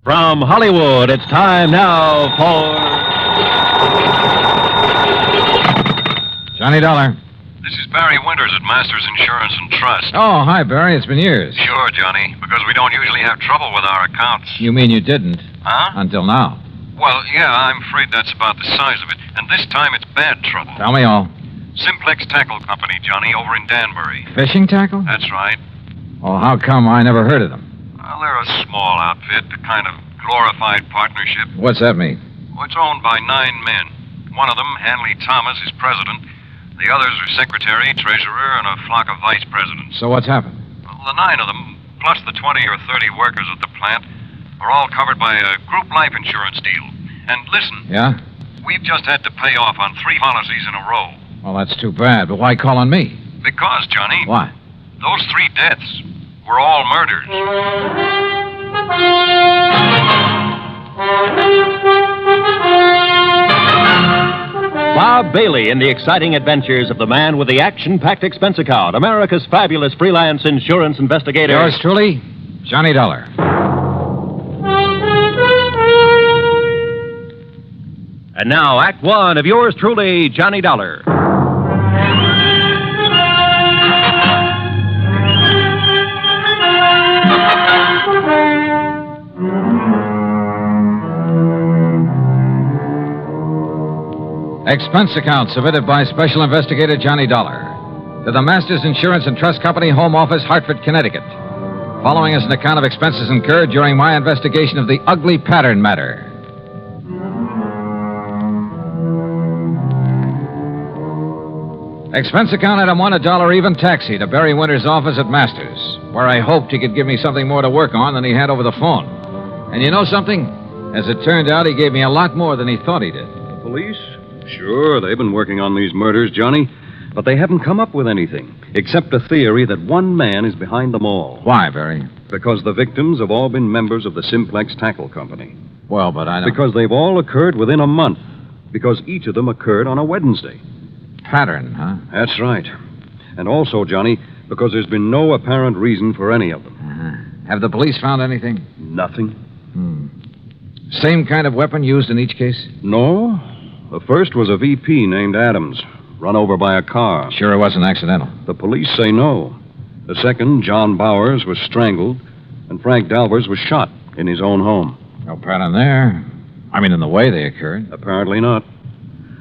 From Hollywood, it's time now for... Johnny Dollar. This is Barry Winters at Masters Insurance and Trust. Oh, hi, Barry. It's been years. Sure, Johnny, because we don't usually have trouble with our accounts. You mean you didn't? Huh? Until now. Well, yeah, I'm afraid that's about the size of it. And this time it's bad trouble. Tell me all. Simplex Tackle Company, Johnny, over in Danbury. Fishing tackle? That's right. Well, how come I never heard of them? Well, they're a small outfit, a kind of glorified partnership. What's that mean? Well, it's owned by 9 men. One of them, Hanley Thomas, is president. The others are secretary, treasurer, and a flock of vice presidents. So what's happened? Well, the 9 of them, plus the 20 or 30 workers at the plant, are all covered by a group life insurance deal. And listen. Yeah? We've just had to pay off on 3 policies in a row. Well, that's too bad, but why call on me? Because, Johnny. Why? Those 3 deaths were all murders. Bob Bailey in the exciting adventures of the man with the action-packed expense account, America's fabulous freelance insurance investigator. Yours truly, Johnny Dollar. And now, Act One of yours truly, Johnny Dollar. Expense account submitted by Special Investigator Johnny Dollar to the Masters Insurance and Trust Company, Home Office, Hartford, Connecticut. Following is an account of expenses incurred during my investigation of the ugly pattern matter. Expense account item 1, $1 even taxi to Barry Winters' office at Masters, where I hoped he could give me something more to work on than he had over the phone. And you know something? As it turned out, he gave me a lot more than he thought he did. The police? Sure, they've been working on these murders, Johnny, but they haven't come up with anything, except a theory that one man is behind them all. Why, Barry? Because the victims have all been members of the Simplex Tackle Company. Well, but I don't... Because they've all occurred within a month. Because each of them occurred on a Wednesday. Pattern, huh? That's right. And also, Johnny, because there's been no apparent reason for any of them. Uh-huh. Have the police found anything? Nothing. Same kind of weapon used in each case? No. The first was a VP named Adams, run over by a car. Sure it wasn't accidental? The police say no. The second, John Bowers, was strangled, and Frank Dalvers was shot in his own home. No pattern there. I mean, in the way they occurred. Apparently not.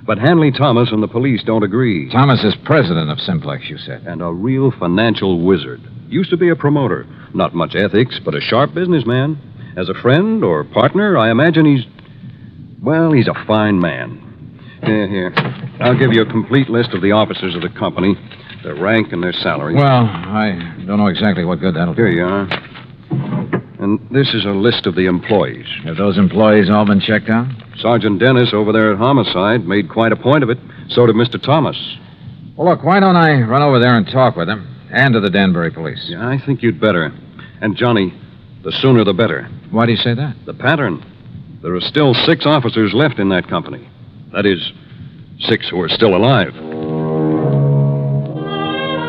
But Hanley Thomas and the police don't agree. Thomas is president of Simplex, you said. And a real financial wizard. Used to be a promoter. Not much ethics, but a sharp businessman. As a friend or partner, I imagine he's a fine man. Here. I'll give you a complete list of the officers of the company, their rank and their salary. Well, I don't know exactly what good that'll do. Here you are. And this is a list of the employees. Have those employees all been checked out? Sergeant Dennis over there at Homicide made quite a point of it. So did Mr. Thomas. Well, look, why don't I run over there and talk with him? And to the Danbury police. Yeah, I think you'd better. And, Johnny, the sooner the better. Why do you say that? The pattern. There are still 6 officers left in that company. That is, 6 who are still alive.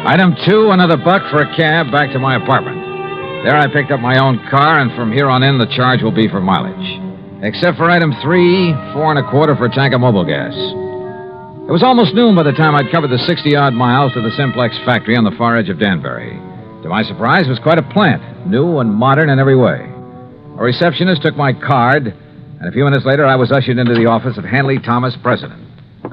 Item 2, another $1 for a cab back to my apartment. There I picked up my own car, and from here on in, the charge will be for mileage. Except for item 3, 4 1/4 for a tank of mobile gas. It was almost noon by the time I'd covered the 60-odd miles to the Simplex factory on the far edge of Danbury. To my surprise, it was quite a plant, new and modern in every way. A receptionist took my card, and a few minutes later, I was ushered into the office of Hanley Thomas, president.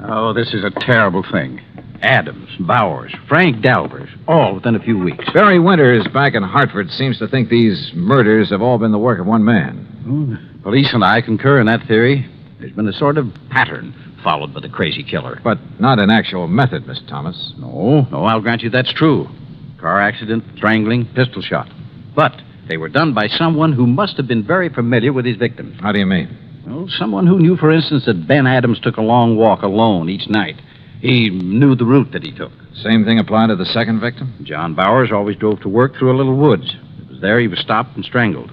Oh, this is a terrible thing. Adams, Bowers, Frank Dalvers, all within a few weeks. Barry Winters back in Hartford seems to think these murders have all been the work of one man. Police and I concur in that theory. There's been a sort of pattern followed by the crazy killer. But not an actual method, Mr. Thomas. No, I'll grant you that's true. Car accident, strangling, pistol shot. But they were done by someone who must have been very familiar with his victims. How do you mean? Well, someone who knew, for instance, that Ben Adams took a long walk alone each night. He knew the route that he took. Same thing applied to the second victim? John Bowers always drove to work through a little woods. It was there he was stopped and strangled.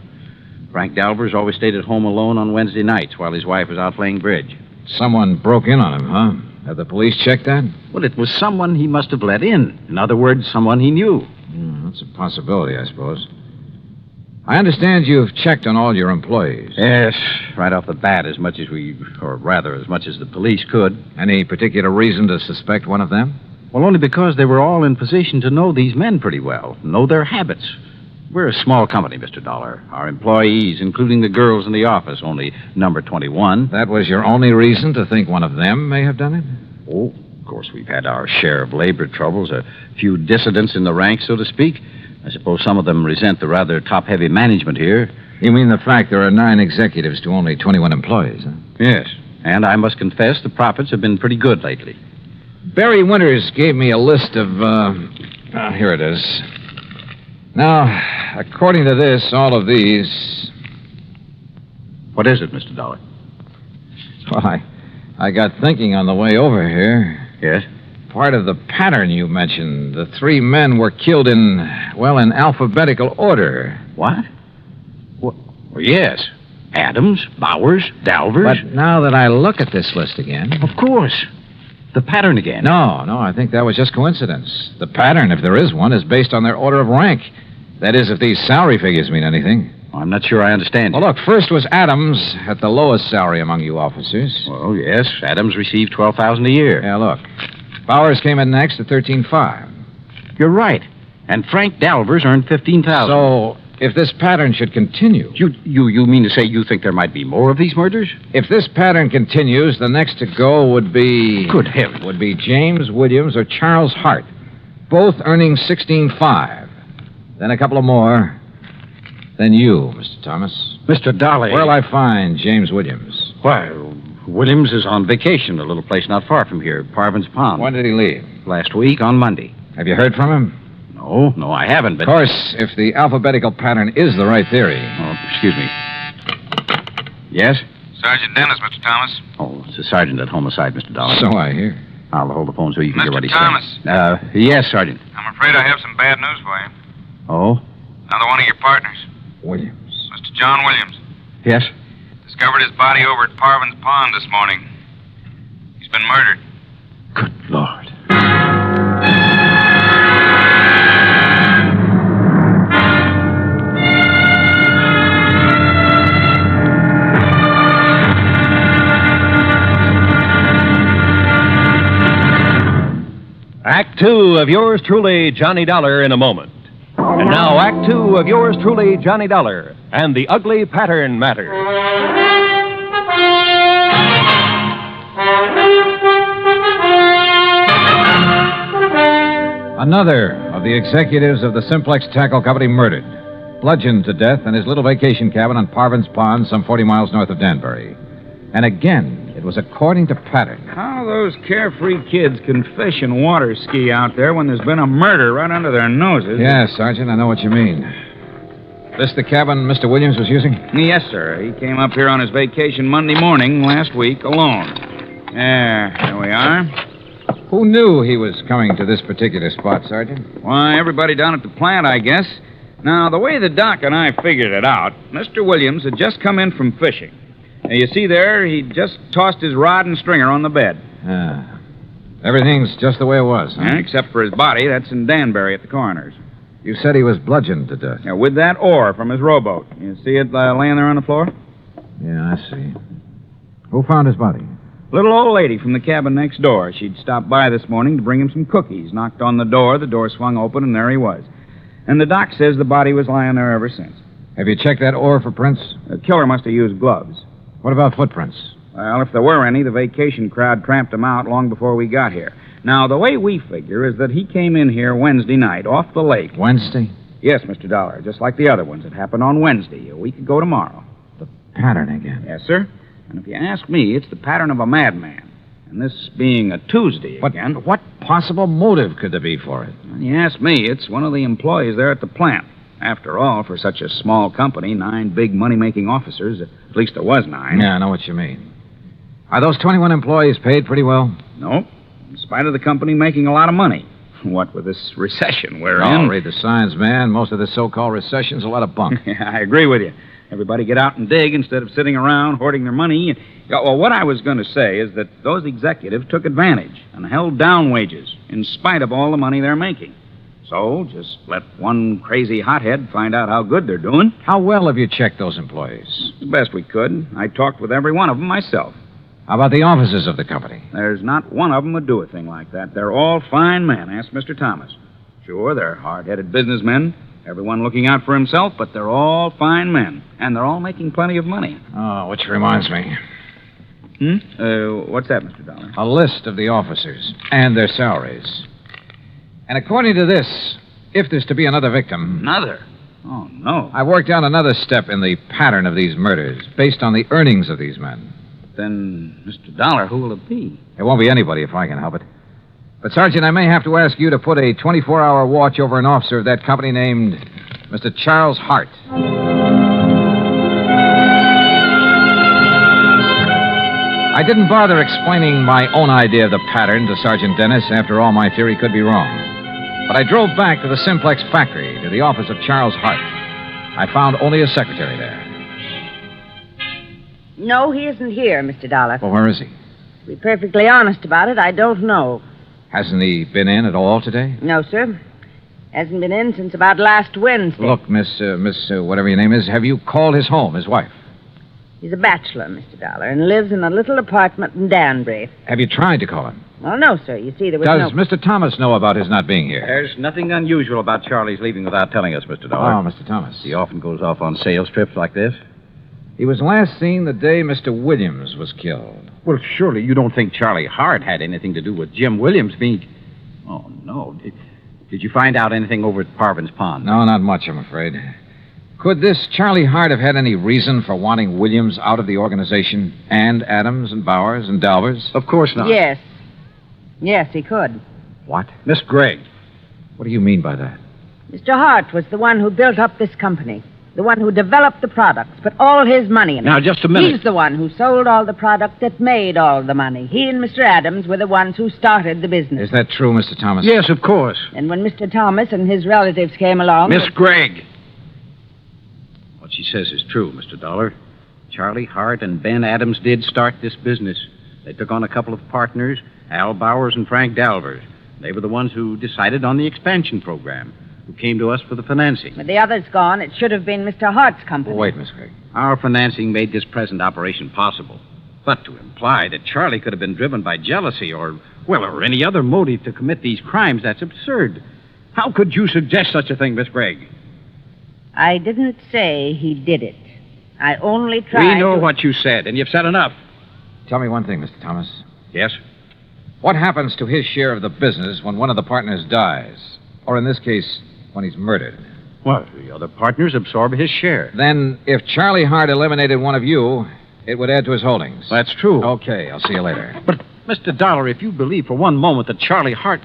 Frank Dalvers always stayed at home alone on Wednesday nights while his wife was out playing bridge. Someone broke in on him, huh? Have the police checked that? Well, it was someone he must have let in. In other words, someone he knew. That's a possibility, I suppose. I understand you've checked on all your employees. Yes, right off the bat, as much as the police could. Any particular reason to suspect one of them? Well, only because they were all in position to know these men pretty well, know their habits. We're a small company, Mr. Dollar. Our employees, including the girls in the office, only number 21. That was your only reason to think one of them may have done it? Oh, of course, we've had our share of labor troubles, a few dissidents in the ranks, so to speak. I suppose some of them resent the rather top-heavy management here. You mean the fact there are 9 executives to only 21 employees, huh? Yes, and I must confess the profits have been pretty good lately. Barry Winters gave me a list of, here it is. Now, according to this, all of these... What is it, Mr. Dollar? Well, I got thinking on the way over here. Yes? Part of the pattern you mentioned, the 3 men were killed in alphabetical order. What? Well, yes. Adams, Bowers, Dalvers. But now that I look at this list again... Of course. The pattern again. No, I think that was just coincidence. The pattern, if there is one, is based on their order of rank. That is, if these salary figures mean anything. I'm not sure I understand. Well, look, first was Adams at the lowest salary among you officers. Well, yes, Adams received $12,000 a year. Yeah, look. Bowers came in next at $13,500. You're right. And Frank Dalvers earned $15,000. So, if this pattern should continue... You mean to say you think there might be more of these murders? If this pattern continues, the next to go would be... Good heavens. Would be James Williams or Charles Hart, both earning $16,500. Then a couple of more. Then you, Mr. Thomas. Mr. Dolly. Where'll I find James Williams? Why, Williams is on vacation, a little place not far from here, Parvin's Pond. When did he leave? Last week, on Monday. Have you heard from him? No, I haven't, but... Of course, if the alphabetical pattern is the right theory. Oh, excuse me. Yes? Sergeant Dennis, Mr. Thomas. Oh, it's the sergeant at homicide, Mr. Dollar. So I hear. I'll hold the phone so you can Mr. hear what he's Thomas. saying. Yes, Sergeant. I'm afraid I have some bad news for you. Oh? Another one of your partners, Williams. Mr. John Williams. Yes? Discovered his body over at Parvin's Pond this morning. He's been murdered. Good Lord. Act 2 of yours truly, Johnny Dollar, in a moment. And now, Act 2 of yours truly, Johnny Dollar, and the ugly pattern matter. Another of the executives of the Simplex Tackle Company murdered, bludgeoned to death in his little vacation cabin on Parvin's Pond, some 40 miles north of Danbury. And again, it was according to pattern. How those carefree kids can fish and water ski out there when there's been a murder right under their noses. Yeah, Sergeant, I know what you mean. This the cabin Mr. Williams was using? Yes, sir. He came up here on his vacation Monday morning last week alone. There we are. Who knew he was coming to this particular spot, Sergeant? Why, everybody down at the plant, I guess. Now, the way the doc and I figured it out, Mr. Williams had just come in from fishing. Now, you see there, he just tossed his rod and stringer on the bed. Everything's just the way it was, huh? Yeah, except for his body. That's in Danbury at the coroner's. You said he was bludgeoned to death. Yeah, with that oar from his rowboat. You see it laying there on the floor? Yeah, I see. Who found his body? Little old lady from the cabin next door. She'd stopped by this morning to bring him some cookies. Knocked on the door swung open, and there he was. And the doc says the body was lying there ever since. Have you checked that oar for prints? The killer must have used gloves. What about footprints? Well, if there were any, the vacation crowd tramped them out long before we got here. Now, the way we figure is that he came in here Wednesday night, off the lake. Wednesday? Yes, Mr. Dollar, just like the other ones. It happened on Wednesday, a week ago tomorrow. The pattern again. Yes, sir. And if you ask me, it's the pattern of a madman. And this being a Tuesday again... But what possible motive could there be for it? When you ask me, it's one of the employees there at the plant. After all, for such a small company, 9 big money-making officers, at least there was 9. Yeah, I know what you mean. Are those 21 employees paid pretty well? No, in spite of the company making a lot of money. What with this recession we're in... Read the signs, man. Most of this so-called recession's a lot of bunk. Yeah, I agree with you. Everybody get out and dig instead of sitting around hoarding their money. Well, what I was going to say is that those executives took advantage and held down wages in spite of all the money they're making. So just let one crazy hothead find out how good they're doing. How well have you checked those employees? The best we could. I talked with every one of them myself. How about the officers of the company? There's not one of them would do a thing like that. They're all fine men. Ask Mr. Thomas. Sure, they're hard-headed businessmen, everyone looking out for himself, but they're all fine men. And they're all making plenty of money. Oh, which reminds me. What's that, Mr. Dollar? A list of the officers and their salaries. And according to this, if there's to be another victim... Another? Oh, no. I worked out another step in the pattern of these murders, based on the earnings of these men. Then, Mr. Dollar, who will it be? It won't be anybody if I can help it. But, Sergeant, I may have to ask you to put a 24-hour watch over an officer of that company named Mr. Charles Hart. I didn't bother explaining my own idea of the pattern to Sergeant Dennis. After all, my theory could be wrong. But I drove back to the Simplex factory, to the office of Charles Hart. I found only a secretary there. No, he isn't here, Mr. Dollar. Well, where is he? To be perfectly honest about it, I don't know. Hasn't he been in at all today? No, sir. Hasn't been in since about last Wednesday. Look, Miss, whatever your name is, have you called his home, his wife? He's a bachelor, Mr. Dollar, and lives in a little apartment in Danbury. Have you tried to call him? Well, no, sir. You see, there was Does Mr. Thomas know about his not being here? There's nothing unusual about Charlie's leaving without telling us, Mr. Dollar. Oh, Mr. Thomas. He often goes off on sales trips like this. He was last seen the day Mr. Williams was killed. Well, surely you don't think Charlie Hart had anything to do with Jim Williams being... Oh, no. Did you find out anything over at Parvin's Pond? No, not much, I'm afraid. Could this Charlie Hart have had any reason for wanting Williams out of the organization, and Adams and Bowers and Dalvers? Of course not. Yes. Yes, he could. What? Miss Gregg. What do you mean by that? Mr. Hart was the one who built up this company, the one who developed the products, put all his money in it. Now, just a minute. He's the one who sold all the product that made all the money. He and Mr. Adams were the ones who started the business. Is that true, Mr. Thomas? Yes, of course. And when Mr. Thomas and his relatives came along... Miss Gregg. What she says is true, Mr. Dollar. Charlie Hart and Ben Adams did start this business. They took on a couple of partners, Al Bowers and Frank Dalvers. They were the ones who decided on the expansion program, who came to us for the financing. With the others gone, it should have been Mr. Hart's company. Oh, wait, Miss Gregg. Our financing made this present operation possible. But to imply that Charlie could have been driven by jealousy or any other motive to commit these crimes, that's absurd. How could you suggest such a thing, Miss Gregg? I didn't say he did it. I only tried We know to... what you said, and you've said enough. Tell me one thing, Mr. Thomas. Yes? What happens to his share of the business when one of the partners dies? Or in this case, when he's murdered? Well, the other partners absorb his share. Then, if Charlie Hart eliminated one of you, it would add to his holdings. That's true. Okay, I'll see you later. But, Mr. Dollar, if you believe for one moment that Charlie Hart...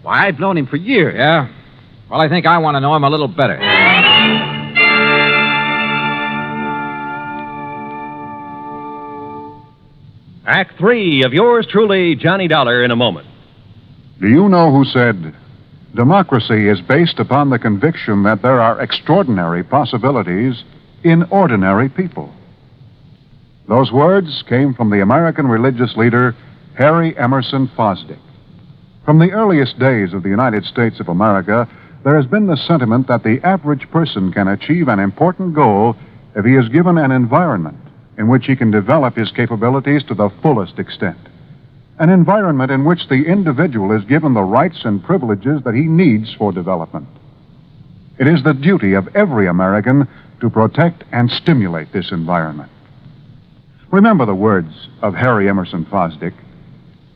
Why, I've known him for years. Yeah? Well, I think I want to know him a little better. Act 3 of yours truly, Johnny Dollar, in a moment. Do you know who said, democracy is based upon the conviction that there are extraordinary possibilities in ordinary people? Those words came from the American religious leader, Harry Emerson Fosdick. From the earliest days of the United States of America, there has been the sentiment that the average person can achieve an important goal if he is given an environment in which he can develop his capabilities to the fullest extent. An environment in which the individual is given the rights and privileges that he needs for development. It is the duty of every American to protect and stimulate this environment. Remember the words of Harry Emerson Fosdick.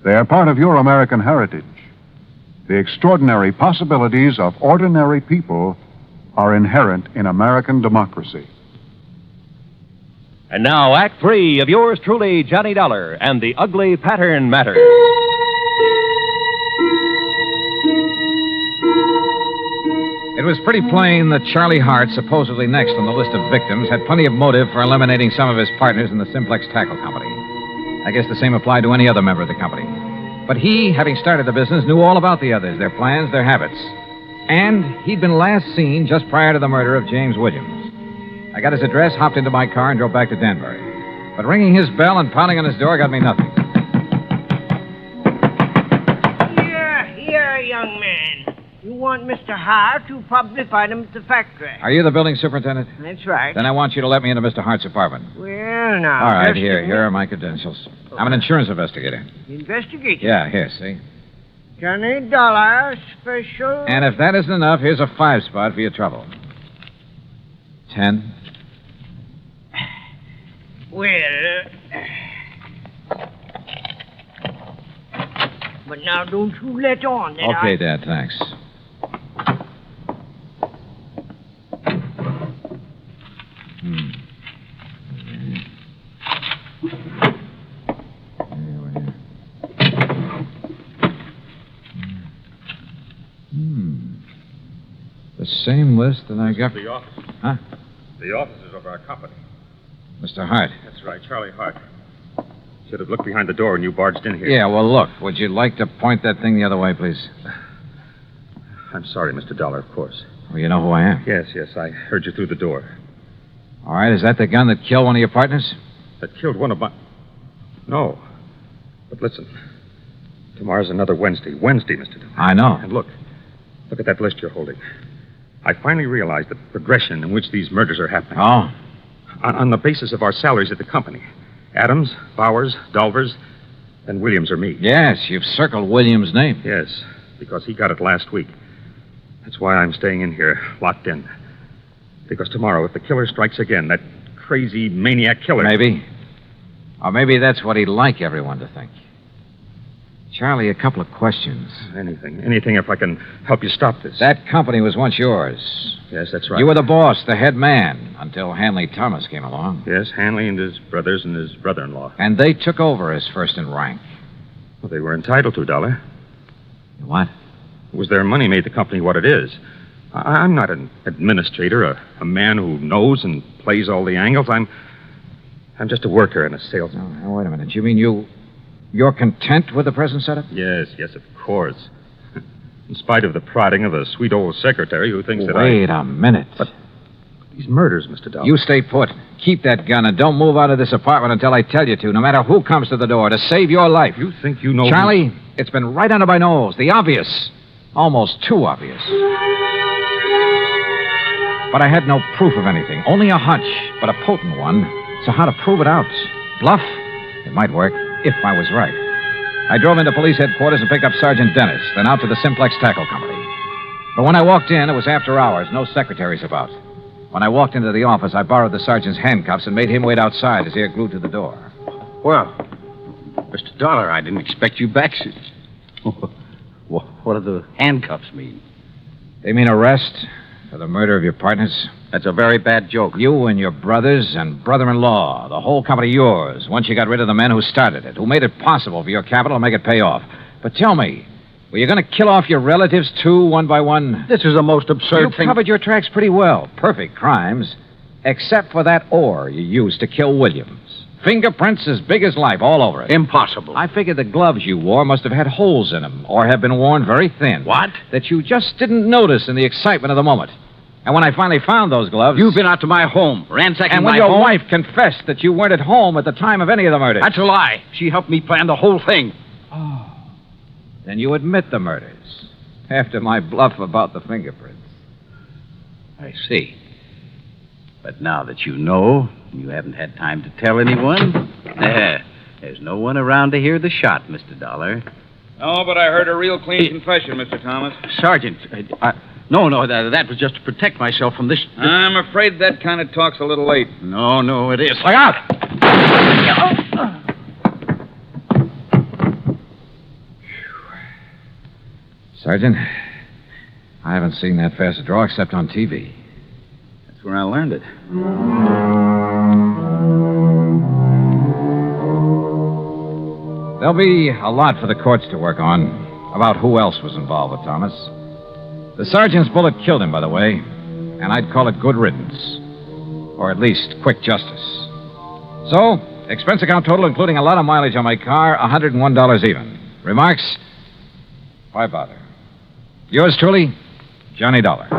They are part of your American heritage. The extraordinary possibilities of ordinary people are inherent in American democracy. And now, Act 3 of yours truly, Johnny Dollar, and the Ugly Pattern Matter. It was pretty plain that Charlie Hart, supposedly next on the list of victims, had plenty of motive for eliminating some of his partners in the Simplex Tackle Company. I guess the same applied to any other member of the company. But he, having started the business, knew all about the others, their plans, their habits. And he'd been last seen just prior to the murder of James Williams. I got his address, hopped into my car, and drove back to Danbury. But ringing his bell and pounding on his door got me nothing. Here, young man. You want Mr. Hart. You'll probably find him at the factory. Are you the building superintendent? That's right. Then I want you to let me into Mr. Hart's apartment. Well, now. All right, just a here minute. are my credentials. I'm an insurance investigator. Investigate. Yeah, here, see? Johnny Dollar special. And if that isn't enough, here's a 5 spot for your trouble. 10. Well. But now don't you let on that Okay, Dad, thanks. The same list that I got. The office. Huh? The offices of our company. Mr. Hart. That's right, Charlie Hart. Should have looked behind the door when you barged in here. Yeah, well, look, would you like to point that thing the other way, please? I'm sorry, Mr. Dollar, of course. Well, you know who I am. Yes, I heard you through the door. All right, is that the gun that killed one of your partners? That killed one of my... No. But listen. Tomorrow's another Wednesday. Wednesday, Mr. Dollar. I know. And look at that list you're holding. I finally realized the progression in which these murders are happening. Oh? On the basis of our salaries at the company. Adams, Bowers, Dolvers, and Williams or me. Yes, you've circled Williams' name. Yes, because he got it last week. That's why I'm staying in here, locked in. Because tomorrow, if the killer strikes again, that crazy maniac killer... Maybe. Or maybe that's what he'd like everyone to think. Charlie, a couple of questions. Anything if I can help you stop this. That company was once yours. Yes, that's right. You were the boss, the head man, until Hanley Thomas came along. Yes, Hanley and his brothers and his brother-in-law. And they took over as first in rank. Well, they were entitled to, Dollar. What? It was their money made the company what it is. I'm not an administrator, a man who knows and plays all the angles. I'm just a worker and a salesman. Now, wait a minute. You mean you're content with the present setup? Yes, of course. In spite of the prodding of a sweet old secretary who thinks that Wait a minute. But these murders, Mr. Dollar. You stay put. Keep that gun and don't move out of this apartment until I tell you to, no matter who comes to the door, to save your life. You think you know... Charlie, it's been right under my nose. The obvious. Almost too obvious. But I had no proof of anything. Only a hunch, but a potent one. So how to prove it out? Bluff? It might work, if I was right. I drove into police headquarters and picked up Sergeant Dennis, then out to the Simplex Tackle Company. But when I walked in, it was after hours, no secretaries about. When I walked into the office, I borrowed the sergeant's handcuffs and made him wait outside, his ear glued to the door. Well, Mr. Dollar, I didn't expect you back. What do the handcuffs mean? They mean arrest for the murder of your partners. That's a very bad joke. You and your brothers and brother-in-law, the whole company yours, once you got rid of the men who started it, who made it possible for your capital to make it pay off. But tell me, were you going to kill off your relatives, too, one by one? This is the most absurd thing. You covered your tracks pretty well. Perfect crimes. Except for that ore you used to kill Williams. Fingerprints as big as life all over it. Impossible. I figured the gloves you wore must have had holes in them, or have been worn very thin. What? That you just didn't notice in the excitement of the moment. And when I finally found those gloves... You've been out to my home, ransacking and when my your home... wife confessed that you weren't at home at the time of any of the murders... That's a lie. She helped me plan the whole thing. Oh. Then you admit the murders. After my bluff about the fingerprints. I see. But now that you know, you haven't had time to tell anyone. There's no one around to hear the shot, Mr. Dollar. No, but I heard a real clean confession, Mr. Thomas. Sergeant, no, that was just to protect myself from this... I'm afraid that kind of talk's a little late. No, it is. Look out! Sergeant, I haven't seen that fast a draw except on TV. That's where I learned it. There'll be a lot for the courts to work on about who else was involved with Thomas. The sergeant's bullet killed him, by the way, and I'd call it good riddance. Or at least quick justice. So, expense account total, including a lot of mileage on my car, $101 even. Remarks? Why bother? Yours truly, Johnny Dollar.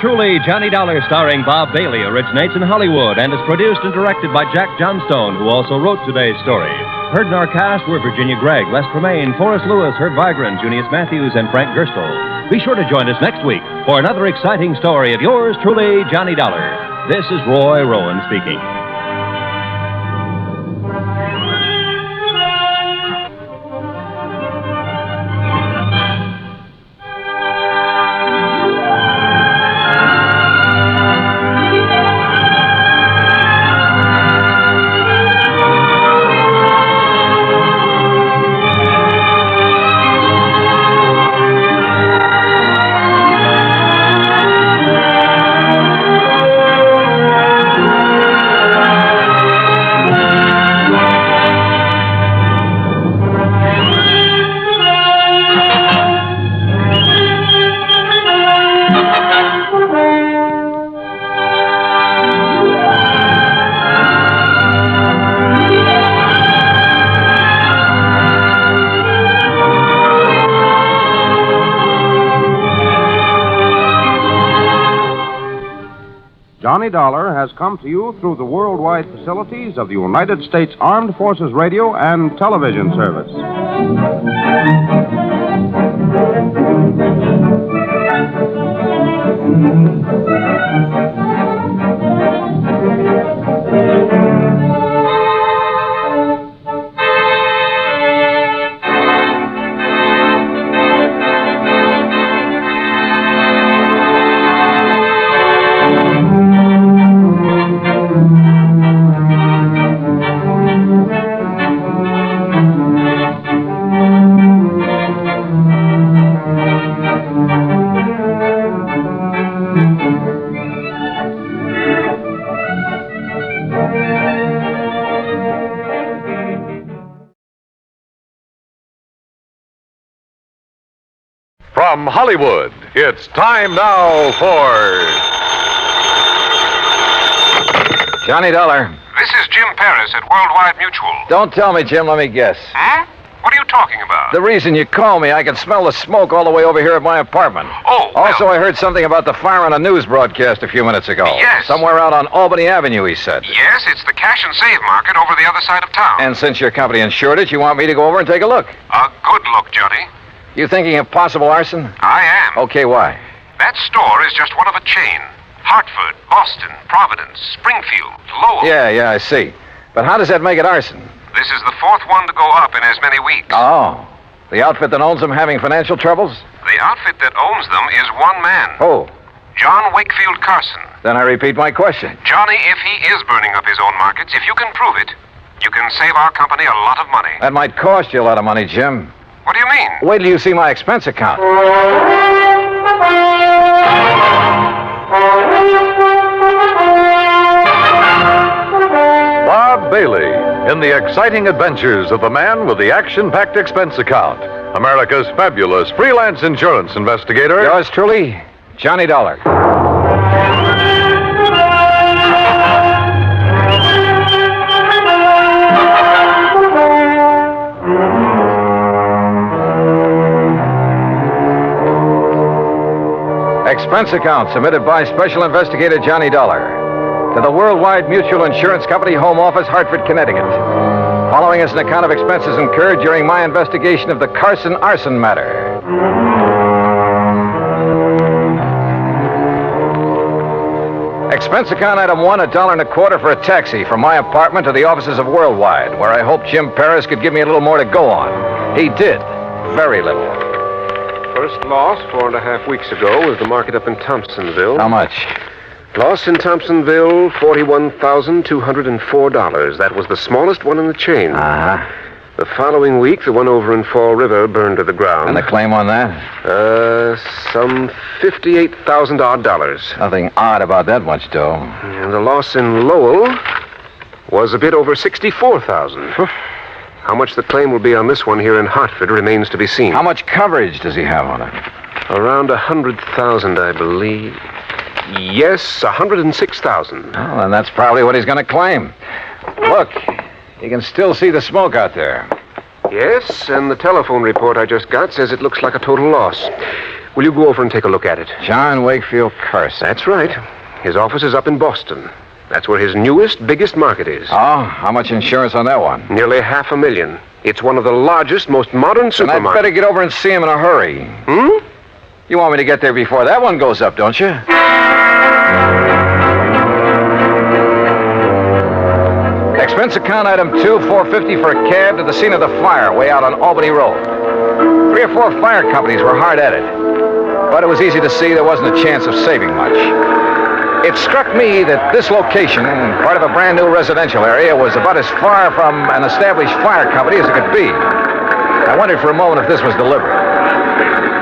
truly, Johnny Dollar, starring Bob Bailey, originates in Hollywood and is produced and directed by Jack Johnstone, who also wrote today's story. Heard in our cast were Virginia Gregg, Les Tremaine, Forrest Lewis, Herb Vigran, Junius Matthews, and Frank Gerstle. Be sure to join us next week for another exciting story of yours truly, Johnny Dollar. This is Roy Rowan speaking. Johnny Dollar has come to you through the worldwide facilities of the United States Armed Forces Radio and Television Service. From Hollywood, it's time now for Johnny Dollar. This is Jim Paris at Worldwide Mutual. Don't tell me, Jim. Let me guess. Huh? What are you talking about? The reason you call me, I can smell the smoke all the way over here at my apartment. Oh, Also, I heard something about the fire on a news broadcast a few minutes ago. Yes. Somewhere out on Albany Avenue, he said. Yes, it's the cash and save market over the other side of town. And since your company insured it, you want me to go over and take a look? A good look, Johnny. You thinking of possible arson? I am. Okay, why? That store is just one of a chain. Hartford, Boston, Providence, Springfield, Lowell. Yeah, I see. But how does that make it arson? This is the fourth one to go up in as many weeks. Oh. The outfit that owns them having financial troubles? The outfit that owns them is one man. Oh. John Wakefield Carson. Then I repeat my question. Johnny, if he is burning up his own markets, if you can prove it, you can save our company a lot of money. That might cost you a lot of money, Jim. What do you mean? Wait till you see my expense account. Bob Bailey in the exciting adventures of the man with the action-packed expense account, America's fabulous freelance insurance investigator. Yours truly, Johnny Dollar. Expense account submitted by Special Investigator Johnny Dollar to the Worldwide Mutual Insurance Company, Home Office, Hartford, Connecticut. Following is an account of expenses incurred during my investigation of the Carson arson matter. Expense account item 1, $1.25 for a taxi from my apartment to the offices of Worldwide, where I hoped Jim Paris could give me a little more to go on. He did. Very little. First loss 4.5 weeks ago was the market up in Thompsonville. How much? Loss in Thompsonville, $41,204. That was the smallest one in the chain. Uh-huh. The following week, the one over in Fall River burned to the ground. And the claim on that? Some $58,000 odd. Nothing odd about that much dough. And the loss in Lowell was a bit over $64,000. How much the claim will be on this one here in Hartford remains to be seen. How much coverage does he have on it? Around $100,000, I believe. Yes, $106,000. Well, then that's probably what he's going to claim. Look, you can still see the smoke out there. Yes, and the telephone report I just got says it looks like a total loss. Will you go over and take a look at it? John Wakefield Carson. That's right. His office is up in Boston. That's where his newest, biggest market is. Oh, how much insurance on that one? Nearly $500,000. It's one of the largest, most modern Then supermarkets. I'd better get over and see him in a hurry. Hmm? You want me to get there before that one goes up, don't you? Expense account item 2, $450 for a cab to the scene of the fire way out on Albany Road. 3 or 4 fire companies were hard at it, but it was easy to see there wasn't a chance of saving much. It struck me that this location, part of a brand new residential area, was about as far from an established fire company as it could be. I wondered for a moment if this was deliberate.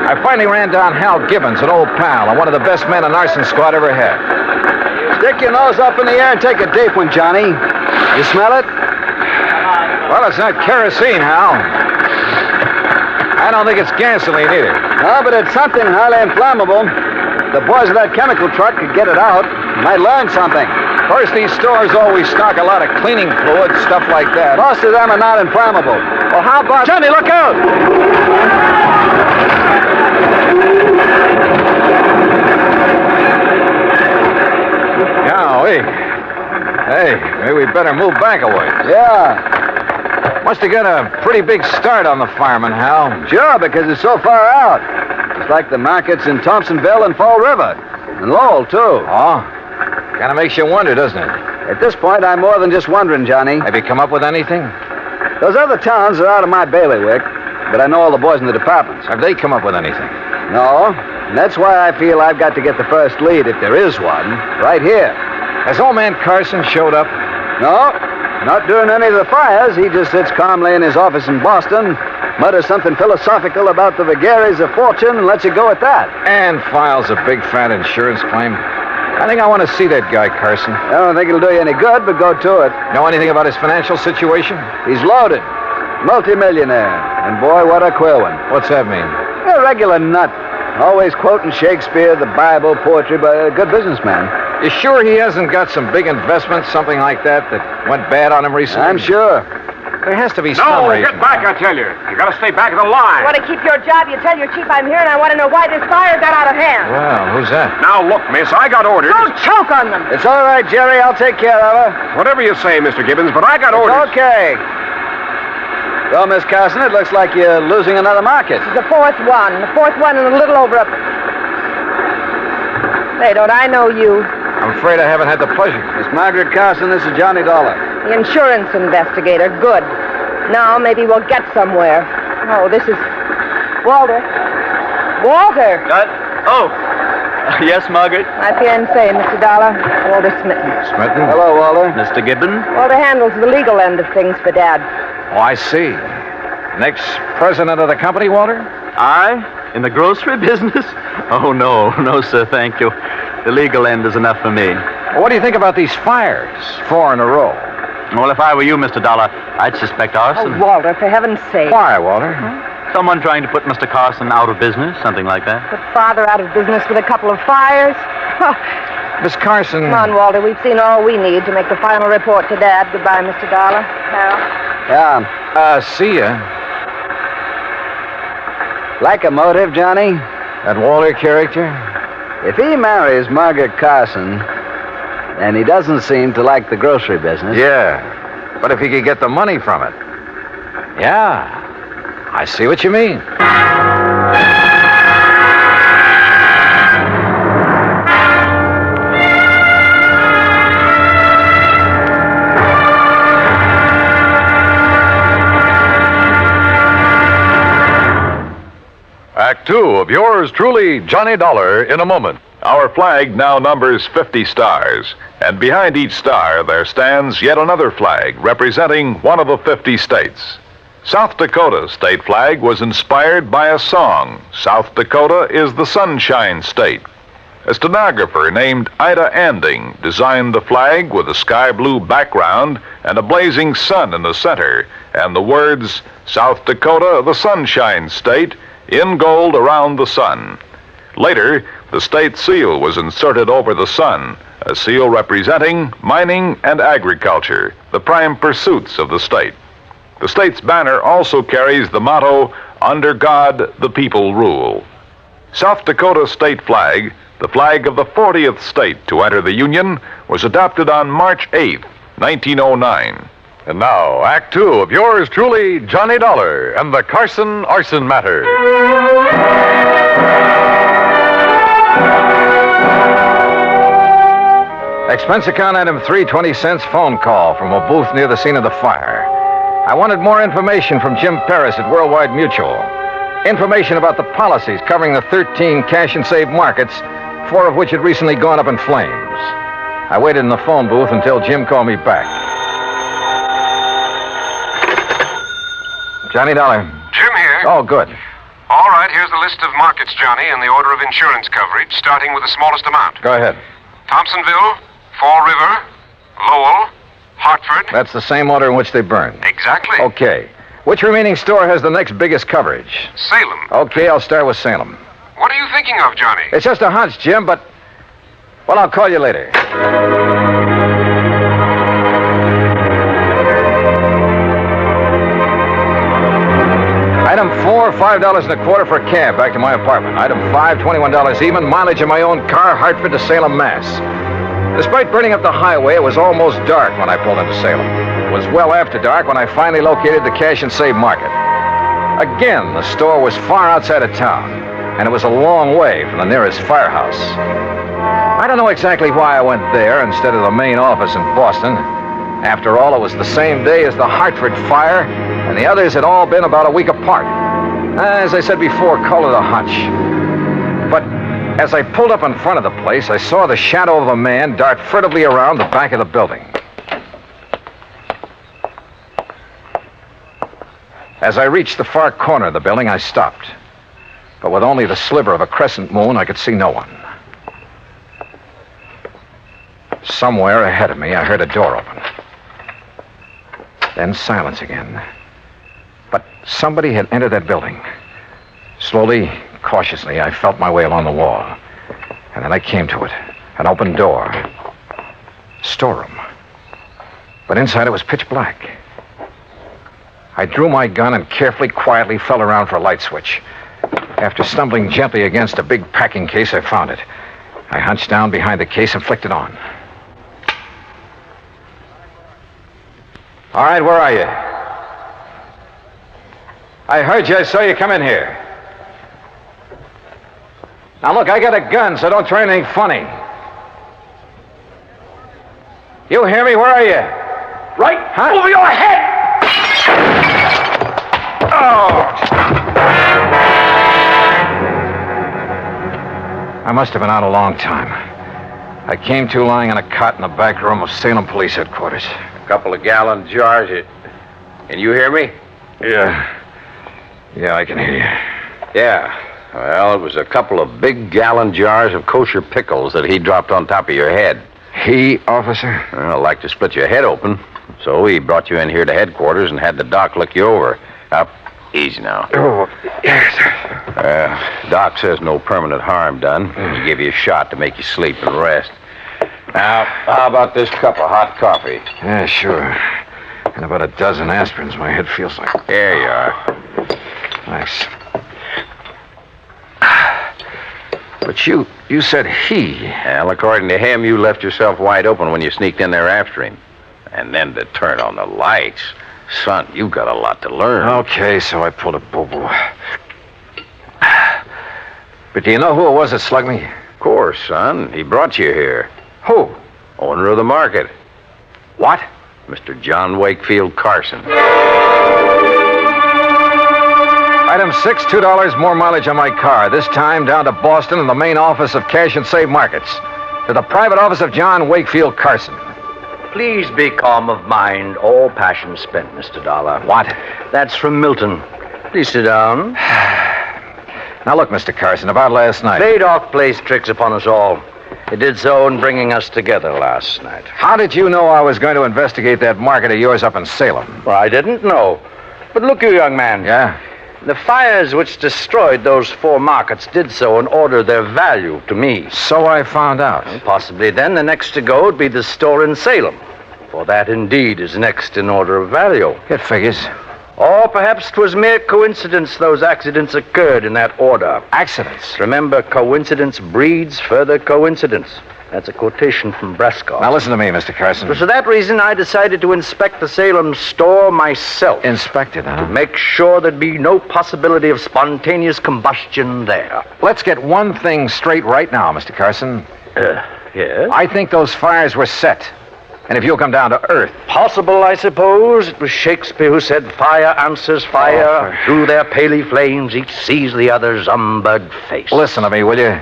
I finally ran down Hal Gibbons, an old pal, and one of the best men an arson squad ever had. Stick your nose up in the air and take a deep one, Johnny. You smell it? Well, it's not kerosene, Hal. I don't think it's gasoline either. No, but it's something highly inflammable. The boys of that chemical truck could get it out. Might learn something. Of course, these stores always stock a lot of cleaning fluid, stuff like that. Most of them are not inflammable. Well, how about... Johnny, look out! Golly. Hey, maybe we better move back a ways. Yeah. Must have got a pretty big start on the fireman, Hal. Sure, because it's so far out. It's like the markets in Thompsonville and Fall River. And Lowell, too. Oh? Kind of makes you wonder, doesn't it? At this point, I'm more than just wondering, Johnny. Have you come up with anything? Those other towns are out of my bailiwick, but I know all the boys in the departments. Have they come up with anything? No. And that's why I feel I've got to get the first lead, if there is one, right here. Has old man Carson showed up? No, not during any of the fires. He just sits calmly in his office in Boston, mutters something philosophical about the vagaries of fortune, and lets it go at that. And files a big fat insurance claim. I think I want to see that guy, Carson. I don't think it'll do you any good, but go to it. Know anything about his financial situation? He's loaded. Multimillionaire. And boy, what a queer one. What's that mean? A regular nut. Always quoting Shakespeare, the Bible, poetry, but a good businessman. You sure he hasn't got some big investments, something like that went bad on him recently? I'm sure. There has to be some reason. Get back, I tell you. You gotta stay back of the line. You want to keep your job? You tell your chief I'm here, and I want to know why this fire got out of hand. Well, who's that? Now, look, miss, I got orders. Don't choke on them. It's all right, Jerry. I'll take care of her. Whatever you say, Mr. Gibbons, but I got orders. Okay. Well, Miss Carson, it looks like you're losing another market. This is the fourth one. The fourth one and a little over a... Say, don't I know you? I'm afraid I haven't had the pleasure. Miss Margaret Carson, this is Johnny Dollar. The insurance investigator. Good. Now maybe we'll get somewhere. Oh, this is... Walter. Walter! Yes, Margaret? My fiancé, Mr. Dollar. Walter Smitten. Smitten? Hello, Walter. Mr. Gibbon? Walter handles the legal end of things for Dad. Oh, I see. Next president of the company, Walter? I? In the grocery business? Oh, no, sir, thank you. The legal end is enough for me. Well, what do you think about these fires? 4 in a row. Well, if I were you, Mr. Dollar, I'd suspect arson. Oh, Walter, for heaven's sake. Why, Walter? Someone trying to put Mr. Carson out of business, something like that. Put Father out of business with a couple of fires? Miss Carson... Come on, Walter, we've seen all we need to make the final report to Dad. Goodbye, Mr. Dollar. Harold. Yeah. See ya. Like a motive, Johnny? That Walter character? If he marries Margaret Carson, and he doesn't seem to like the grocery business... Yeah, but if he could get the money from it. Yeah, I see what you mean. Act 2 of yours truly, Johnny Dollar, in a moment. Our flag now numbers 50 stars, and behind each star there stands yet another flag representing one of the 50 states. South Dakota's state flag was inspired by a song. South Dakota is the Sunshine State. A stenographer named Ida Anding designed the flag with a sky blue background and a blazing sun in the center, and the words, South Dakota, the Sunshine State, in gold around the sun. Later, the state seal was inserted over the sun, a seal representing mining and agriculture, the prime pursuits of the state. The state's banner also carries the motto, Under God, the people rule. South Dakota state flag, the flag of the 40th state to enter the Union, was adopted on March 8th, 1909. And now, Act Two of yours truly, Johnny Dollar and the Carson Arson Matter. Expense account item 320 cents phone call from a booth near the scene of the fire. I wanted more information from Jim Paris at Worldwide Mutual. Information about the policies covering the 13 cash and save markets, 4 of which had recently gone up in flames. I waited in the phone booth until Jim called me back. Johnny Dollar. Jim here. Oh, good. All right, here's the list of markets, Johnny, and the order of insurance coverage, starting with the smallest amount. Go ahead. Thompsonville, Fall River, Lowell, Hartford. That's the same order in which they burned. Exactly. Okay. Which remaining store has the next biggest coverage? Salem. Okay, I'll start with Salem. What are you thinking of, Johnny? It's just a hunch, Jim, but... Well, I'll call you later. Item 4, $5.25 for a cab back to my apartment. Item 5, $21 even, mileage in my own car, Hartford to Salem, Mass. Despite burning up the highway, it was almost dark when I pulled into Salem. It was well after dark when I finally located the cash and save market. Again, the store was far outside of town, and it was a long way from the nearest firehouse. I don't know exactly why I went there instead of the main office in Boston. After all, it was the same day as the Hartford fire, and the others had all been about a week apart. As I said before, call it a hunch. But as I pulled up in front of the place, I saw the shadow of a man dart furtively around the back of the building. As I reached the far corner of the building, I stopped. But with only the sliver of a crescent moon, I could see no one. Somewhere ahead of me, I heard a door open. Then silence again. But somebody had entered that building. Slowly, cautiously, I felt my way along the wall. And then I came to it. An open door. Storeroom. But inside it was pitch black. I drew my gun and carefully, quietly felt around for a light switch. After stumbling gently against a big packing case, I found it. I hunched down behind the case and flicked it on. All right, where are you? I heard you. I saw you come in here. Now, look, I got a gun, so don't try anything funny. You hear me? Where are you? Right over your head! Oh! I must have been out a long time. I came to lying on a cot in the back room of Salem Police Headquarters. A couple of gallon jars. And you hear me? Yeah, I can hear you. Yeah. Well, it was a couple of big gallon jars of kosher pickles that he dropped on top of your head. He, officer? Well, like to split your head open. So he brought you in here to headquarters and had the doc look you over. Up. Easy now. Oh, yes. Doc says no permanent harm done. He gave you a shot to make you sleep and rest. Now, how about this cup of hot coffee? Yeah, sure. And about a dozen aspirins. My head feels like... There you are. Thanks. But you said he. Well, according to him, you left yourself wide open when you sneaked in there after him. And then to turn on the lights. Son, you got a lot to learn. Okay, so I pulled a boo-boo. But do you know who it was that slugged me? Of course, son. He brought you here. Who? Owner of the market. What? Mr. John Wakefield Carson. Item 6, $2 more mileage on my car. This time down to Boston and the main office of Cash and Save Markets. To the private office of John Wakefield Carson. Please be calm of mind. All passion spent, Mr. Dollar. What? That's from Milton. Please sit down. Now look, Mr. Carson, about last night. Baydock plays tricks upon us all. It did so in bringing us together last night. How did you know I was going to investigate that market of yours up in Salem? Well, I didn't know. But look, you young man. Yeah? The fires which destroyed those 4 markets did so in order their value to me. So I found out. And possibly then the next to go would be the store in Salem. For that indeed is next in order of value. It figures. Or perhaps 'twas mere coincidence those accidents occurred in that order. Accidents? Remember, coincidence breeds further coincidence. That's a quotation from Brescoff. Now listen to me, Mr. Carson. For that reason, I decided to inspect the Salem store myself. Inspect it, huh? To make sure there'd be no possibility of spontaneous combustion there. Let's get one thing straight right now, Mr. Carson. Yes? I think those fires were set. And if you'll come down to earth... Possible, I suppose. It was Shakespeare who said, fire answers fire. Through their paly flames, each sees the other's umbered face. Listen to me, will you?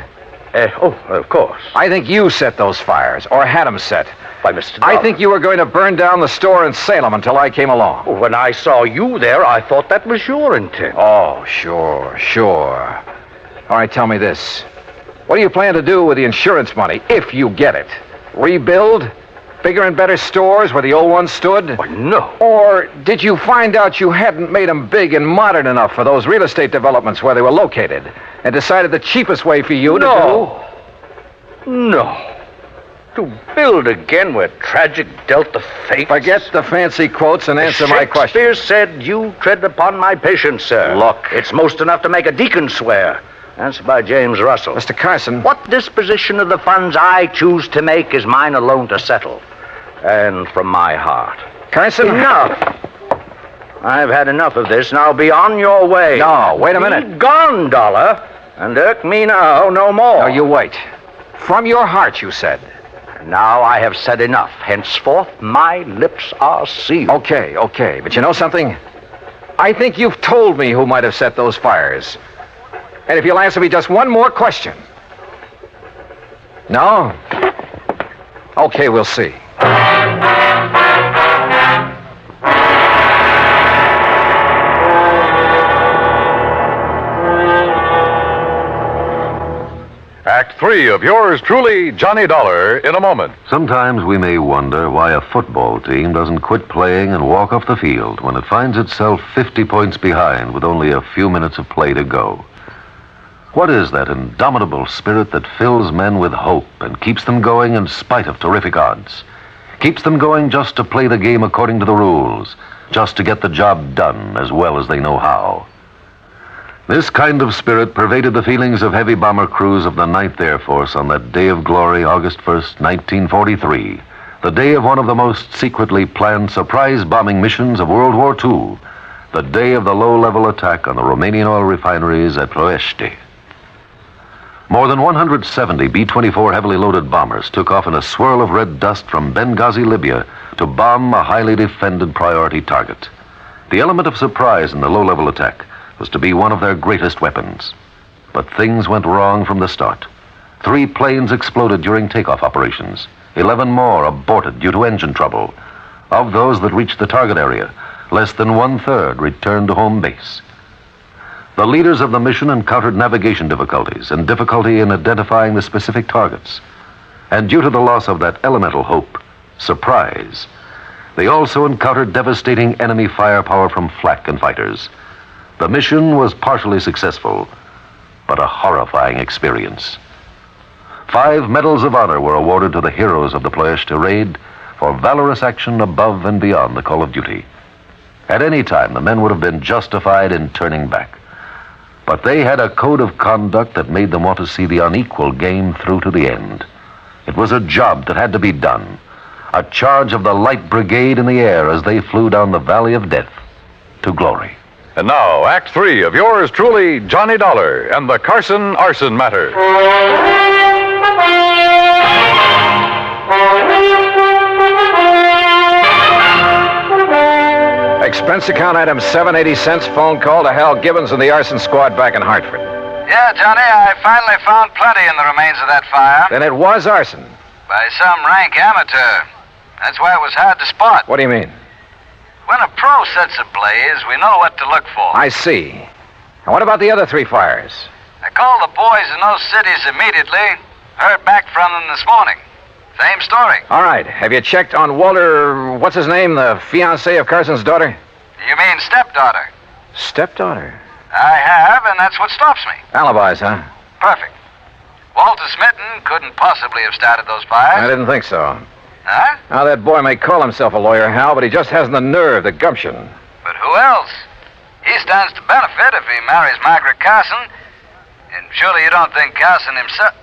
Of course. I think you set those fires, or had them set. By Mr. I think you were going to burn down the store in Salem until I came along. When I saw you there, I thought that was your intent. Oh, sure. All right, tell me this. What do you plan to do with the insurance money, if you get it? Rebuild? Bigger and better stores where the old ones stood? Oh, no. Or did you find out you hadn't made them big and modern enough for those real estate developments where they were located, and decided the cheapest way for you to do... No. To build again where tragic dealt the fate. Forget the fancy quotes and answer my question. Shakespeare said, you tread upon my patience, sir. Look. It's most enough to make a deacon swear. That's by James Russell. Mr. Carson. What disposition of the funds I choose to make is mine alone to settle. And from my heart. Carson? Enough. I've had enough of this. Now be on your way. No, wait a minute. Be gone, Dollar. And irk me now no more. No, you wait. From your heart, you said. Now I have said enough. Henceforth, my lips are sealed. Okay. But you know something? I think you've told me who might have set those fires. And if you'll answer me just one more question. No? Okay, we'll see. Act 3 of yours truly, Johnny Dollar, in a moment. Sometimes we may wonder why a football team doesn't quit playing and walk off the field when it finds itself 50 points behind with only a few minutes of play to go. What is that indomitable spirit that fills men with hope and keeps them going in spite of terrific odds? Keeps them going just to play the game according to the rules, just to get the job done as well as they know how. This kind of spirit pervaded the feelings of heavy bomber crews of the 9th Air Force on that day of glory, August 1st, 1943, the day of one of the most secretly planned surprise bombing missions of World War II, the day of the low-level attack on the Romanian oil refineries at Ploiești. More than 170 B-24 heavily loaded bombers took off in a swirl of red dust from Benghazi, Libya, to bomb a highly defended priority target. The element of surprise in the low-level attack was to be one of their greatest weapons. But things went wrong from the start. 3 planes exploded during takeoff operations. 11 more aborted due to engine trouble. Of those that reached the target area, less than 1/3 returned to home base. The leaders of the mission encountered navigation difficulties and difficulty in identifying the specific targets. And due to the loss of that elemental hope, surprise, they also encountered devastating enemy firepower from flak and fighters. The mission was partially successful, but a horrifying experience. 5 medals of honor were awarded to the heroes of the Ploiești raid for valorous action above and beyond the call of duty. At any time, the men would have been justified in turning back. But they had a code of conduct that made them want to see the unequal game through to the end. It was a job that had to be done, a charge of the Light Brigade in the air as they flew down the Valley of Death to glory. And now, Act 3 of yours truly, Johnny Dollar, and the Carson Arson Matter. Expense account item 780 cents, phone call to Hal Gibbons and the arson squad back in Hartford. Yeah, Johnny, I finally found plenty in the remains of that fire. Then it was arson. By some rank amateur. That's why it was hard to spot. What do you mean? When a pro sets a blaze, we know what to look for. I see. And what about the other 3 fires? I called the boys in those cities immediately. Heard back from them this morning. Same story. All right. Have you checked on Walter, what's his name, the fiancé of Carson's daughter? You mean stepdaughter? Stepdaughter? I have, and that's what stops me. Alibis, huh? Perfect. Walter Smitten couldn't possibly have started those fires. I didn't think so. Huh? Now, that boy may call himself a lawyer, Hal, but he just hasn't the nerve, the gumption. But who who else? He stands to benefit if he marries Margaret Carson. And surely you don't think Carson himself...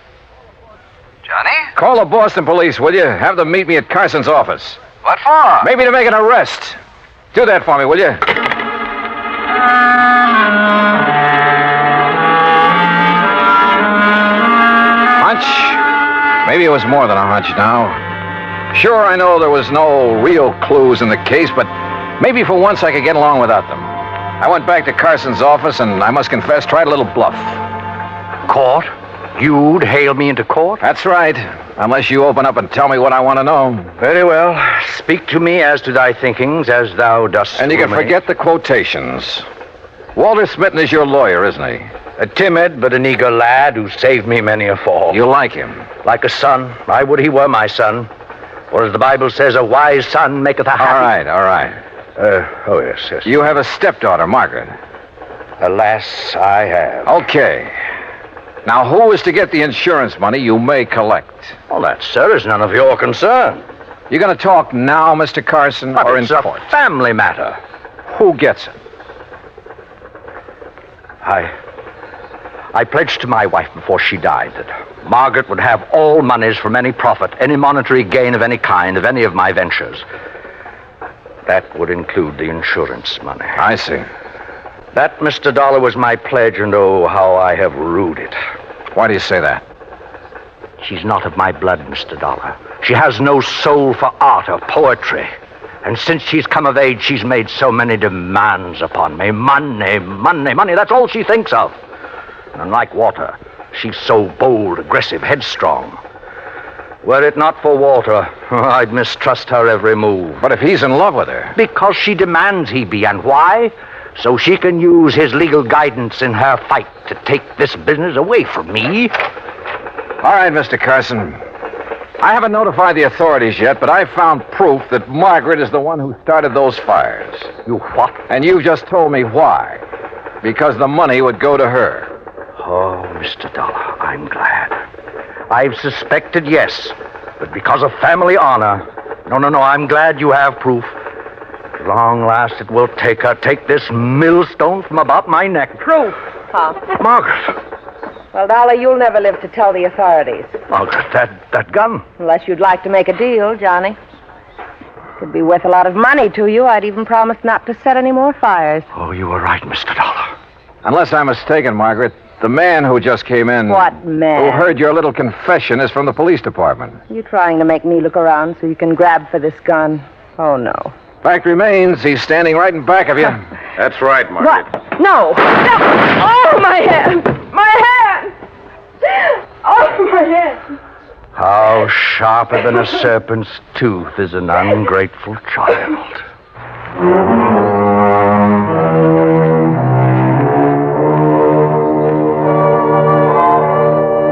Johnny? Call the Boston police, will you? Have them meet me at Carson's office. What for? Maybe to make an arrest. Do that for me, will you? Hunch? Maybe it was more than a hunch now. Sure, I know there was no real clues in the case, but maybe for once I could get along without them. I went back to Carson's office and I must confess, tried a little bluff. Court? You'd hail me into court? That's right. Unless you open up and tell me what I want to know. Very well. Speak to me as to thy thinkings, as thou dost. And you can forget the quotations. Walter Smitten is your lawyer, isn't he? A timid but an eager lad who saved me many a fall. You like him? Like a son. I would he were my son. For as the Bible says, a wise son maketh a happy... All right. Oh, yes. You have a stepdaughter, Margaret. Alas, I have. Okay. Now, who is to get the insurance money you may collect? Well, that, sir, is none of your concern. You going to talk now, Mr. Carson, or in court? It's a family matter. Who gets it? I pledged to my wife before she died that Margaret would have all monies from any profit, any monetary gain of any kind, of any of my ventures. That would include the insurance money. I see. That, Mr. Dollar, was my pledge, and oh, how I have rued it. Why do you say that? She's not of my blood, Mr. Dollar. She has no soul for art or poetry. And since she's come of age, she's made so many demands upon me. Money. That's all she thinks of. And unlike Walter, she's so bold, aggressive, headstrong. Were it not for Walter, I'd mistrust her every move. But if he's in love with her... Because she demands he be. And why? So she can use his legal guidance in her fight to take this business away from me. All right, Mr. Carson. I haven't notified the authorities yet, but I found proof that Margaret is the one who started those fires. You what? And you just told me why. Because the money would go to her. Oh, Mr. Dollar, I'm glad. I've suspected, yes, but because of family honor. No, I'm glad you have proof. At long last, it will take her. Take this millstone from about my neck. Proof, huh? Margaret. Well, Dollar, you'll never live to tell the authorities. Margaret, that gun. Unless you'd like to make a deal, Johnny. Could be worth a lot of money to you. I'd even promise not to set any more fires. Oh, you were right, Mr. Dollar. Unless I'm mistaken, Margaret, the man who just came in... What man? Who heard your little confession is from the police department. You trying to make me look around so you can grab for this gun? Oh, no. Fact remains, he's standing right in back of you. That's right, Margaret. What? No! Oh, my hand! My hand! Oh, my hand! How sharper than a serpent's tooth is an ungrateful child.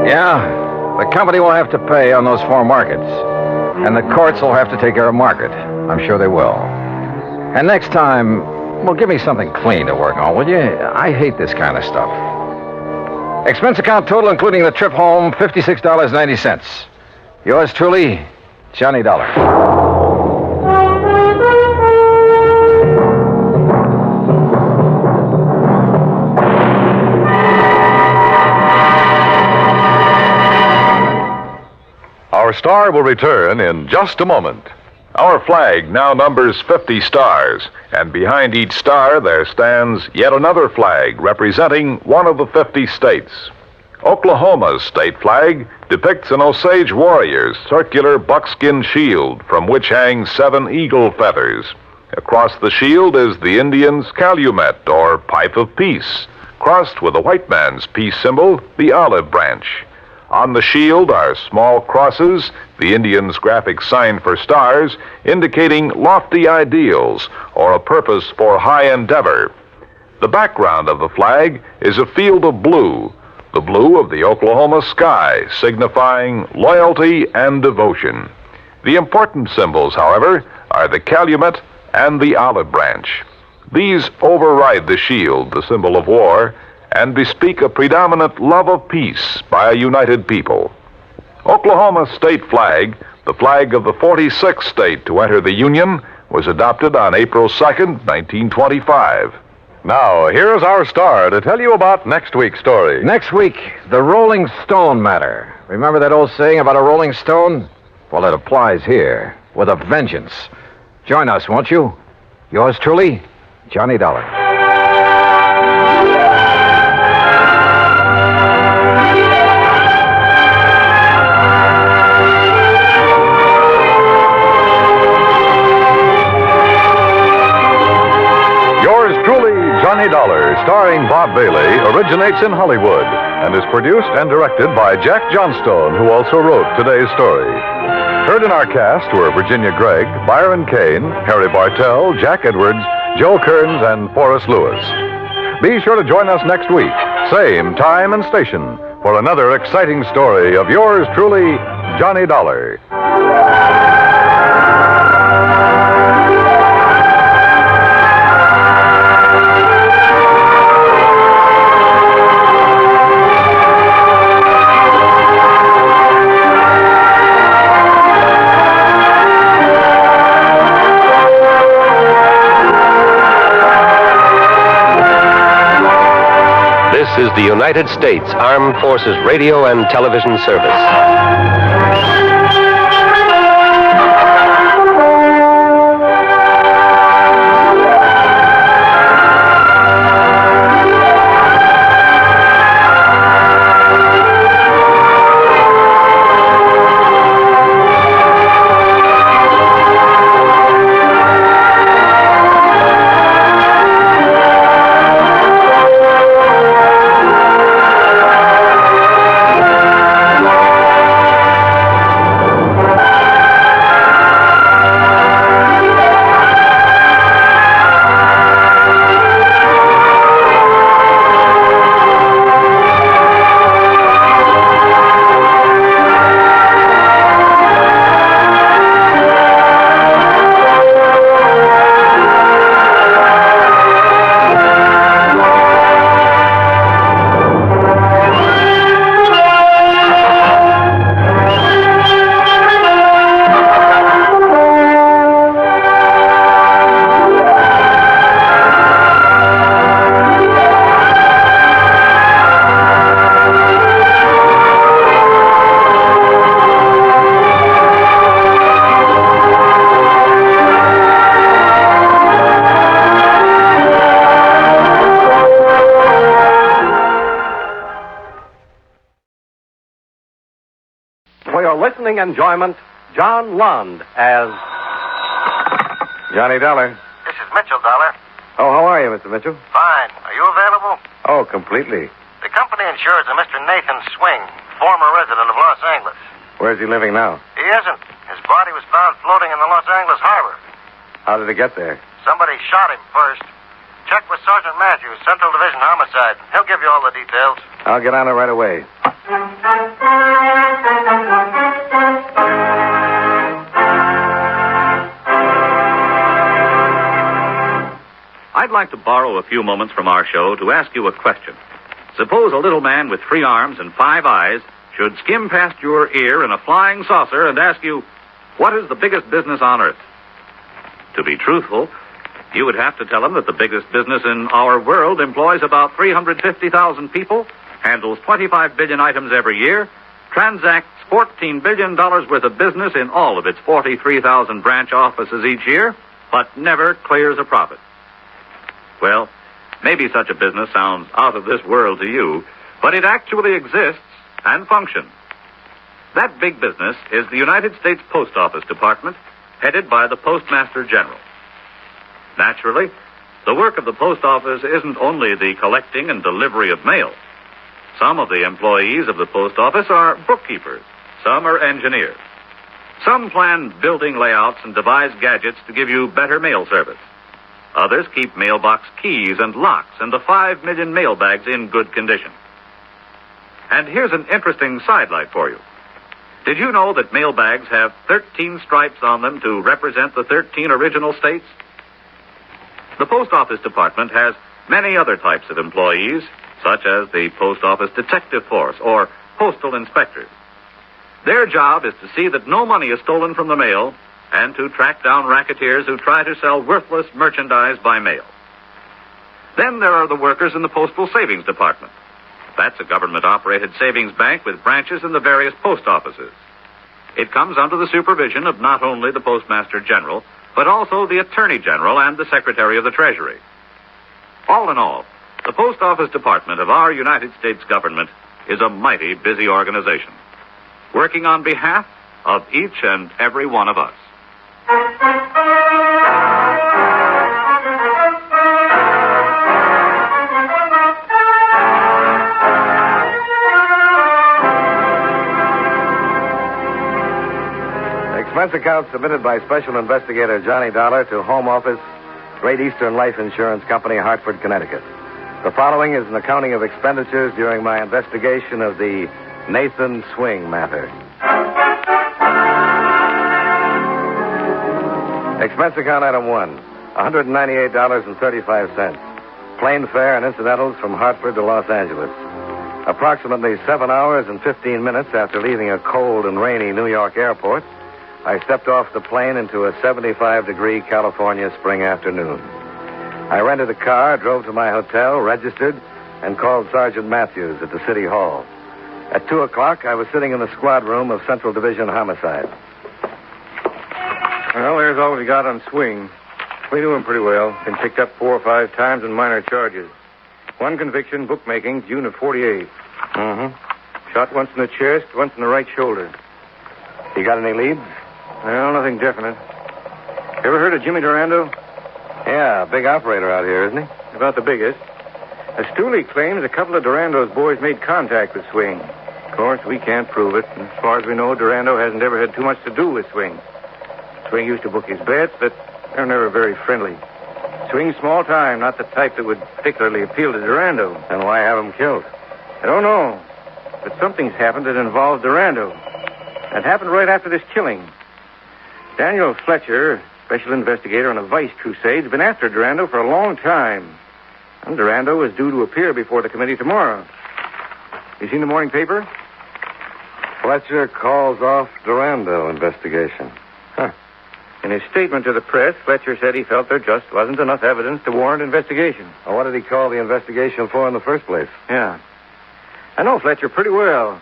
Yeah, the company will have to pay on those 4 markets. And the courts will have to take care of Margaret. I'm sure they will. And next time, well, give me something clean to work on, will you? I hate this kind of stuff. Expense account total, including the trip home, $56.90. Yours truly, Johnny Dollar. Our star will return in just a moment. Our flag now numbers 50 stars, and behind each star there stands yet another flag representing one of the 50 states. Oklahoma's state flag depicts an Osage warrior's circular buckskin shield from which hang 7 eagle feathers. Across the shield is the Indian's calumet, or pipe of peace, crossed with the white man's peace symbol, the olive branch. On the shield are small crosses, the Indian's graphic sign for stars, indicating lofty ideals or a purpose for high endeavor. The background of the flag is a field of blue, the blue of the Oklahoma sky, signifying loyalty and devotion. The important symbols, however, are the calumet and the olive branch. These override the shield, the symbol of war, and bespeak a predominant love of peace by a united people. Oklahoma's state flag, the flag of the 46th state to enter the Union, was adopted on April 2nd, 1925. Now, here's our star to tell you about next week's story. Next week, the Rolling Stone matter. Remember that old saying about a Rolling Stone? Well, it applies here, with a vengeance. Join us, won't you? Yours truly, Johnny Dollar. Yours truly, Johnny Dollar, starring Bob Bailey, originates in Hollywood and is produced and directed by Jack Johnstone, who also wrote today's story. Heard in our cast were Virginia Gregg, Byron Kane, Harry Bartell, Jack Edwards, Joe Kearns, and Forrest Lewis. Be sure to join us next week, same time and station, for another exciting story of yours truly, Johnny Dollar. This is the United States Armed Forces Radio and Television Service. For your listening enjoyment, John Lund as Johnny Dollar. This is Mitchell Dollar. Oh, how are you, Mr. Mitchell? Fine. Are you available? Oh, completely. The company insures a Mr. Nathan Swing, former resident of Los Angeles. Where's he living now? He isn't. His body was found floating in the Los Angeles harbor. How did he get there? Somebody shot him first. Check with Sergeant Matthews, Central Division Homicide. He'll give you all the details. I'll get on it right away. I'd like to borrow a few moments from our show to ask you a question. Suppose a little man with 3 arms and 5 eyes should skim past your ear in a flying saucer and ask you, what is the biggest business on earth? To be truthful, you would have to tell him that the biggest business in our world employs about 350,000 people, handles 25 billion items every year, transacts $14 billion worth of business in all of its 43,000 branch offices each year, but never clears a profit. Well, maybe such a business sounds out of this world to you, but it actually exists and functions. That big business is the United States Post Office Department, headed by the Postmaster General. Naturally, the work of the post office isn't only the collecting and delivery of mail. Some of the employees of the post office are bookkeepers. Some are engineers. Some plan building layouts and devise gadgets to give you better mail service. Others keep mailbox keys and locks and the 5 million mail bags in good condition. And here's an interesting sidelight for you. Did you know that mail bags have 13 stripes on them to represent the 13 original states? The Post Office Department has many other types of employees, such as the Post Office Detective Force or postal inspectors. Their job is to see that no money is stolen from the mail and to track down racketeers who try to sell worthless merchandise by mail. Then there are the workers in the Postal Savings Department. That's a government-operated savings bank with branches in the various post offices. It comes under the supervision of not only the Postmaster General, but also the Attorney General and the Secretary of the Treasury. All in all, the Post Office Department of our United States government is a mighty busy organization, working on behalf of each and every one of us. Expense account submitted by Special Investigator Johnny Dollar to Home Office, Great Eastern Life Insurance Company, Hartford, Connecticut. The following is an accounting of expenditures during my investigation of the Nathan Swing matter. Expense account item 1, $198.35. Plane fare and incidentals from Hartford to Los Angeles. Approximately 7 hours and 15 minutes after leaving a cold and rainy New York airport, I stepped off the plane into a 75-degree California spring afternoon. I rented a car, drove to my hotel, registered, and called Sergeant Matthews at the City Hall. At 2 o'clock, I was sitting in the squad room of Central Division Homicide. Well, there's all we got on Swing. We knew him pretty well. Been picked up 4 or 5 times on minor charges. One conviction, bookmaking, June of 48. Mm-hmm. Shot once in the chest, once in the right shoulder. You got any leads? Well, nothing definite. Ever heard of Jimmy Durando? Yeah, big operator out here, isn't he? About the biggest. Stooley claims a couple of Durando's boys made contact with Swing. Of course, we can't prove it. As far as we know, Durando hasn't ever had too much to do with Swing. Swing used to book his bets, but they're never very friendly. Swing's small time, not the type that would particularly appeal to Durando. Then why have him killed? I don't know. But something's happened that involves Durando. It happened right after this killing. Daniel Fletcher, special investigator on a vice crusade, has been after Durando for a long time. And Durando is due to appear before the committee tomorrow. You seen the morning paper? Fletcher calls off Durando investigation. Huh. In his statement to the press, Fletcher said he felt there just wasn't enough evidence to warrant investigation. Well, what did he call the investigation for in the first place? Yeah. I know Fletcher pretty well.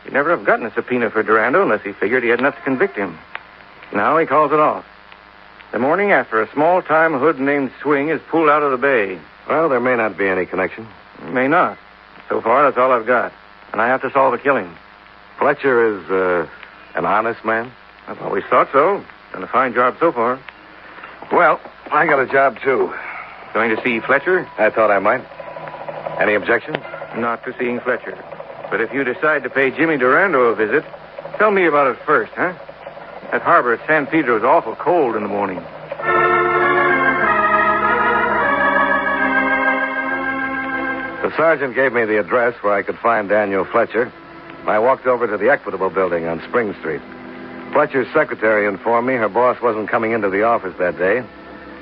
He'd never have gotten a subpoena for Durando unless he figured he had enough to convict him. Now he calls it off. The morning after, a small-time hood named Swing is pulled out of the bay. Well, there may not be any connection. May not. So far, that's all I've got. And I have to solve a killing. Fletcher is an honest man? I've always thought so. Done a fine job so far. Well, I got a job, too. Going to see Fletcher? I thought I might. Any objections? Not to seeing Fletcher. But if you decide to pay Jimmy Durando a visit, tell me about it first, huh? That harbor at San Pedro is awful cold in the morning. The sergeant gave me the address where I could find Daniel Fletcher. I walked over to the Equitable Building on Spring Street. Fletcher's secretary informed me her boss wasn't coming into the office that day,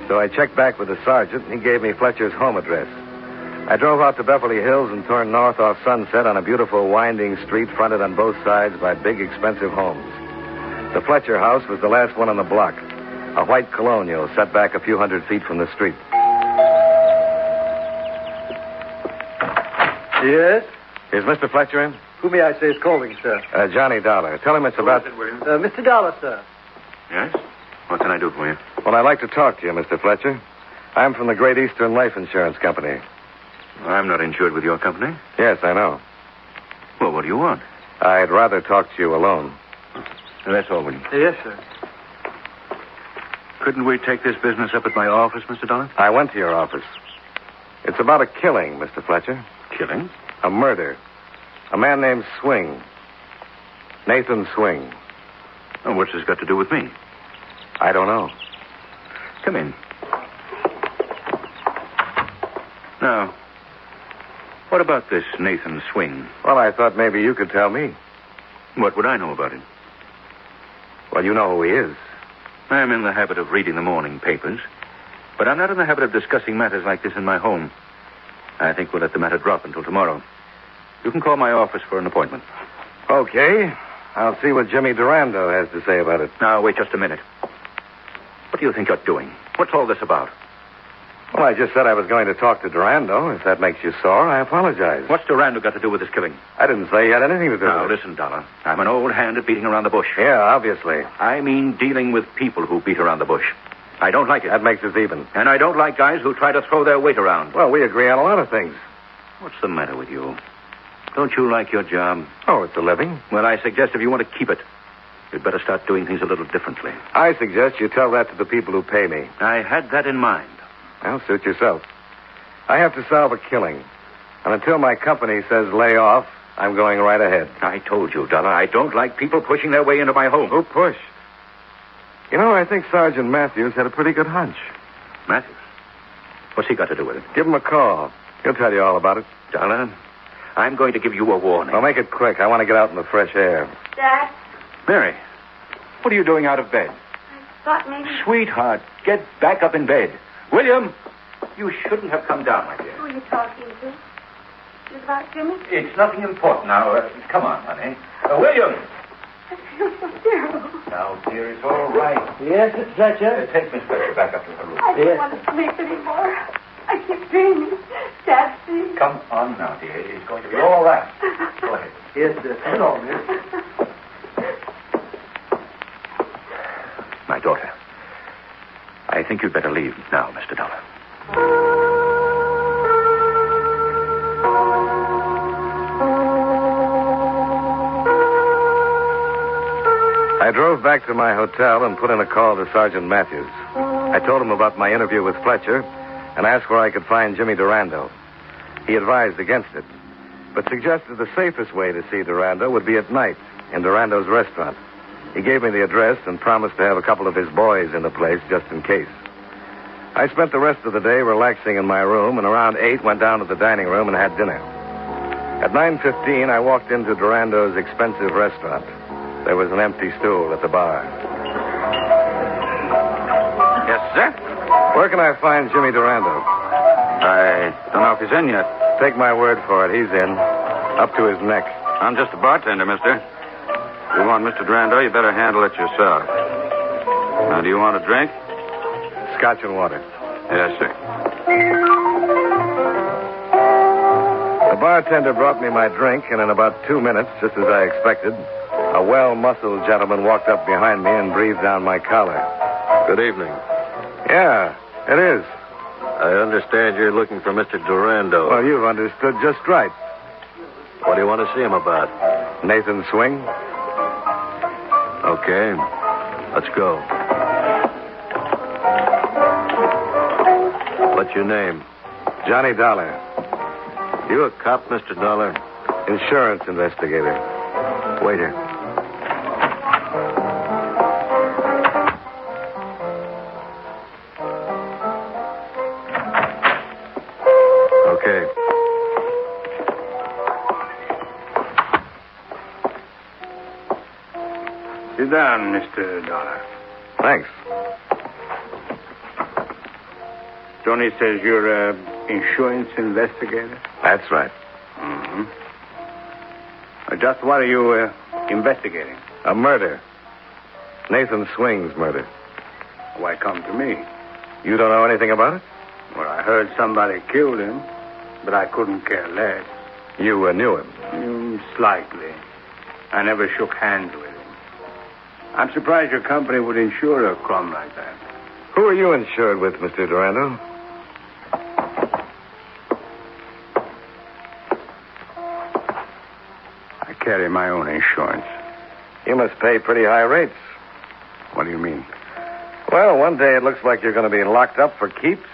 so I checked back with the sergeant, and he gave me Fletcher's home address. I drove out to Beverly Hills and turned north off Sunset on a beautiful winding street fronted on both sides by big, expensive homes. The Fletcher house was the last one on the block, a white colonial set back a few hundred feet from the street. Yes? Is Mr. Fletcher in? Who may I say is calling, sir? Johnny Dollar. Tell him it's about... Mr. Dollar, sir. Yes? What can I do for you? Well, I'd like to talk to you, Mr. Fletcher. I'm from the Great Eastern Life Insurance Company. I'm not insured with your company. Yes, I know. Well, what do you want? I'd rather talk to you alone. That's all, William. Yes, sir. Couldn't we take this business up at my office, Mr. Dollar? I went to your office. It's about a killing, Mr. Fletcher. Killing? A murder. A man named Swing. Nathan Swing. Oh, what's this got to do with me? I don't know. Come in. Now, what about this Nathan Swing? Well, I thought maybe you could tell me. What would I know about him? Well, you know who he is. I'm in the habit of reading the morning papers, but I'm not in the habit of discussing matters like this in my home. I think we'll let the matter drop until tomorrow. You can call my office for an appointment. Okay. I'll see what Jimmy Durando has to say about it. Now, wait just a minute. What do you think you're doing? What's all this about? Well, I just said I was going to talk to Durando. If that makes you sore, I apologize. What's Durando got to do with this killing? I didn't say he had anything to do Now, with it. listen, Dollar. I'm an old hand at beating around the bush. Yeah, obviously. I mean dealing with people who beat around the bush. I don't like it. That makes us even. And I don't like guys who try to throw their weight around. Well, we agree on a lot of things. What's the matter with you? Don't you like your job? Oh, it's a living. Well, I suggest if you want to keep it, you'd better start doing things a little differently. I suggest you tell that to the people who pay me. I had that in mind. Well, suit yourself. I have to solve a killing. And until my company says lay off, I'm going right ahead. I told you, Dollar, I don't like people pushing their way into my home. Who pushed? You know, I think Sergeant Matthews had a pretty good hunch. Matthews? What's he got to do with it? Give him a call. He'll tell you all about it. Dollar, I'm going to give you a warning. Well, make it quick. I want to get out in the fresh air. Dad, Mary, what are you doing out of bed? I thought maybe... Sweetheart, get back up in bed. William, you shouldn't have come down, my dear. Who are you talking to? Is it about Jimmy? It's nothing important now. Come on, honey. William! I feel so terrible. Now, dear, it's all right. Yes, Mr. Fletcher? Take Miss Fletcher back up to her room. I don't want to sleep anymore. I keep dreaming. Dad, please. Come on now, dear. It's going to be all right. Go ahead. Yes, sir. Hello, miss. My daughter. I think you'd better leave now, Mr. Dollar. I drove back to my hotel and put in a call to Sergeant Matthews. I told him about my interview with Fletcher and asked where I could find Jimmy Durando. He advised against it, but suggested the safest way to see Durando would be at night in Durando's restaurant. He gave me the address and promised to have a couple of his boys in the place just in case. I spent the rest of the day relaxing in my room, and around 8 went down to the dining room and had dinner. At 9:15, I walked into Durando's expensive restaurant. There was an empty stool at the bar. Yes, sir? Where can I find Jimmy Durando? I don't know if he's in yet. Take my word for it, he's in. Up to his neck. I'm just a bartender, mister. If you want Mr. Durando, you better handle it yourself. Now, do you want a drink? Scotch and water. Yes, sir. The bartender brought me my drink, and in about 2 minutes, just as I expected, a well-muscled gentleman walked up behind me and breathed down my collar. Good evening. Yeah, it is. I understand you're looking for Mr. Durando. Well, you've understood just right. What do you want to see him about? Nathan Swing? Okay. Let's go. What's your name? Johnny Dollar. You a cop, Mr. Dollar? Insurance investigator. Waiter. Okay. Sit down, Mr. Dollar. Thanks. Johnny says you're an insurance investigator? That's right. Mm-hmm. Just what are you investigating? A murder. Nathan Swing's murder. Why come to me? You don't know anything about it? Well, I heard somebody killed him, but I couldn't care less. You knew him? Slightly. I never shook hands with him. I'm surprised your company would insure a crime like that. Who are you insured with, Mr. Durando? I carry my own insurance. You must pay pretty high rates. What do you mean? Well, one day it looks like you're going to be locked up for keeps.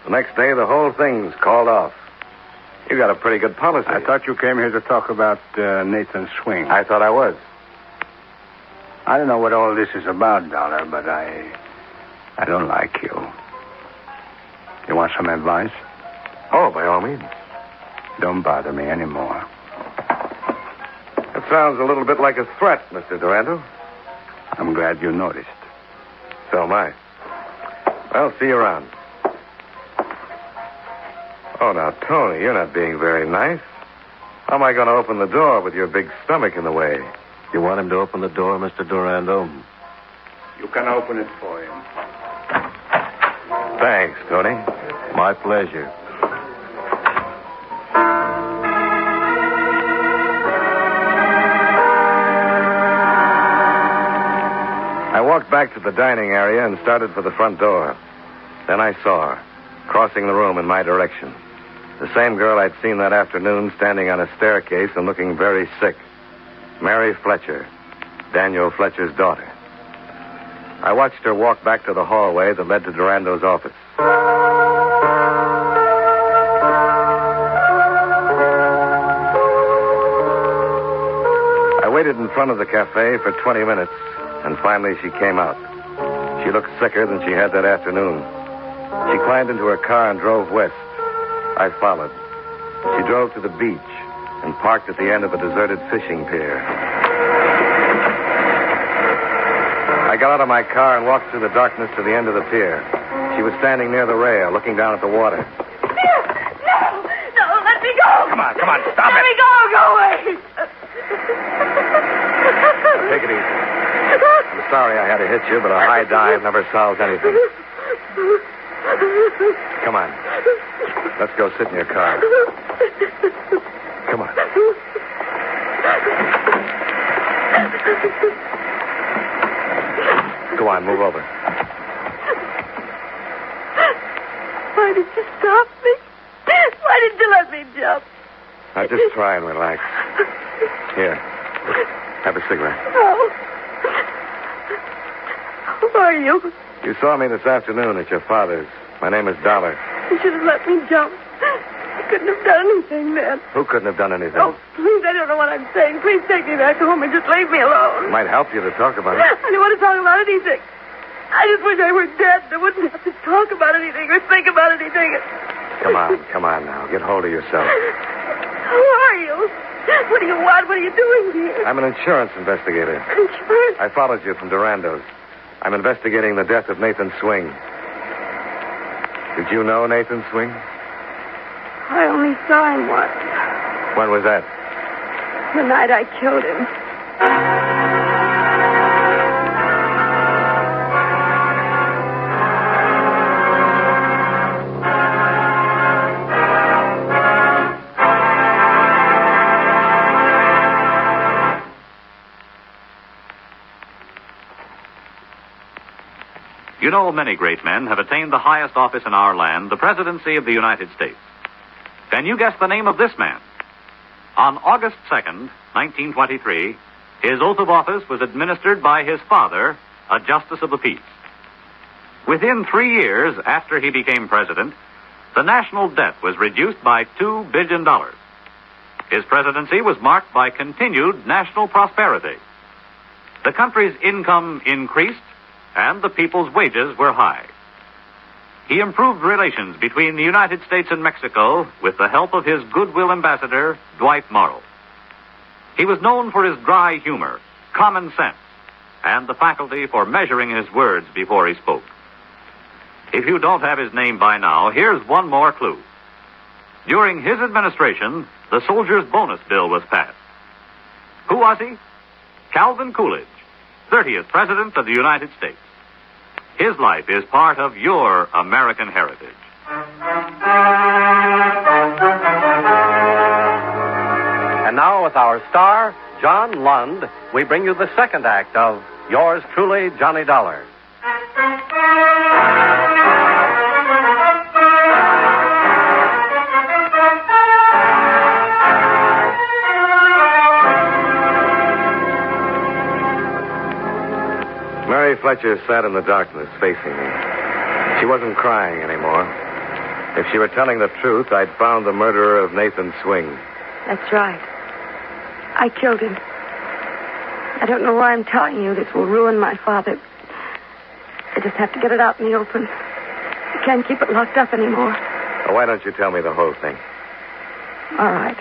The next day, the whole thing's called off. You got a pretty good policy. I thought you came here to talk about Nathan Swing. I thought I was. I don't know what all this is about, Dollar, but I don't like you. You want some advice? Oh, by all means. Don't bother me anymore. That sounds a little bit like a threat, Mr. Durando. I'm glad you noticed. So am I. Well, see you around. Oh, now, Tony, you're not being very nice. How am I going to open the door with your big stomach in the way? You want him to open the door, Mr. Durando? You can open it for him. Thanks, Tony. My pleasure. I walked back to the dining area and started for the front door. Then I saw her, crossing the room in my direction. The same girl I'd seen that afternoon standing on a staircase and looking very sick. Mary Fletcher, Daniel Fletcher's daughter. I watched her walk back to the hallway that led to Durando's office. I waited in front of the cafe for 20 minutes, and finally she came out. She looked sicker than she had that afternoon. She climbed into her car and drove west. I followed. She drove to the beach and parked at the end of a deserted fishing pier. I got out of my car and walked through the darkness to the end of the pier. She was standing near the rail, looking down at the water. No, let me go. Come on, stop Let it. me go away. Take it easy. I'm sorry I had to hit you, but a high dive never solves anything. Come on. Let's go sit in your car. Come on. Go on, move over. Why did you stop me? Why did you let me jump? Now, just try and relax. Here. Have a cigarette. No. Who are you? You saw me this afternoon at your father's. My name is Dollar. You should have let me jump. I couldn't have done anything then. Who couldn't have done anything? Oh, please, I don't know what I'm saying. Please take me back home and just leave me alone. It might help you to talk about it. I don't want to talk about anything. I just wish I were dead. I wouldn't have to talk about anything or think about anything. Come on now. Get hold of yourself. Who are you? What do you want? What are you doing here? I'm an insurance investigator. Insurance? I followed you from Durando's. I'm investigating the death of Nathan Swing. Did you know Nathan Swing? I only saw him once. When was that? The night I killed him. You know, many great men have attained the highest office in our land, the presidency of the United States. Can you guess the name of this man? On August 2nd, 1923, his oath of office was administered by his father, a justice of the peace. Within 3 years after he became president, the national debt was reduced by $2 billion. His presidency was marked by continued national prosperity. The country's income increased, and the people's wages were high. He improved relations between the United States and Mexico with the help of his goodwill ambassador, Dwight Morrow. He was known for his dry humor, common sense, and the faculty for measuring his words before he spoke. If you don't have his name by now, here's one more clue. During his administration, the Soldiers' Bonus Bill was passed. Who was he? Calvin Coolidge, 30th President of the United States. His life is part of your American heritage. And now, with our star, John Lund, we bring you the second act of Yours Truly, Johnny Dollar. Mary Fletcher sat in the darkness facing me. She wasn't crying anymore. If she were telling the truth, I'd found the murderer of Nathan Swing. That's right. I killed him. I don't know why I'm telling you. This will ruin my father. I just have to get it out in the open. I can't keep it locked up anymore. Well, why don't you tell me the whole thing? All right.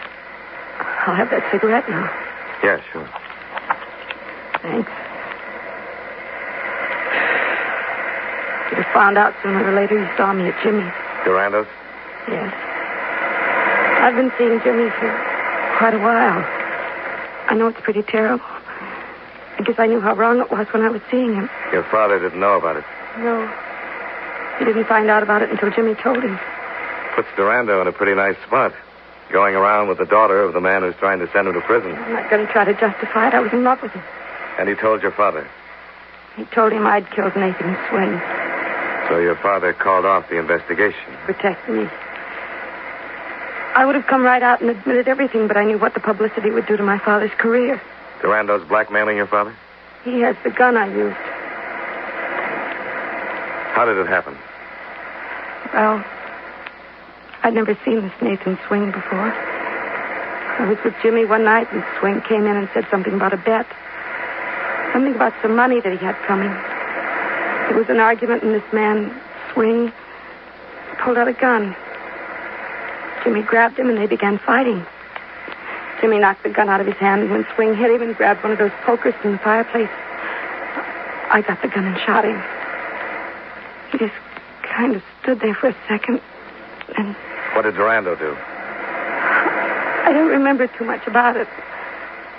I'll have that cigarette now. Yeah, sure. Thanks. You'd have found out sooner or later you saw me at Jimmy's. Durando's? Yes. I've been seeing Jimmy for quite a while. I know it's pretty terrible. I guess I knew how wrong it was when I was seeing him. Your father didn't know about it. No. He didn't find out about it until Jimmy told him. Puts Durando in a pretty nice spot. Going around with the daughter of the man who's trying to send him to prison. I'm not going to try to justify it. I was in love with him. And he told your father. He told him I'd killed Nathan Swing. So your father called off the investigation. Protect me. I would have come right out and admitted everything, but I knew what the publicity would do to my father's career. Durando's blackmailing your father? He has the gun I used. How did it happen? Well, I'd never seen this Nathan Swing before. I was with Jimmy one night, and Swing came in and said something about a bet. Something about some money that he had coming. There was an argument, and this man, Swing, pulled out a gun. Jimmy grabbed him, and they began fighting. Jimmy knocked the gun out of his hand, and when Swing hit him and grabbed one of those pokers from the fireplace, I got the gun and shot him. He just kind of stood there for a second, and... What did Durando do? I don't remember too much about it.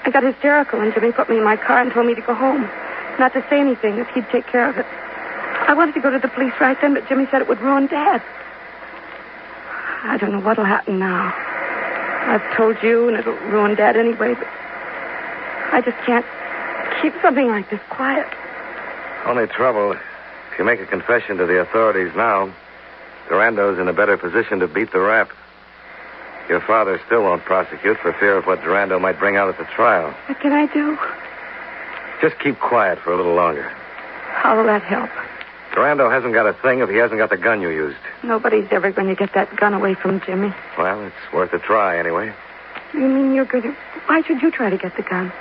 I got hysterical, and Jimmy put me in my car and told me to go home, not to say anything, that he'd take care of it. I wanted to go to the police right then, but Jimmy said it would ruin Dad. I don't know what'll happen now. I've told you, and it'll ruin Dad anyway, but I just can't keep something like this quiet. Only trouble, if you make a confession to the authorities now, Durando's in a better position to beat the rap. Your father still won't prosecute for fear of what Durando might bring out at the trial. What can I do? Just keep quiet for a little longer. How will that help? Durando hasn't got a thing if he hasn't got the gun you used. Nobody's ever going to get that gun away from Jimmy. Well, it's worth a try anyway. You mean you're going to... Why should you try to get the gun?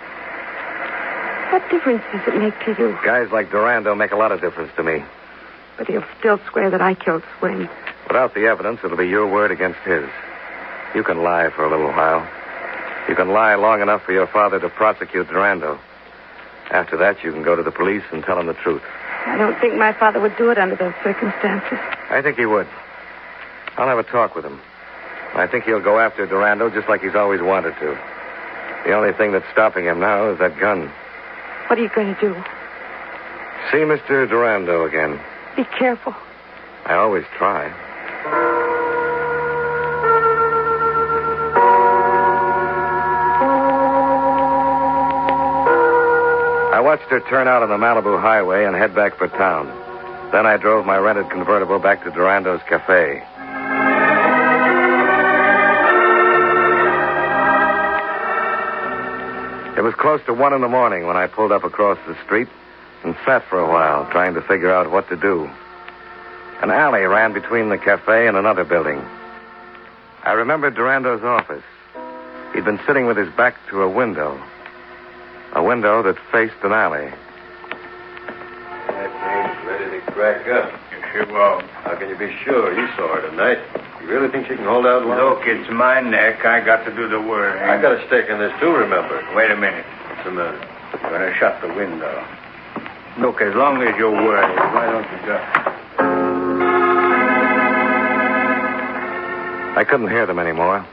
What difference does it make to you? Guys like Durando make a lot of difference to me. But he'll still swear that I killed Swing. Without the evidence, it'll be your word against his. You can lie for a little while. You can lie long enough for your father to prosecute Durando. After that, you can go to the police and tell them the truth. I don't think my father would do it under those circumstances. I think he would. I'll have a talk with him. I think he'll go after Durando just like he's always wanted to. The only thing that's stopping him now is that gun. What are you going to do? See Mr. Durando again. Be careful. I always try. I watched her turn out on the Malibu highway and head back for town. Then I drove my rented convertible back to Durando's cafe. It was close to 1 a.m. when I pulled up across the street and sat for a while trying to figure out what to do. An alley ran between the cafe and another building. I remembered Durando's office. He'd been sitting with his back to a window that faced an alley. That game's ready to crack up. You sure will. How can you be sure? You saw her tonight. You really think she can hold out long? Look, it's my neck. I got to do the work. I got a stake in this, too, remember. Wait a minute. What's the matter? I'm going to shut the window. Look, as long as you're worried, why don't you just... I couldn't hear them anymore,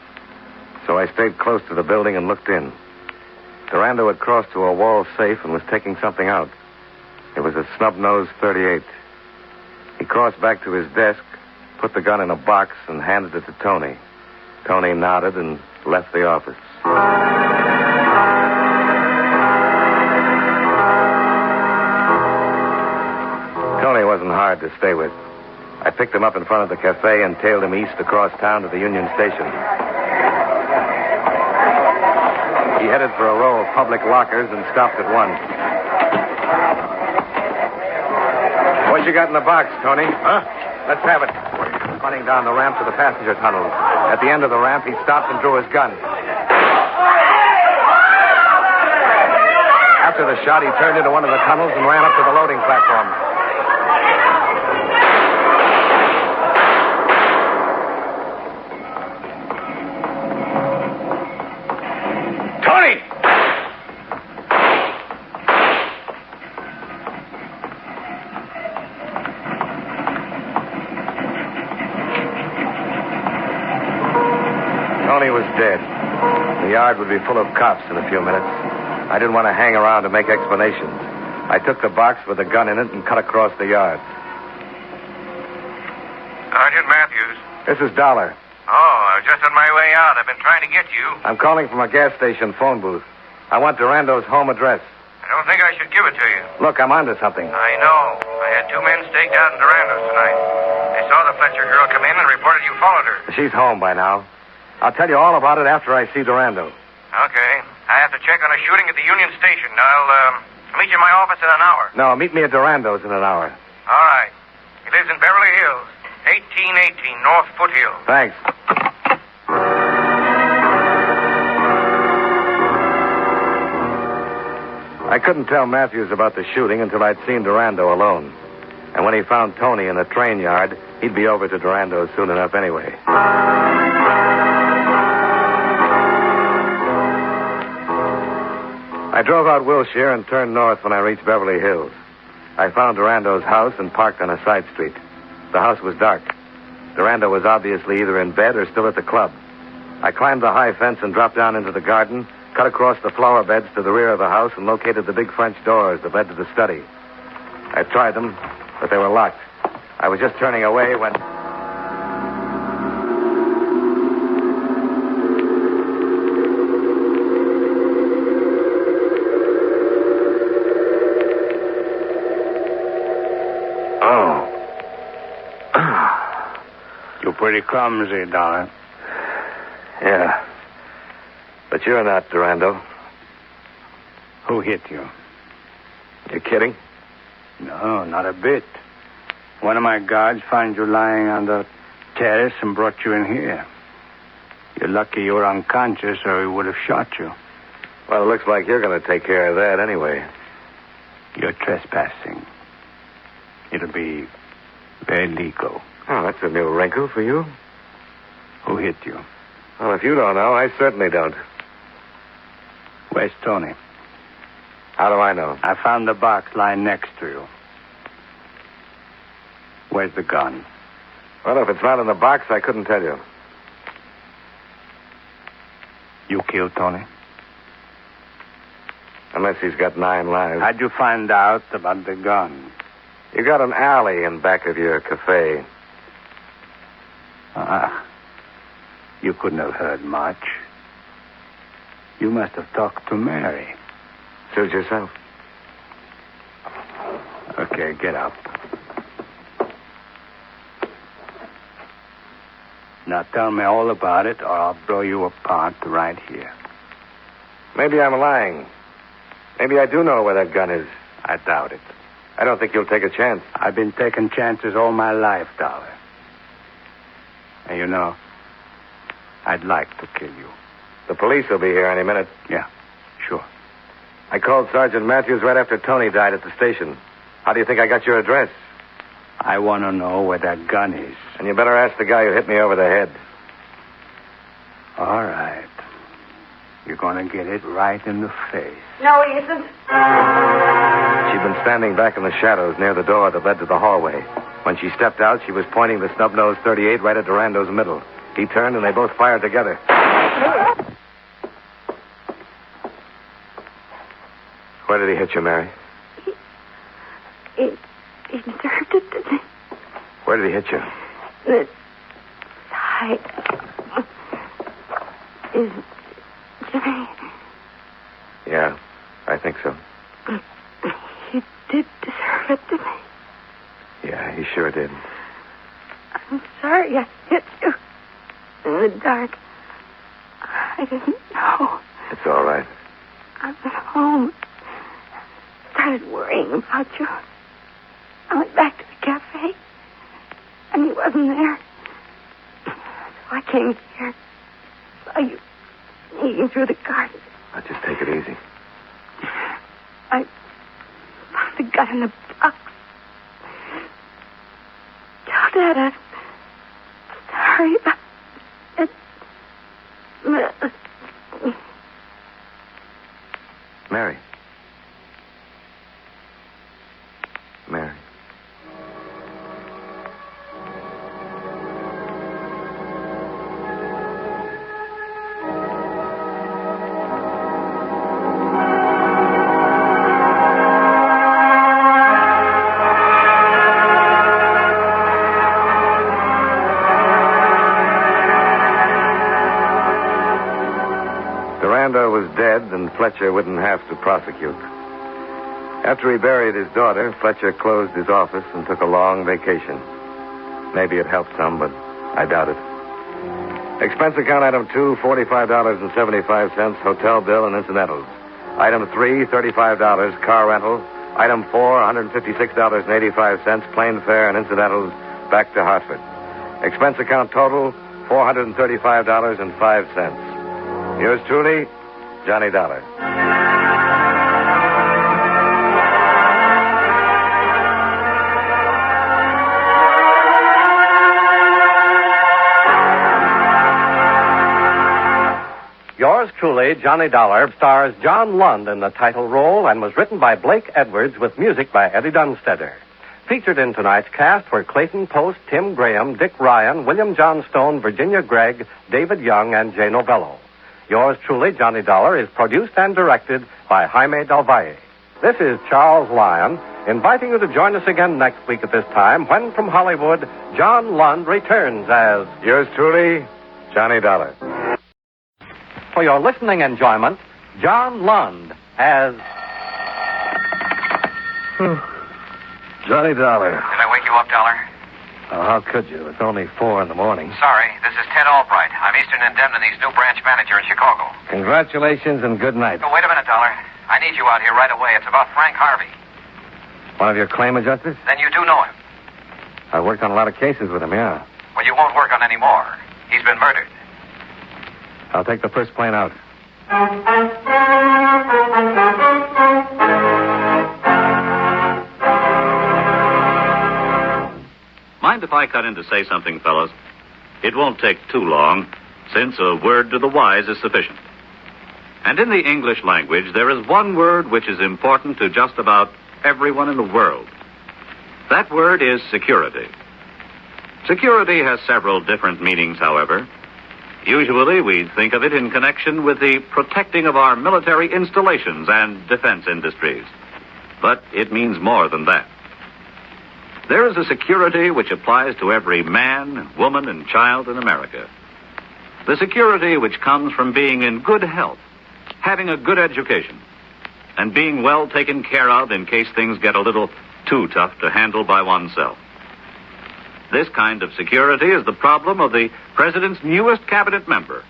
so I stayed close to the building and looked in. Durando had crossed to a wall safe and was taking something out. It was a snub-nosed .38. He crossed back to his desk, put the gun in a box, and handed it to Tony. Tony nodded and left the office. Tony wasn't hard to stay with. I picked him up in front of the cafe and tailed him east across town to the Union Station. He headed for a row of public lockers and stopped at one. What you got in the box, Tony? Huh? Let's have it. Running down the ramp to the passenger tunnel. At the end of the ramp, he stopped and drew his gun. After the shot, he turned into one of the tunnels and ran up to the loading platform. Tony was dead. The yard would be full of cops in a few minutes. I didn't want to hang around to make explanations. I took the box with the gun in it and cut across the yard. Sergeant Matthews. This is Dollar. Oh, I was just on my way out. I've been trying to get you. I'm calling from a gas station phone booth. I want Durando's home address. I don't think I should give it to you. Look, I'm onto something. I know. I had 2 men staked out in Durando's tonight. They saw the Fletcher girl come in and reported you followed her. She's home by now. I'll tell you all about it after I see Durando. Okay. I have to check on a shooting at the Union Station. I'll meet you in my office in an hour. No, meet me at Durando's in an hour. All right. He lives in Beverly Hills, 1818 North Foothill. Thanks. I couldn't tell Matthews about the shooting until I'd seen Durando alone. And when he found Tony in the train yard, he'd be over to Durando's soon enough anyway. I drove out Wilshire and turned north when I reached Beverly Hills. I found Durando's house and parked on a side street. The house was dark. Durando was obviously either in bed or still at the club. I climbed the high fence and dropped down into the garden, cut across the flower beds to the rear of the house, and located the big French doors that led to the study. I tried them, but they were locked. I was just turning away when... You're pretty clumsy, Dollar. Yeah. But you're not, Durando. Who hit you? You're kidding? No, not a bit. One of my guards found you lying on the terrace and brought you in here. You're lucky you were unconscious or he would have shot you. Well, it looks like you're going to take care of that anyway. You're trespassing. It'll be very legal. Oh, that's a new wrinkle for you. Who hit you? Well, if you don't know, I certainly don't. Where's Tony? How do I know? I found the box lying next to you. Where's the gun? Well, if it's not in the box, I couldn't tell you. You killed Tony? Unless he's got 9 lives. How'd you find out about the gun? You got an alley in back of your cafe. You couldn't have heard much. You must have talked to Mary. Suit yourself. Okay, get up. Now tell me all about it, or I'll blow you apart right here. Maybe I'm lying. Maybe I do know where that gun is. I doubt it. I don't think you'll take a chance. I've been taking chances all my life, Dollar. And you know, I'd like to kill you. The police will be here any minute. Yeah, sure. I called Sergeant Matthews right after Tony died at the station. How do you think I got your address? I want to know where that gun is. And you better ask the guy who hit me over the head. All right. You're going to get it right in the face. No, he isn't. She'd been standing back in the shadows near the door that led to the hallway. When she stepped out, she was pointing the snub-nosed .38 right at Durando's middle. He turned, and they both fired together. Where did he hit you, Mary? He deserved it, didn't he? Where did he hit you? The side. Is Jimmy? Yeah, I think so. He did deserve it, didn't he? Yeah, he sure did. I'm sorry I hit you in the dark. I didn't know. It's all right. I went home. Started worrying about you. I went back to the cafe, and he wasn't there. So I came here. Saw you sneaking through the garden. Now, just take it easy. I found the gun in the box. Tell Dad I'm sorry about it. Mary. Mary. dead, and Fletcher wouldn't have to prosecute. After he buried his daughter, Fletcher closed his office and took a long vacation. Maybe it helped some, but I doubt it. Expense account item 2, $45.75, hotel bill and incidentals. Item 3, $35, car rental. Item 4, $156.85, plane fare and incidentals back to Hartford. Expense account total, $435.05. Yours truly, Johnny Dollar. Yours truly, Johnny Dollar, stars John Lund in the title role and was written by Blake Edwards with music by Eddie Dunstedter. Featured in tonight's cast were Clayton Post, Tim Graham, Dick Ryan, William Johnstone, Virginia Gregg, David Young, and Jay Novello. Yours truly, Johnny Dollar, is produced and directed by Jaime Del Valle. This is Charles Lyon, inviting you to join us again next week at this time when, from Hollywood, John Lund returns as... Yours truly, Johnny Dollar. For your listening enjoyment, John Lund as... Johnny Dollar. Did I wake you up, Dollar? Oh, how could you? It's only 4 in the morning. Sorry, this is Ted Albright. I'm Eastern Indemnity's new branch manager in Chicago. Congratulations and good night. Oh, wait a minute, Dollar. I need you out here right away. It's about Frank Harvey. One of your claim adjusters? Then you do know him. I worked on a lot of cases with him, yeah. Well, you won't work on any more. He's been murdered. I'll take the first plane out. Mind if I cut in to say something, fellas? It won't take too long, since a word to the wise is sufficient. And in the English language, there is one word which is important to just about everyone in the world. That word is security. Security has several different meanings, however. Usually, we think of it in connection with the protecting of our military installations and defense industries. But it means more than that. There is a security which applies to every man, woman, and child in America. The security which comes from being in good health, having a good education, and being well taken care of in case things get a little too tough to handle by oneself. This kind of security is the problem of the President's newest cabinet member,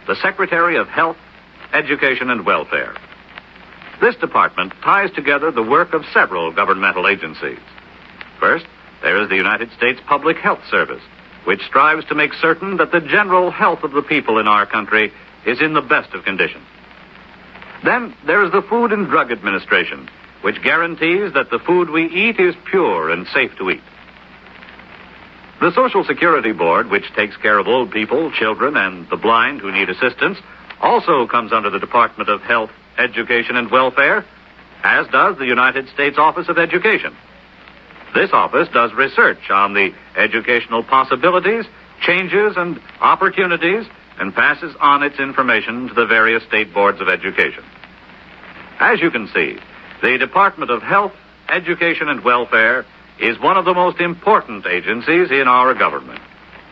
the Secretary of Health, Education, and Welfare. This department ties together the work of several governmental agencies. First, there is the United States Public Health Service, which strives to make certain that the general health of the people in our country is in the best of condition. Then there is the Food and Drug Administration, which guarantees that the food we eat is pure and safe to eat. The Social Security Board, which takes care of old people, children, and the blind who need assistance, also comes under the Department of Health, Education, and Welfare, as does the United States Office of Education. This office does research on the educational possibilities, changes, and opportunities, and passes on its information to the various state boards of education. As you can see, the Department of Health, Education, and Welfare is one of the most important agencies in our government,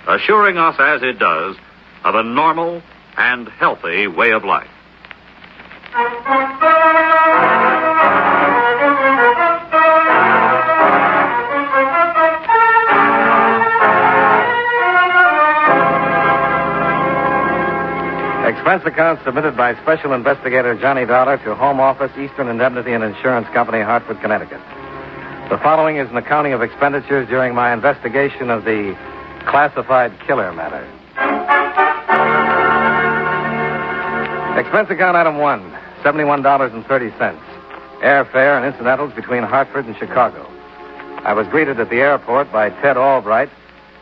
assuring us, as it does, of a normal and healthy way of life. Expense account submitted by Special Investigator Johnny Dollar to Home Office, Eastern Indemnity and Insurance Company, Hartford, Connecticut. The following is an accounting of expenditures during my investigation of the classified killer matter. Expense account item 1, $71.30. Airfare and incidentals between Hartford and Chicago. I was greeted at the airport by Ted Albright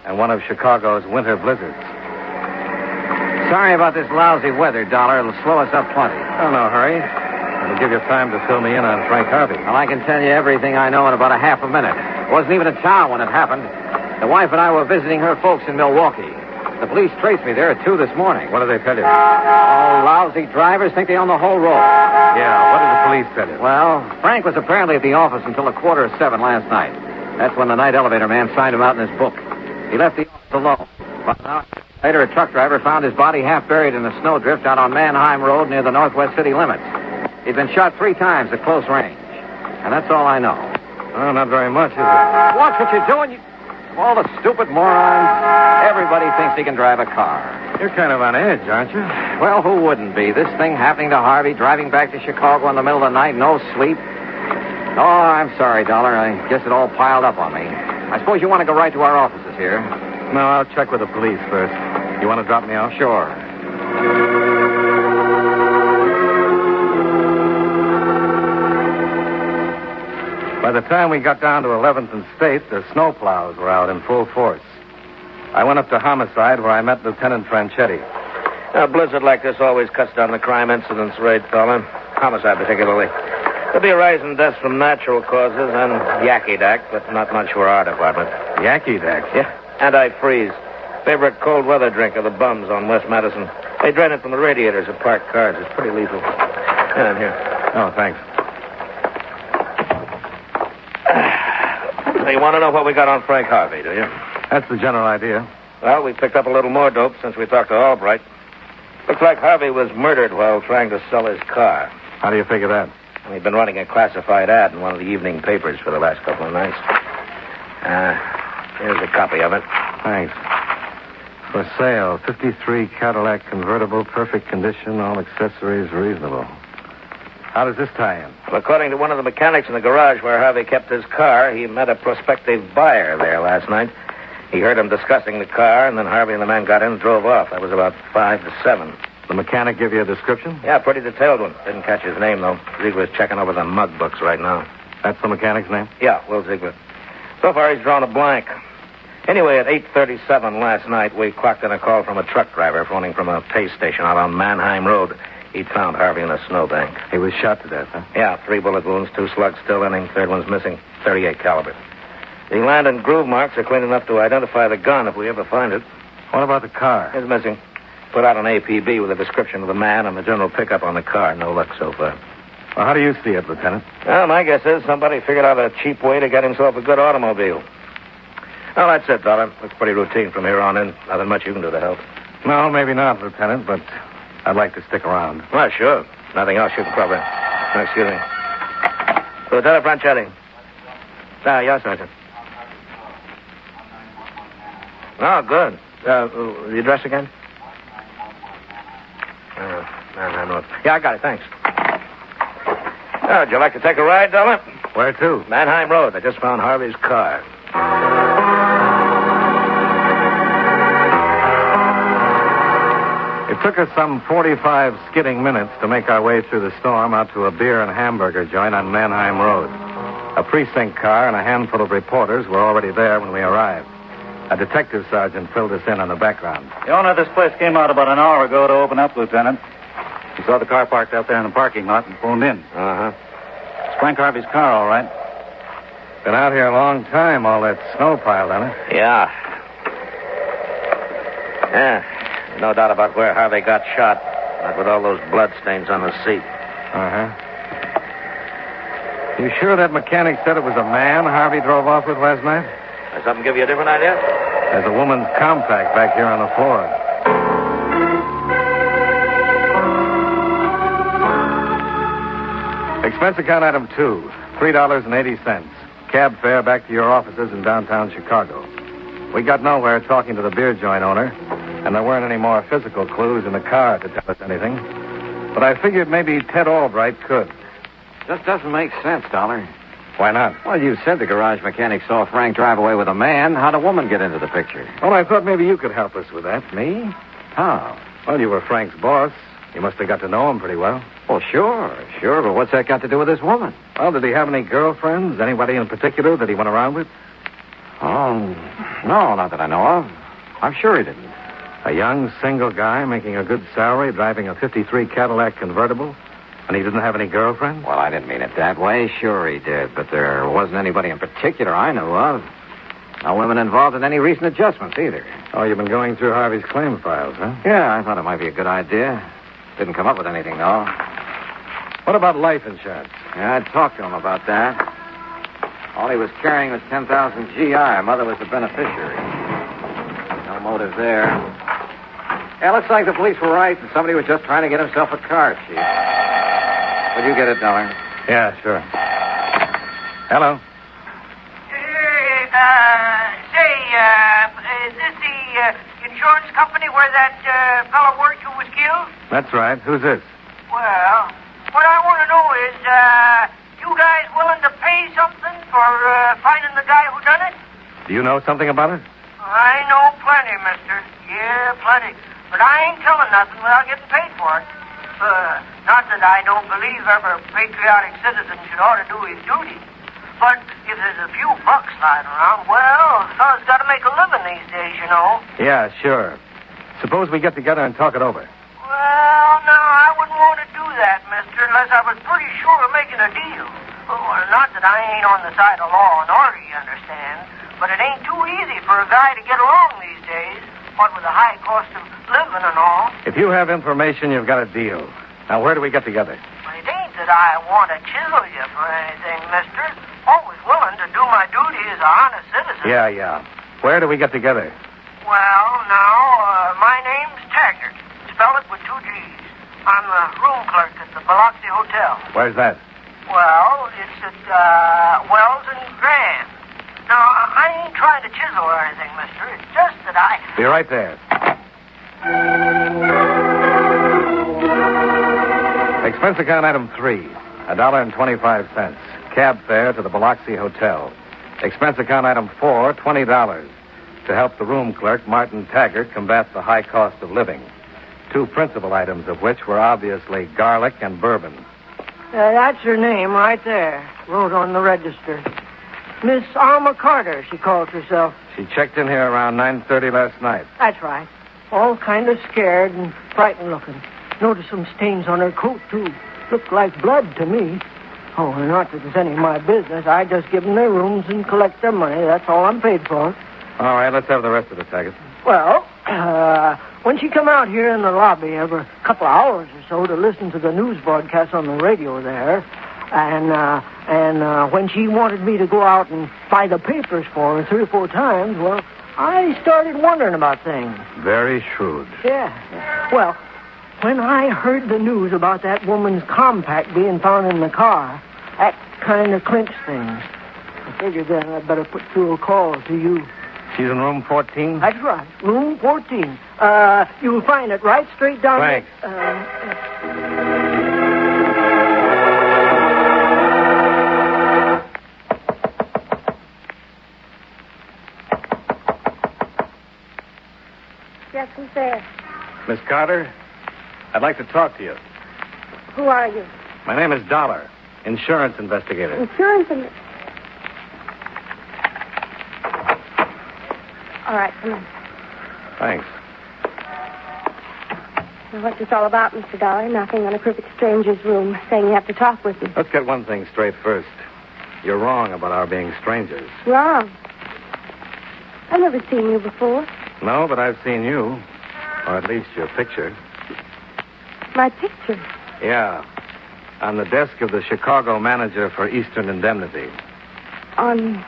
and one of Chicago's winter blizzards. Sorry about this lousy weather, Dollar. It'll slow us up plenty. Oh, no hurry. It'll give you time to fill me in on Frank Harvey. Well, I can tell you everything I know in about a half a minute. Wasn't even in town when it happened. The wife and I were visiting her folks in Milwaukee. The police traced me there at 2 this morning. What did they tell you? Oh, lousy drivers think they own the whole road. Yeah, what did the police tell you? Well, Frank was apparently at the office until 7:15 last night. That's when the night elevator man signed him out in his book. He left the office alone. But now Later, a truck driver found his body half buried in a snowdrift out on Mannheim Road near the northwest city limits. He'd been shot 3 times at close range. And that's all I know. Oh, not very much, is it? Watch what you're doing. All the stupid morons. Everybody thinks he can drive a car. You're kind of on edge, aren't you? Well, who wouldn't be? This thing happening to Harvey, driving back to Chicago in the middle of the night, no sleep. Oh, I'm sorry, Dollar. I guess it all piled up on me. I suppose you want to go right to our offices here. No, I'll check with the police first. You want to drop me off? Sure. By the time we got down to 11th and State, the snowplows were out in full force. I went up to Homicide, where I met Lieutenant Franchetti. A blizzard like this always cuts down the crime incidence rate, Dollar. Homicide particularly. There'll be a rise in deaths from natural causes and yakky-dack, but not much for our department. Yakky-dack? Yeah, anti-freeze. Favorite cold weather drink of the bums on West Madison. They drain it from the radiators of parked cars. It's pretty lethal. And here. Oh, thanks. You want to know what we got on Frank Harvey, do you? That's the general idea. Well, we picked up a little more dope since we talked to Albright. Looks like Harvey was murdered while trying to sell his car. How do you figure that? We've been running a classified ad in one of the evening papers for the last couple of nights. Here's a copy of it. Thanks. For sale, 53 Cadillac convertible, perfect condition, all accessories reasonable. How does this tie in? Well, according to one of the mechanics in the garage where Harvey kept his car, he met a prospective buyer there last night. He heard him discussing the car, and then Harvey and the man got in and drove off. That was about 5 to 7. The mechanic give you a description? Yeah, pretty detailed one. Didn't catch his name, though. Ziegler's checking over the mug books right now. That's the mechanic's name? Yeah, Will Ziegler. So far, he's drawn a blank. Anyway, at 8:37 last night, we clocked in a call from a truck driver phoning from a pay station out on Mannheim Road. He'd found Harvey in a snowbank. He was shot to death, huh? Yeah, 3 bullet wounds, 2 slugs still in him, 3rd one's missing, .38 caliber. The land and groove marks are clean enough to identify the gun if we ever find it. What about the car? It's missing. Put out an APB with a description of the man and the general pickup on the car. No luck so far. Well, how do you see it, Lieutenant? Well, my guess is somebody figured out a cheap way to get himself a good automobile. Well, that's it, Dollar. Looks pretty routine from here on in. Nothing much you can do to help. No, maybe not, Lieutenant, but I'd like to stick around. Well, sure. Nothing else you can probably... Oh, excuse me. Lieutenant Franchetti. Yes, Sergeant. Oh, good. The address again? Mannheim Road. Yeah, I got it. Thanks. Would you like to take a ride, Dollar? Where to? Mannheim Road. I just found Harvey's car. It took us some 45 skidding minutes to make our way through the storm out to a beer and hamburger joint on Mannheim Road. A precinct car and a handful of reporters were already there when we arrived. A detective sergeant filled us in on the background. The owner of this place came out about an hour ago to open up, Lieutenant. He saw the car parked out there in the parking lot and phoned in. Uh-huh. It's Frank Harvey's car, all right. Been out here a long time, all that snow piled on it. Yeah. No doubt about where Harvey got shot. Not with all those bloodstains on the seat. Uh-huh. You sure that mechanic said it was a man Harvey drove off with last night? Does something give you a different idea? There's a woman's compact back here on the floor. Expense account item 2, $3.80. Cab fare back to your offices in downtown Chicago. We got nowhere talking to the beer joint owner, and there weren't any more physical clues in the car to tell us anything. But I figured maybe Ted Albright could. Just doesn't make sense, Dollar. Why not? Well, you said the garage mechanic saw Frank drive away with a man. How'd a woman get into the picture? Well, I thought maybe you could help us with that. Me? How? Well, you were Frank's boss. You must have got to know him pretty well. Well, sure, but what's that got to do with this woman? Well, did he have any girlfriends? Anybody in particular that he went around with? Oh, no, not that I know of. I'm sure he didn't. A young, single guy making a good salary, driving a 53 Cadillac convertible, and he didn't have any girlfriends? Well, I didn't mean it that way. Sure he did, but there wasn't anybody in particular I knew of. No women involved in any recent adjustments either. Oh, you've been going through Harvey's claim files, huh? Yeah, I thought it might be a good idea. Didn't come up with anything, though. What about life insurance? Yeah, I talked to him about that. All he was carrying was 10,000 GI. Mother was the beneficiary. No motive there. Yeah, looks like the police were right, and somebody was just trying to get himself a car, Chief. Would you get it, Dollar? Yeah, sure. Hello. Is this the insurance company where that fellow worked who was killed? That's right. Who's this? Well, what I want to know is, you guys willing to pay something for finding the guy who done it? Do you know something about it? I know plenty, mister. Yeah, plenty. But I ain't telling nothing without getting paid for it. Not that I don't believe every patriotic citizen should ought to do his duty. But if there's a few bucks lying around, well, a fellow's got to make a living these days, you know. Yeah, sure. Suppose we get together and talk it over. Well, no, I wouldn't want to do that, mister, unless I was pretty sure of making a deal. Well, not that I ain't on the side of law and order, you understand. But it ain't too easy for a guy to get along these days, what with the high cost of living and all. If you have information, you've got a deal. Now, where do we get together? Well, it ain't that I want to chisel you for anything, mister. Always willing to do my duty as a honest citizen. Yeah. Where do we get together? Well, now, my name's Taggart. Spell it with 2 G's. I'm the room clerk at the Biloxi Hotel. Where's that? Well, it's at Wells and Grand. Now, I ain't trying to chisel or anything, mister. It's just that I... Be right there. Expense account item 3, $1.25. Cab fare to the Biloxi Hotel. Expense account item 4, $20. To help the room clerk, Martin Taggart, combat the high cost of living. 2 principal items of which were obviously garlic and bourbon. That's her name right there. Wrote on the register. Miss Alma Carter, she calls herself. She checked in here around 9:30 last night. That's right. All kind of scared and frightened looking. Noticed some stains on her coat, too. Looked like blood to me. Oh, not that it's any of my business. I just give them their rooms and collect their money. That's all I'm paid for. All right, let's have the rest of it, Taggart. Well, when she come out here in the lobby every couple of hours or so to listen to the news broadcast on the radio there, and when she wanted me to go out and buy the papers for her 3 or 4 times, well, I started wondering about things. Very shrewd. Yeah. Well, when I heard the news about that woman's compact being found in the car, that kind of clinched things. I figured then I'd better put through a call to you. She's in room 14? That's right, room 14. You'll find it right straight down Thanks. Yes, who's there? Miss Carter, I'd like to talk to you. Who are you? My name is Dollar, insurance investigator. Insurance and... All right, come in. Thanks. Now, what's this all about, Mr. Dollar? Knocking on a perfect stranger's room, saying you have to talk with me. Let's get one thing straight first. You're wrong about our being strangers. Wrong. I've never seen you before. No, but I've seen you. Or at least your picture. My picture? Yeah. On the desk of the Chicago manager for Eastern Indemnity. On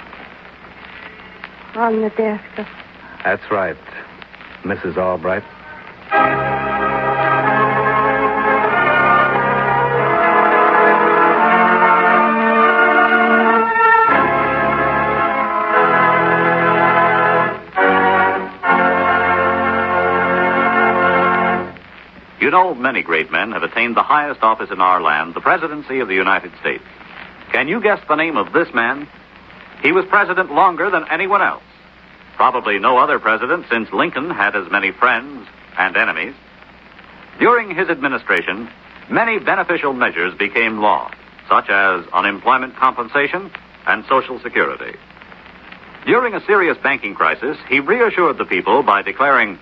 the desk of... That's right. Mrs. Albright. You know, many great men have attained the highest office in our land, the presidency of the United States. Can you guess the name of this man? He was president longer than anyone else. Probably no other president since Lincoln had as many friends and enemies. During his administration, many beneficial measures became law, such as unemployment compensation and Social Security. During a serious banking crisis, he reassured the people by declaring,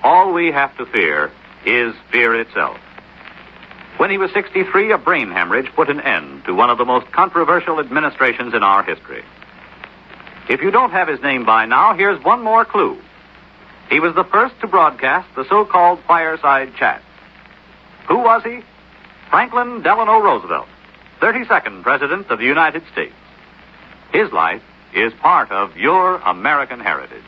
"All we have to fear is fear itself." When he was 63, a brain hemorrhage put an end to one of the most controversial administrations in our history. If you don't have his name by now, here's one more clue. He was the first to broadcast the so-called fireside chat. Who was he? Franklin Delano Roosevelt, 32nd President of the United States. His life is part of your American heritage.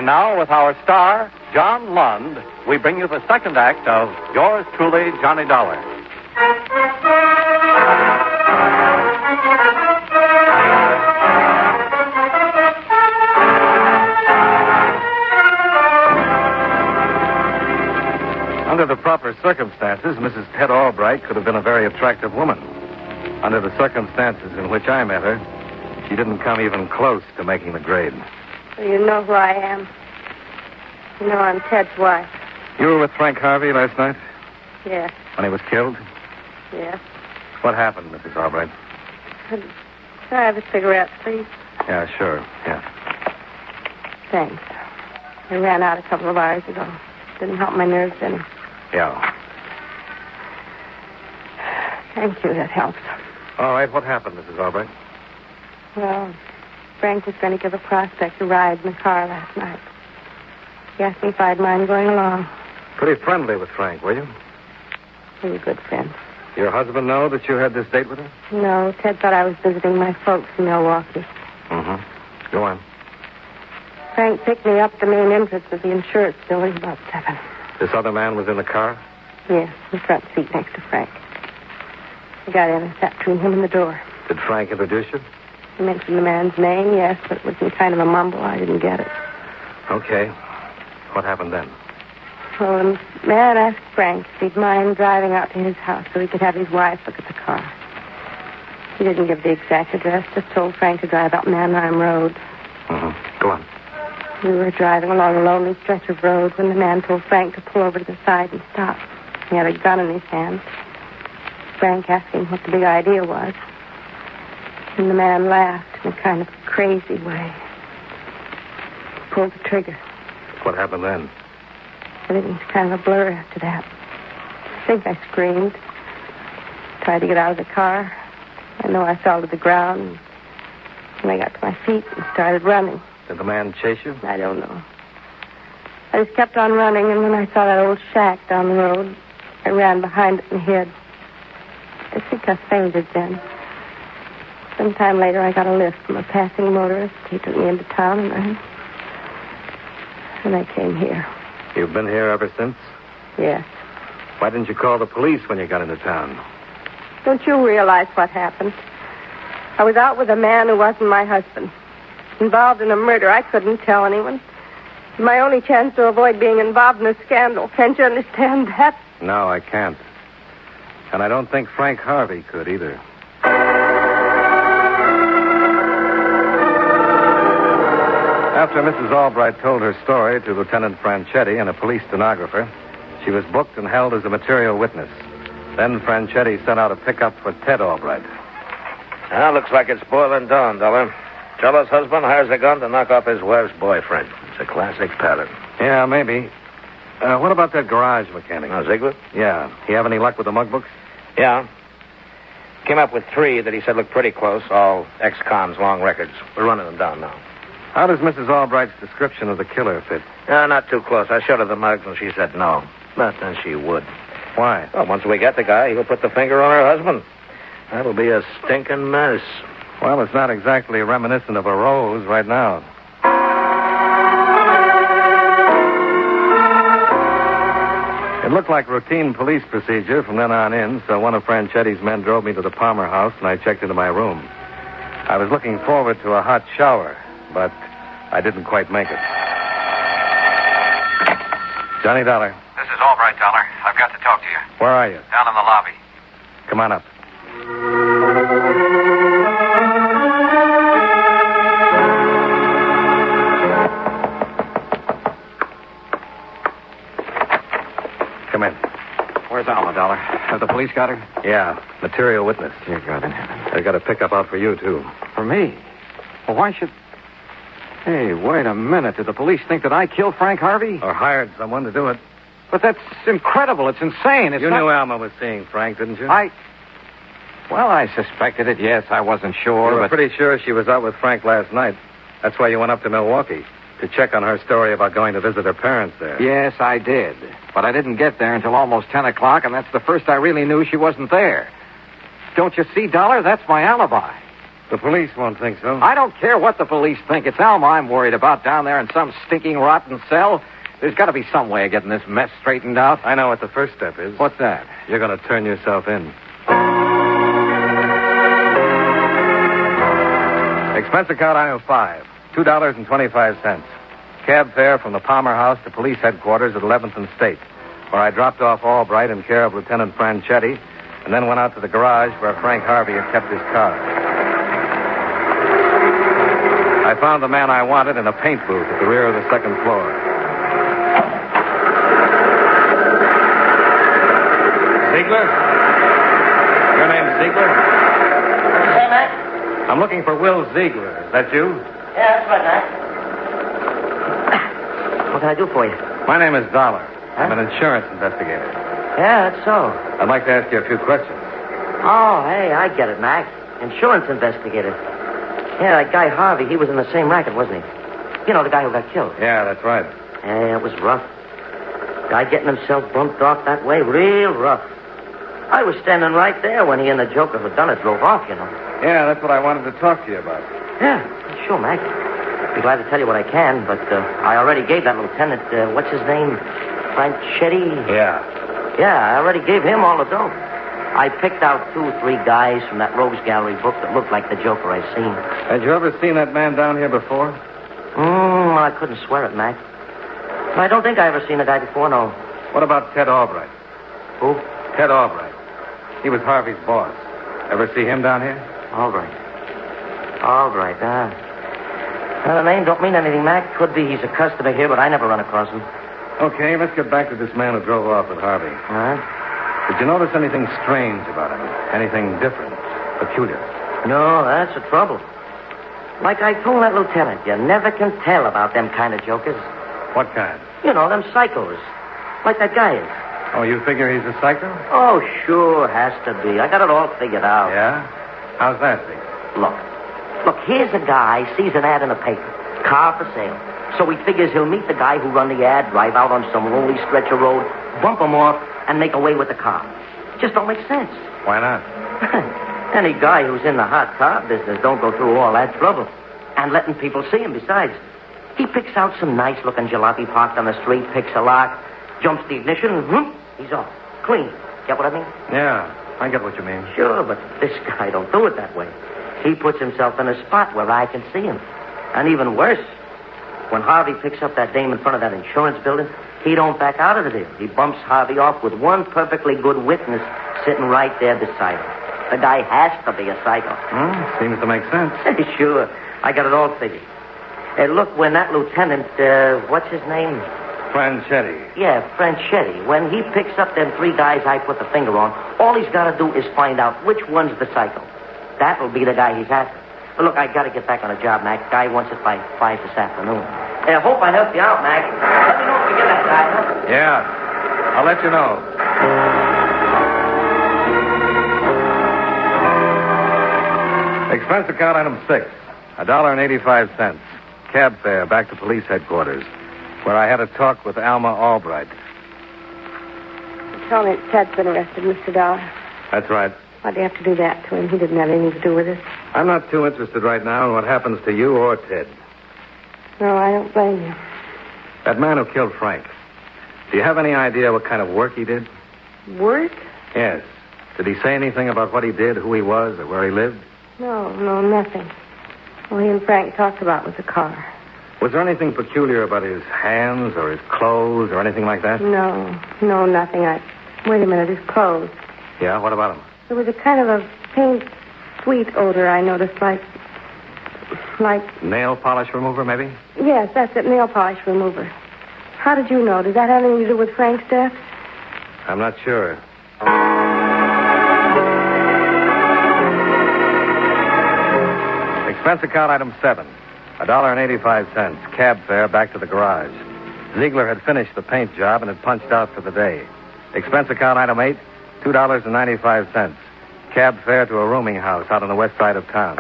And now, with our star, John Lund, we bring you the second act of Yours Truly, Johnny Dollar. Under the proper circumstances, Mrs. Ted Albright could have been a very attractive woman. Under the circumstances in which I met her, she didn't come even close to making the grade. So you know who I am. You know I'm Ted's wife. You were with Frank Harvey last night Yes, when he was killed? yes. What happened, Mrs. Albright? Can I have a cigarette, please? Yeah, sure. Yeah. Thanks. I ran out a couple of hours ago. Didn't help my nerves any. Yeah. Thank you, that helps. All right, what happened, Mrs. Albright? Well, Frank was going to give a prospect a ride in the car last night. He asked me if I'd mind going along. Pretty friendly with Frank, were you? We were good friends. Your husband know that you had this date with her? No, Ted thought I was visiting my folks in Milwaukee. Mm-hmm. Go on. Frank picked me up at the main entrance of the insurance building about 7. This other man was in the car? Yes, the front seat next to Frank. I got in and sat between him and the door. Did Frank introduce you? He mentioned the man's name, yes, but it was in kind of a mumble. I didn't get it. Okay. What happened then? Well, the man asked Frank if he'd mind driving out to his house so he could have his wife look at the car. He didn't give the exact address, just told Frank to drive up Mannheim Road. Mm-hmm. Go on. We were driving along a lonely stretch of road when the man told Frank to pull over to the side and stop. He had a gun in his hand. Frank asked him what the big idea was. And the man laughed in a kind of crazy way. He pulled the trigger. What happened then? Everything was kind of a blur after that. I think I screamed. Tried to get out of the car. I know I fell to the ground. And I got to my feet and started running. Did the man chase you? I don't know. I just kept on running, and when I saw that old shack down the road, I ran behind it and hid. I think I fainted then. Sometime later, I got a lift from a passing motorist. He took me into town, and I came here. You've been here ever since? Yes. Why didn't you call the police when you got into town? Don't you realize what happened? I was out with a man who wasn't my husband. Involved in a murder. I couldn't tell anyone. My only chance to avoid being involved in a scandal. Can't you understand that? No, I can't. And I don't think Frank Harvey could either. After Mrs. Albright told her story to Lieutenant Franchetti and a police stenographer, she was booked and held as a material witness. Then Franchetti sent out a pickup for Ted Albright. Now, looks like it's boiling down, Dollar. Fella's husband hires a gun to knock off his wife's boyfriend. It's a classic pattern. Yeah, maybe. What about that garage mechanic? Ziegler? Yeah. He have any luck with the mugbooks? Yeah. Came up with 3 that he said looked pretty close, all ex-cons, long records. We're running them down now. How does Mrs. Albright's description of the killer fit? Not too close. I showed her the mugs, and she said no. But then she would. Why? Well, once we get the guy, he'll put the finger on her husband. That'll be a stinking mess. Well, it's not exactly reminiscent of a rose right now. It looked like routine police procedure from then on in, so one of Franchetti's men drove me to the Palmer house, and I checked into my room. I was looking forward to a hot shower, but I didn't quite make it. Johnny Dollar. This is Albright, Dollar. I've got to talk to you. Where are you? Down in the lobby. Come on up. Come in. Where's Alma, Dollar? Have the police got her? Yeah, material witness. Dear God in heaven. They got a pickup out for you, too. For me? Well, why should... Hey, wait a minute. Did the police think that I killed Frank Harvey? Or hired someone to do it. But that's incredible. It's insane. You knew Alma was seeing Frank, didn't you? Well, I suspected it, yes. I wasn't sure, You were but... pretty sure she was out with Frank last night. That's why you went up to Milwaukee, to check on her story about going to visit her parents there. Yes, I did. But I didn't get there until almost 10 o'clock, and that's the first I really knew she wasn't there. Don't you see, Dollar? That's my alibi. The police won't think so. I don't care what the police think. It's Alma I'm worried about down there in some stinking, rotten cell. There's got to be some way of getting this mess straightened out. I know what the first step is. What's that? You're going to turn yourself in. Expense account item 5, $2.25. Cab fare from the Palmer House to police headquarters at 11th and State, where I dropped off Albright in care of Lieutenant Franchetti, and then went out to the garage where Frank Harvey had kept his car. I found the man I wanted in a paint booth at the rear of the second floor. Ziegler? Your name's Ziegler? Hey, Mac? I'm looking for Will Ziegler. Is that you? Yeah, that's right, Mac. What can I do for you? My name is Dollar. I'm an insurance investigator. Yeah, that's so. I'd like to ask you a few questions. Oh, hey, I get it, Mac. Insurance investigator. Yeah, that guy Harvey, he was in the same racket, wasn't he? You know, the guy who got killed. Yeah, that's right. Yeah, it was rough. Guy getting himself bumped off that way, real rough. I was standing right there when he and the joker who done it drove off, you know. Yeah, that's what I wanted to talk to you about. Yeah, sure, Mac. Be glad to tell you what I can, but I already gave that lieutenant, what's his name? Franchetti? Yeah. Yeah, I already gave him all the dope. I picked out 2 or 3 guys from that Rose Gallery book that looked like the Joker I seen. Had you ever seen that man down here before? I couldn't swear it, Mac. I don't think I ever seen a guy before, no. What about Ted Albright? Who? Ted Albright. He was Harvey's boss. Ever see him down here? Albright. Albright, the name don't mean anything, Mac. Could be he's a customer here, but I never run across him. Okay, let's get back to this man who drove off with Harvey. Huh? Did you notice anything strange about him? Anything different? Peculiar? No, that's the trouble. Like I told that lieutenant, you never can tell about them kind of jokers. What kind? You know, them psychos. Like that guy is. Oh, you figure he's a psycho? Oh, sure, has to be. I got it all figured out. Yeah? How's that figured? Look, here's a guy, sees an ad in the paper. Car for sale. So he figures he'll meet the guy who run the ad, drive out on some lonely stretch of road, bump him off, and make away with the car. Just don't make sense. Why not? Any guy who's in the hot car business don't go through all that trouble. And letting people see him besides. He picks out some nice-looking jalopy parked on the street, picks a lock, jumps the ignition, and he's off. Clean. Get what I mean? Yeah, I get what you mean. Sure, but this guy don't do it that way. He puts himself in a spot where I can see him. And even worse, when Harvey picks up that dame in front of that insurance building, he don't back out of the deal. He bumps Harvey off with one perfectly good witness sitting right there beside him. The guy has to be a psycho. Seems to make sense. Sure. I got it all figured. Look, when that lieutenant, what's his name? Franchetti. Yeah, Franchetti. When he picks up them 3 guys I put the finger on, all he's got to do is find out which one's the psycho. That'll be the guy he's after. But look, I got to get back on the job, Mac. Guy wants it by 5 this afternoon. I hope I helped you out, Mac. Let me know if you get that guy, huh? Yeah. I'll let you know. Expense account item 6, $1.85. Cab fare back to police headquarters, where I had a talk with Alma Albright. Tell me Ted's been arrested, Mr. Dollar. That's right. Why'd you have to do that to him? He didn't have anything to do with it. I'm not too interested right now in what happens to you or Ted. No, I don't blame you. That man who killed Frank, do you have any idea what kind of work he did? Work? Yes. Did he say anything about what he did, who he was, or where he lived? No, nothing. All he and Frank talked about was the car. Was there anything peculiar about his hands or his clothes or anything like that? No, nothing. Wait a minute, his clothes. Yeah, what about him? There was a kind of a faint, sweet odor I noticed, like... Nail polish remover, maybe? Yes, that's it, nail polish remover. How did you know? Does that have anything to do with Frank's death? I'm not sure. Expense account item 7, $1.85. Cab fare back to the garage. Ziegler had finished the paint job and had punched out for the day. Expense account item 8, $2.95. Cab fare to a rooming house out on the west side of town.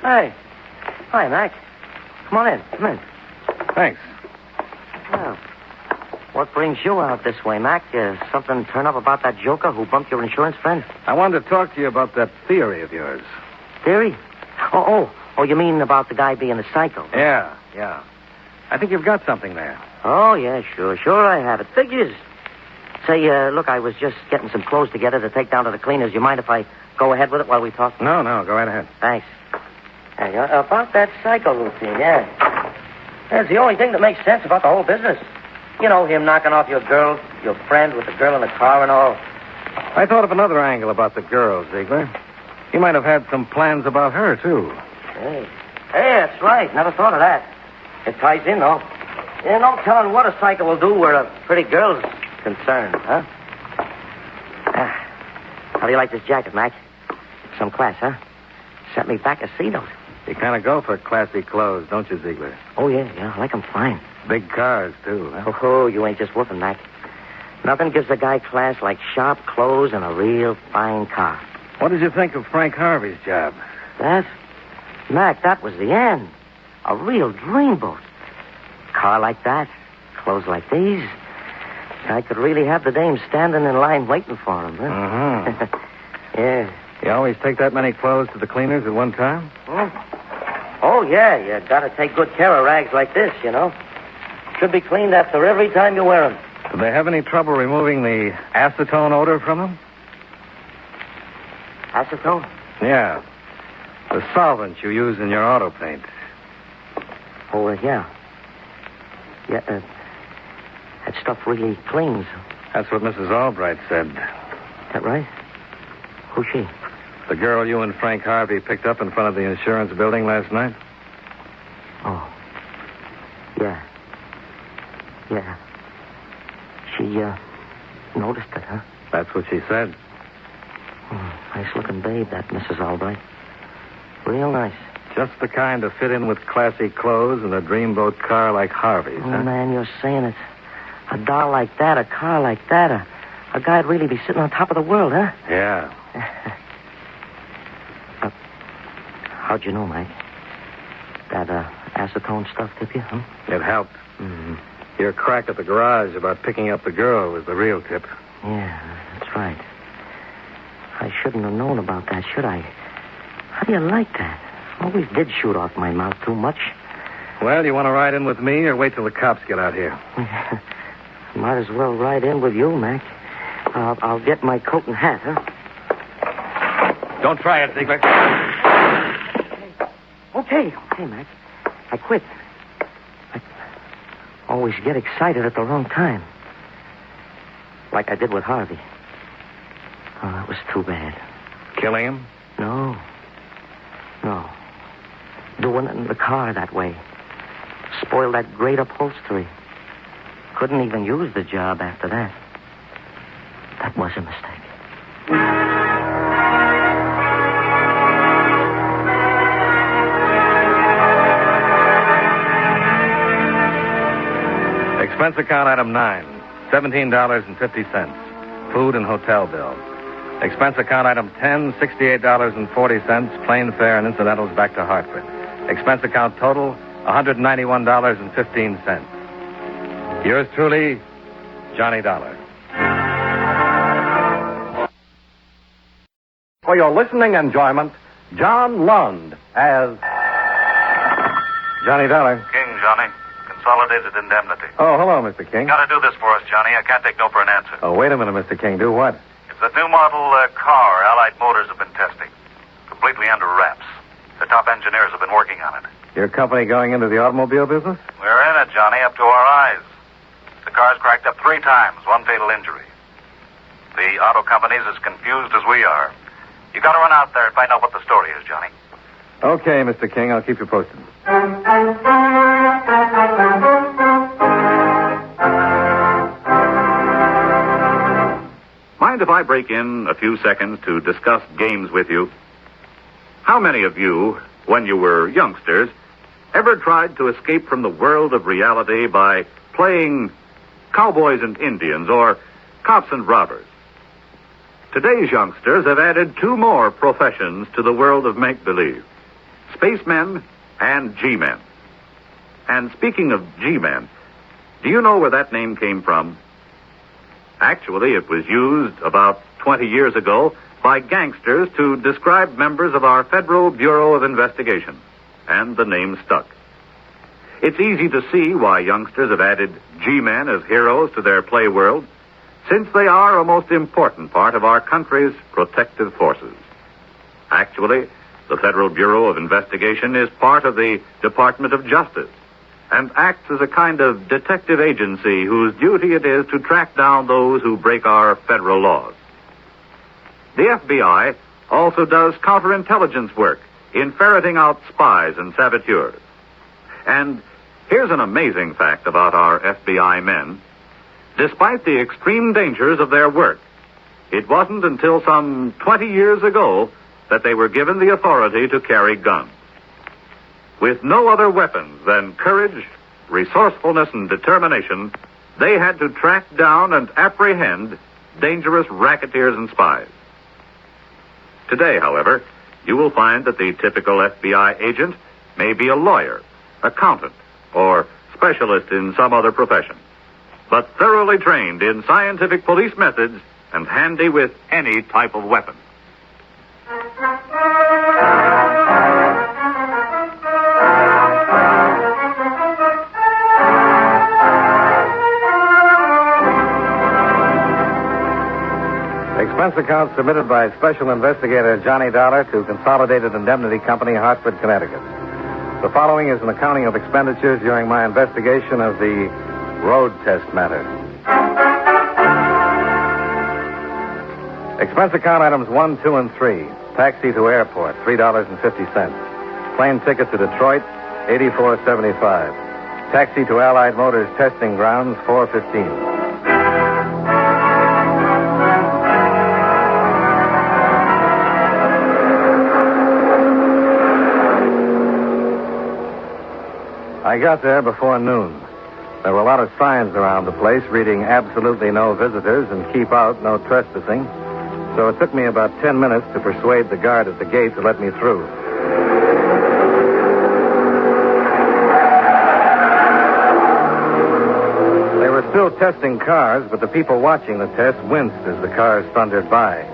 Hey. Hi, Mac. Come on in. Come in. Thanks. Well, What brings you out this way, Mac? Something turn up about that joker who bumped your insurance friend? I wanted to talk to you about that theory of yours. Theory? Oh, you mean about the guy being a psycho? Yeah. I think you've got something there. Oh, yeah, sure I have. It figures. Say, look, I was just getting some clothes together to take down to the cleaners. You mind if I go ahead with it while we talk? No, go right ahead. Thanks. Hey, about that psycho routine, yeah. That's the only thing that makes sense about the whole business. You know, him knocking off your friend with the girl in the car and all. I thought of another angle about the girl, Ziegler. You might have had some plans about her, too. Hey, that's right. Never thought of that. It ties in, though. Yeah, no telling what a psycho will do where a pretty girl's concerned, huh? How do you like this jacket, Mac? Some class, huh? Set me back a C-note. You kind of go for classy clothes, don't you, Ziegler? Oh, yeah, I like them fine. Big cars, too, huh? Oh, you ain't just whooping, Mac. Nothing gives a guy class like sharp clothes and a real fine car. What did you think of Frank Harvey's job? That? Mac, that was the end. A real dreamboat. Car like that, clothes like these. I could really have the dame standing in line waiting for him, huh? Uh-huh. Yeah. You always take that many clothes to the cleaners at one time? Oh, yeah, you gotta take good care of rags like this, you know. Should be cleaned after every time you wear them. Do they have any trouble removing the acetone odor from them? Acetone? Yeah. The solvent you use in your auto paint. Oh, yeah. Yeah, that stuff really cleans. That's what Mrs. Albright said. That right? Who's she? The girl you and Frank Harvey picked up in front of the insurance building last night? Oh. Yeah. She, noticed it, huh? That's what she said. Nice-looking babe, that Mrs. Albright. Real nice. Just the kind to fit in with classy clothes and a dreamboat car like Harvey's, Oh, huh? man, you're saying it. A doll like that, a car like that, a guy'd really be sitting on top of the world, huh? Yeah. How'd you know, Mike? That, acetone stuff tip you, huh? It helped. Mm-hmm. Your crack at the garage about picking up the girl was the real tip. Yeah, that's right. I shouldn't have known about that, should I? How do you like that? Always did shoot off my mouth too much. Well, you want to ride in with me or wait till the cops get out here? Might as well ride in with you, Mac. I'll get my coat and hat, huh? Don't try it, Ziegler. Okay, Mac. I quit. I always get excited at the wrong time. Like I did with Harvey. Oh, that was too bad. Killing him? No. Doing it in the car that way. Spoiled that great upholstery. Couldn't even use the job after that. That was a mistake. Expense account item 9, $17.50. Food and hotel bill. Expense account item 10, $68.40. Plane fare and incidentals back to Hartford. Expense account total, $191.15. Yours truly, Johnny Dollar. For your listening enjoyment, John Lund as Johnny Dollar. King, Johnny. Consolidated Indemnity. Oh, hello, Mr. King. Got to do this for us, Johnny. I can't take no for an answer. Oh, wait a minute, Mr. King. Do what? It's a new model car Allied Motors have been testing. Completely under wraps. The top engineers have been working on it. Your company going into the automobile business? We're in it, Johnny, up to our eyes. The car's cracked up 3 times, 1 fatal injury. The auto company's as confused as we are. You got to run out there and find out what the story is, Johnny. Okay, Mr. King. I'll keep you posted. Mind if I break in a few seconds to discuss games with you? How many of you, when you were youngsters, ever tried to escape from the world of reality by playing cowboys and Indians or cops and robbers? Today's youngsters have added 2 more professions to the world of make-believe: spacemen and G-men. And speaking of G-men, Do you know where that name came from? Actually, it was used about 20 years ago by gangsters to describe members of our Federal Bureau of Investigation, and the name stuck. It's easy to see why youngsters have added G-men as heroes to their play world, since they are a most important part of our country's protective forces. Actually, the Federal Bureau of Investigation is part of the Department of Justice and acts as a kind of detective agency whose duty it is to track down those who break our federal laws. The FBI also does counterintelligence work in ferreting out spies and saboteurs. And here's an amazing fact about our FBI men. Despite the extreme dangers of their work, it wasn't until some 20 years ago that they were given the authority to carry guns. With no other weapons than courage, resourcefulness, and determination, they had to track down and apprehend dangerous racketeers and spies. Today, however, you will find that the typical FBI agent may be a lawyer, accountant, or specialist in some other profession, but thoroughly trained in scientific police methods and handy with any type of weapon. Expense account submitted by Special Investigator Johnny Dollar to Consolidated Indemnity Company, Hartford, Connecticut. The following is an accounting of expenditures during my investigation of the road test matter. Expense account items 1, 2, and 3. Taxi to airport, $3.50. Plane ticket to Detroit, $84.75. Taxi to Allied Motors testing grounds, $4.15. I got there before noon. There were a lot of signs around the place reading absolutely no visitors and keep out, no trespassing. So it took me about 10 minutes to persuade the guard at the gate to let me through. They were still testing cars, but the people watching the test winced as the cars thundered by,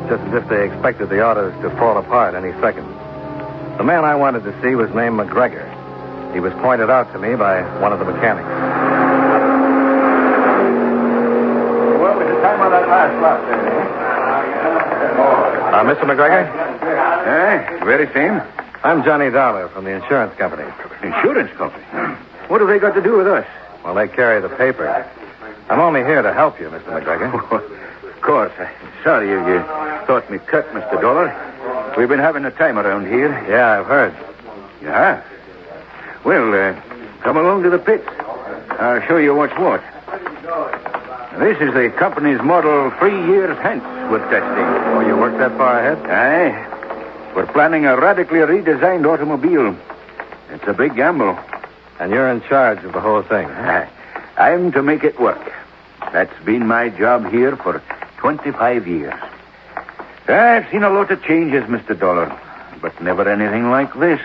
just as if they expected the autos to fall apart any second. The man I wanted to see was named McGregor. He was pointed out to me by one of the mechanics. What was the time on that last lap there, Mr. McGregor? Very same. I'm Johnny Dollar from the insurance company. Insurance company? What have they got to do with us? Well, they carry the paper. I'm only here to help you, Mr. McGregor. Of course. Sorry you thought me cut, Mr. Dollar. We've been having a time around here. Yeah, I've heard. You have? Well, come along to the pits. I'll show you what's what. This is the company's model 3 years hence we're testing. Oh, you worked that far ahead? Aye. We're planning a radically redesigned automobile. It's a big gamble. And you're in charge of the whole thing, huh? I'm to make it work. That's been my job here for 25 years. I've seen a lot of changes, Mr. Dollar, but never anything like this.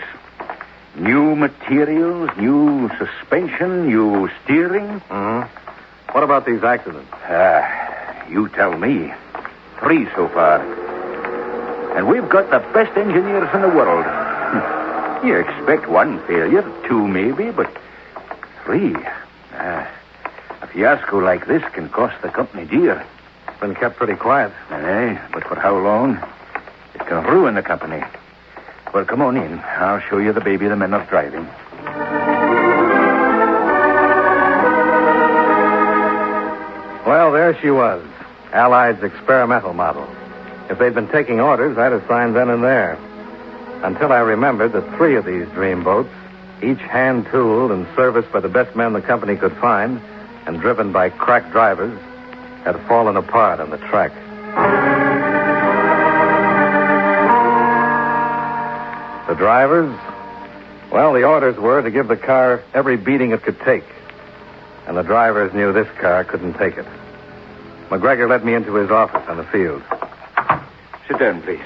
New materials, new suspension, new steering. Mm-hmm. What about these accidents? You tell me. 3 so far. And we've got the best engineers in the world. You expect 1 failure, 2 maybe, but 3. A fiasco like this can cost the company dear. It's been kept pretty quiet. Aye, but for how long? It can ruin the company. Well, come on in. I'll show you the baby the men are driving. Well, there she was. Allied's experimental model. If they'd been taking orders, I'd have signed then and there. Until I remembered that 3 of these dreamboats, each hand-tooled and serviced by the best men the company could find, and driven by crack drivers, had fallen apart on the track. The drivers? Well, the orders were to give the car every beating it could take. And the drivers knew this car couldn't take it. McGregor led me into his office on the field. Sit down, please.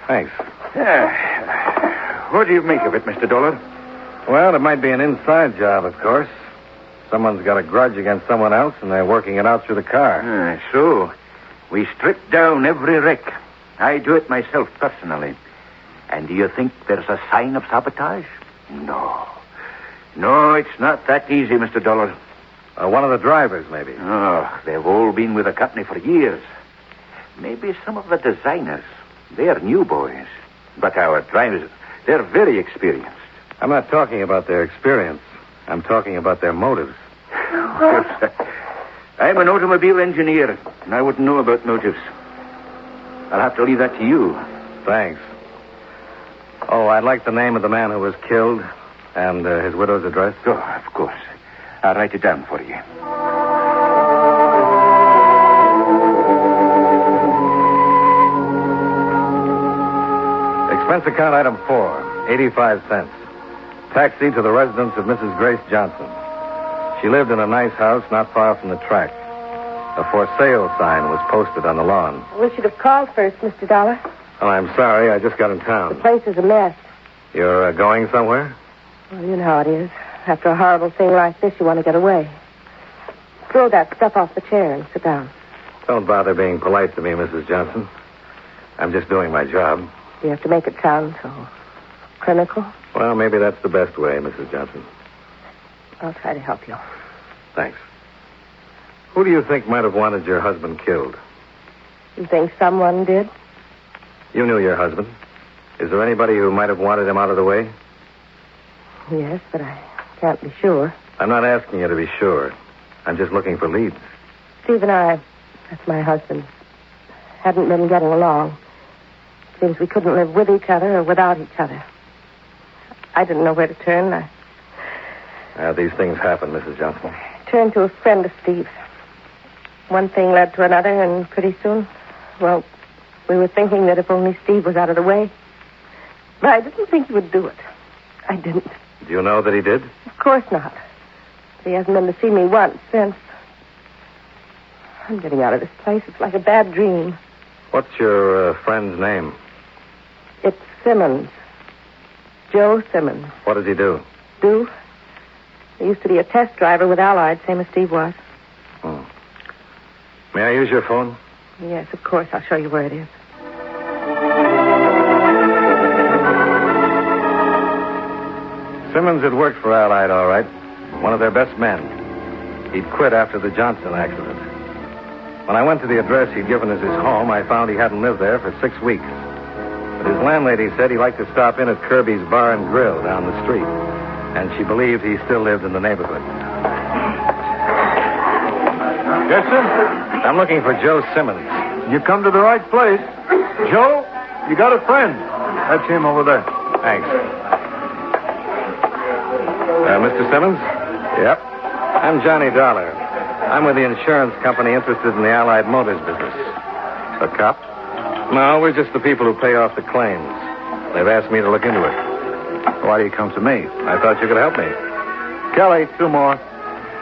Thanks. What do you make of it, Mr. Dollar? Well, it might be an inside job, of course. Someone's got a grudge against someone else, and they're working it out through the car. So, we strip down every wreck. I do it myself personally. And do you think there's a sign of sabotage? No. No, it's not that easy, Mr. Dollar. One of the drivers, maybe. Oh, they've all been with the company for years. Maybe some of the designers. They're new boys. But our drivers, they're very experienced. I'm not talking about their experience. I'm talking about their motives. I'm an automobile engineer, and I wouldn't know about motives. I'll have to leave that to you. Thanks. Oh, I'd like the name of the man who was killed and his widow's address. Oh, of course. I'll write it down for you. Expense account item 4, 85 cents. Taxi to the residence of Mrs. Grace Johnson. She lived in a nice house not far from the track. A for sale sign was posted on the lawn. I wish you'd have called first, Mr. Dollar. Oh, I'm sorry. I just got in town. The place is a mess. You're going somewhere? Well, you know how it is. After a horrible thing like this, you want to get away. Throw that stuff off the chair and sit down. Don't bother being polite to me, Mrs. Johnson. I'm just doing my job. You have to make it sound so clinical. Well, maybe that's the best way, Mrs. Johnson. I'll try to help you. Thanks. Who do you think might have wanted your husband killed? You think someone did? You knew your husband. Is there anybody who might have wanted him out of the way? Yes, but I can't be sure. I'm not asking you to be sure. I'm just looking for leads. Steve and I, that's my husband, hadn't been getting along. Seems we couldn't live with each other or without each other. I didn't know where to turn. These things happen, Mrs. Johnson. Turned to a friend of Steve's. One thing led to another, and pretty soon, well, we were thinking that if only Steve was out of the way. But I didn't think he would do it. I didn't. Do you know that he did? Of course not. He hasn't been to see me once since. I'm getting out of this place. It's like a bad dream. What's your friend's name? It's Simmons. Joe Simmons. What does he do? Do? He used to be a test driver with Allied, same as Steve was. Hmm. May I use your phone? Yes, of course. I'll show you where it is. Simmons had worked for Allied, all right. One of their best men. He'd quit after the Johnson accident. When I went to the address he'd given as his home, I found he hadn't lived there for 6 weeks. But his landlady said he liked to stop in at Kirby's Bar and Grill down the street. And she believed he still lived in the neighborhood. Yes, sir? I'm looking for Joe Simmons. You come to the right place. Joe, you got a friend. That's him over there. Thanks. Mr. Simmons? Yep. I'm Johnny Dollar. I'm with the insurance company interested in the Allied Motors business. A cop? No, we're just the people who pay off the claims. They've asked me to look into it. Why do you come to me? I thought you could help me. Kelly, 2 more.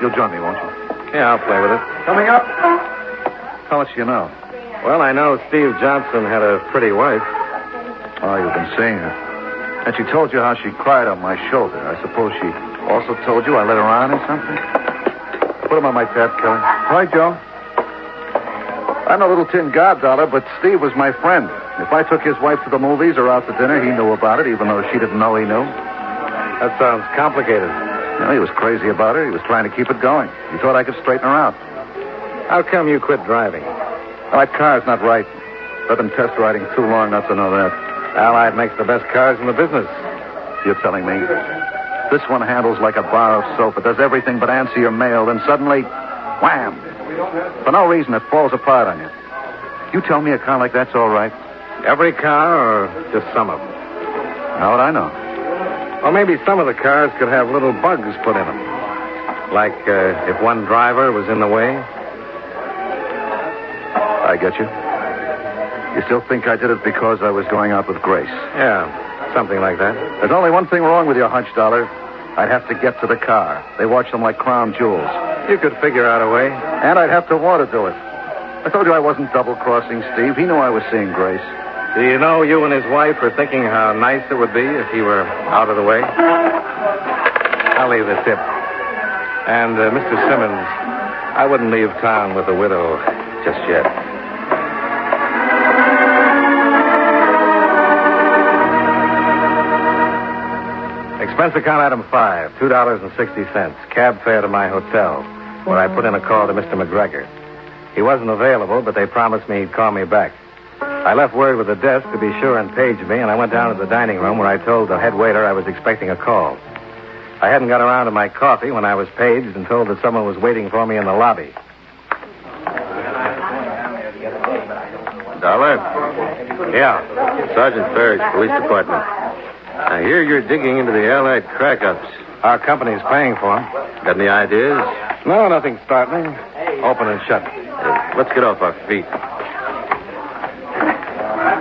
You'll join me, won't you? Yeah, I'll play with it. Coming up. How much do you know? Well, I know Steve Johnson had a pretty wife. Oh, you've been seeing her. And she told you how she cried on my shoulder. I suppose she also told you I let her on or something? Put him on my tab, Kelly. Right, Joe. I'm a little tin goddollar, but Steve was my friend. If I took his wife to the movies or out to dinner, he knew about it, even though she didn't know he knew. That sounds complicated. No, he was crazy about her. He was trying to keep it going. He thought I could straighten her out. How come you quit driving? My car's not right. I've been test riding too long not to know that. Allied makes the best cars in the business. You're telling me? This one handles like a bar of soap. It does everything but answer your mail. Then suddenly, wham! For no reason, it falls apart on you. You tell me a car like that's all right? Every car or just some of them? How would I know? Well, maybe some of the cars could have little bugs put in them. Like if one driver was in the way. I get you. You still think I did it because I was going out with Grace? Yeah, something like that. There's only one thing wrong with your hunch, Dollar. I'd have to get to the car. They watch them like crown jewels. You could figure out a way. And I'd have to want to do it. I told you I wasn't double-crossing Steve. He knew I was seeing Grace. Do you know you and his wife were thinking how nice it would be if he were out of the way? I'll leave the tip. And, Mr. Simmons, I wouldn't leave town with the widow just yet. Expense account item 5, $2.60. Cab fare to my hotel, where I put in a call to Mr. McGregor. He wasn't available, but they promised me he'd call me back. I left word with the desk to be sure and page me, and I went down to the dining room where I told the head waiter I was expecting a call. I hadn't got around to my coffee when I was paged and told that someone was waiting for me in the lobby. Dollar? Yeah. Sergeant Ferris, Police Department. I hear you're digging into the Allied crack-ups. Our company's paying for them. Got any ideas? No, nothing startling. Open and shut. Let's get off our feet.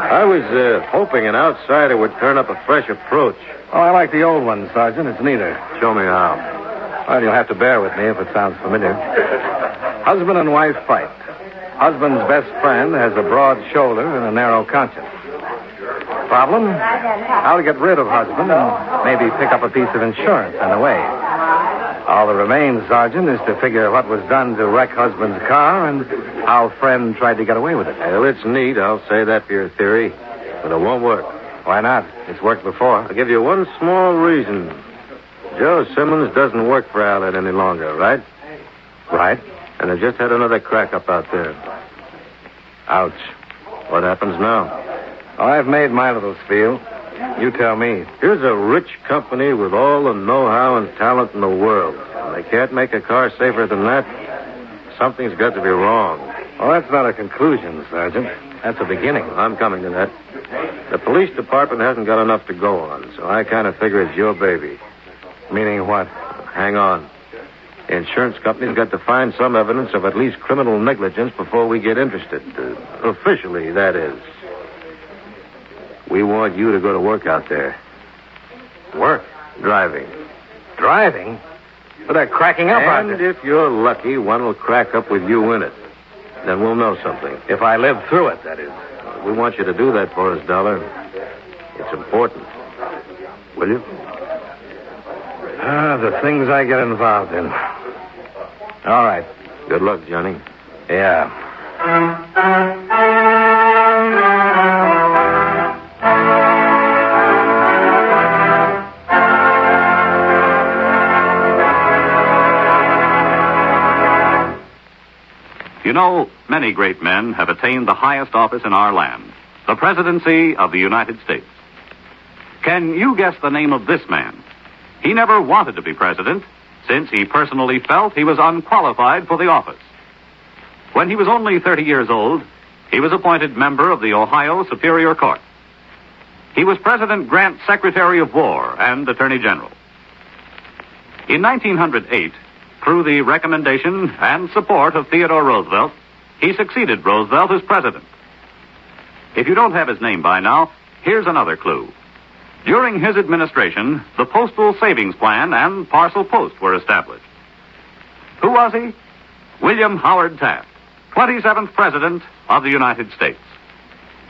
I was hoping an outsider would turn up a fresh approach. Oh, I like the old one, Sergeant. It's neater. Show me how. Well, you'll have to bear with me if it sounds familiar. Husband and wife fight. Husband's best friend has a broad shoulder and a narrow conscience. Problem? How to get rid of husband and maybe pick up a piece of insurance on the way. All that remains, Sergeant, is to figure what was done to wreck husband's car and how friend tried to get away with it. Well, it's neat. I'll say that for your theory. But it won't work. Why not? It's worked before. I'll give you one small reason. Joe Simmons doesn't work for Allied any longer, right? Right. And they just had another crack up out there. Ouch. What happens now? Oh, I've made my little spiel. You tell me. Here's a rich company with all the know-how and talent in the world. And they can't make a car safer than that. Something's got to be wrong. Well, that's not a conclusion, Sergeant. That's a beginning. I'm coming to that. The police department hasn't got enough to go on, so I kind of figure it's your baby. Meaning what? Hang on. The insurance company's got to find some evidence of at least criminal negligence before we get interested. Officially, that is. We want you to go to work out there. Work? Driving. Driving? Well, they're cracking up out And there. if you're lucky, one will crack up with you in it. Then we'll know something. If I live through it, that is. We want you to do that for us, Dollar. It's important. Will you? Ah, the things I get involved in. All right. Good luck, Johnny. Yeah. You know, many great men have attained the highest office in our land, the presidency of the United States. Can you guess the name of this man? He never wanted to be president, since he personally felt he was unqualified for the office. When he was only 30 years old, he was appointed member of the Ohio Superior Court. He was President Grant's Secretary of War and Attorney General. In 1908, through the recommendation and support of Theodore Roosevelt, he succeeded Roosevelt as president. If you don't have his name by now, here's another clue. During his administration, the Postal Savings Plan and Parcel Post were established. Who was he? William Howard Taft, 27th President of the United States.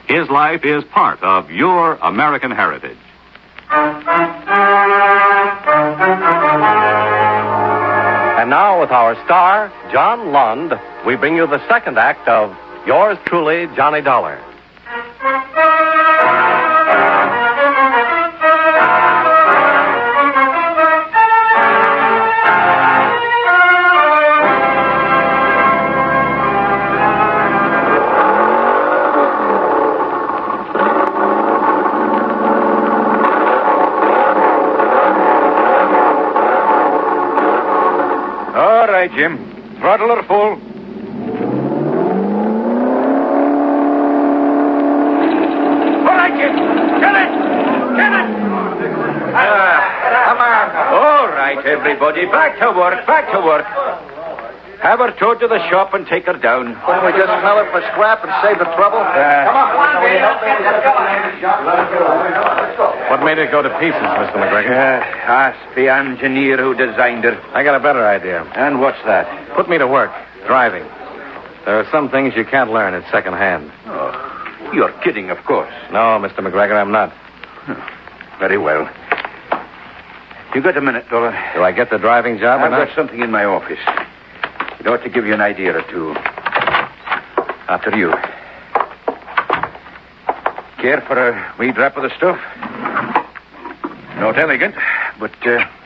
His life is part of your American heritage. And now, with our star, John Lund, we bring you the second act of Yours Truly, Johnny Dollar. All right, Jim. Throttle her full. All right, Jim. Get it! Get it! Come on. All right, everybody. Back to work. Back to work. Have her towed to the shop and take her down. Couldn't we just smell her for scrap and save the trouble? Come on. What made it go to pieces, Mr. McGregor? Ask the engineer who designed it. I got a better idea. And what's that? Put me to work, driving. There are some things you can't learn at second hand. Oh, you're kidding, of course. No, Mr. McGregor, I'm not. Very well. You got a minute, Dollar? Do I get the driving job or I've not? got something in my office. It ought to give you an idea or two. After you. Care for a wee drop of the stuff? Not elegant, but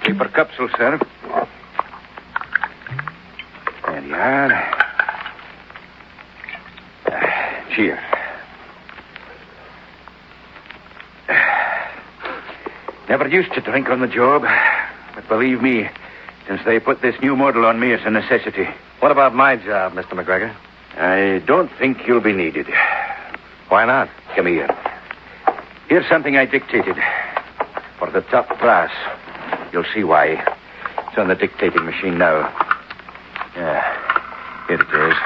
paper cups will serve. There you are. Cheers. Never used to drink on the job, but believe me, since they put this new model on me, it's a necessity. What about my job, Mr. McGregor? I don't think you'll be needed. Why not? Come here. Here's something I dictated. For the top brass. You'll see why. It's on the dictating machine now. Yeah. Here it is.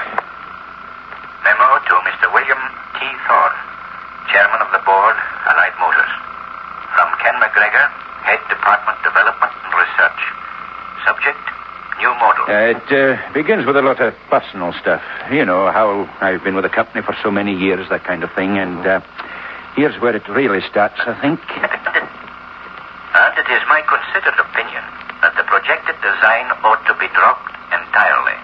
Memo to Mr. William T. Thorne, Chairman of the Board, Allied Motors. From Ken McGregor, Head Department Development and Research. Subject, new model. It begins with a lot of personal stuff. You know, how I've been with the company for so many years, that kind of thing. And here's where it really starts, I think. And it is my considered opinion that the projected design ought to be dropped entirely.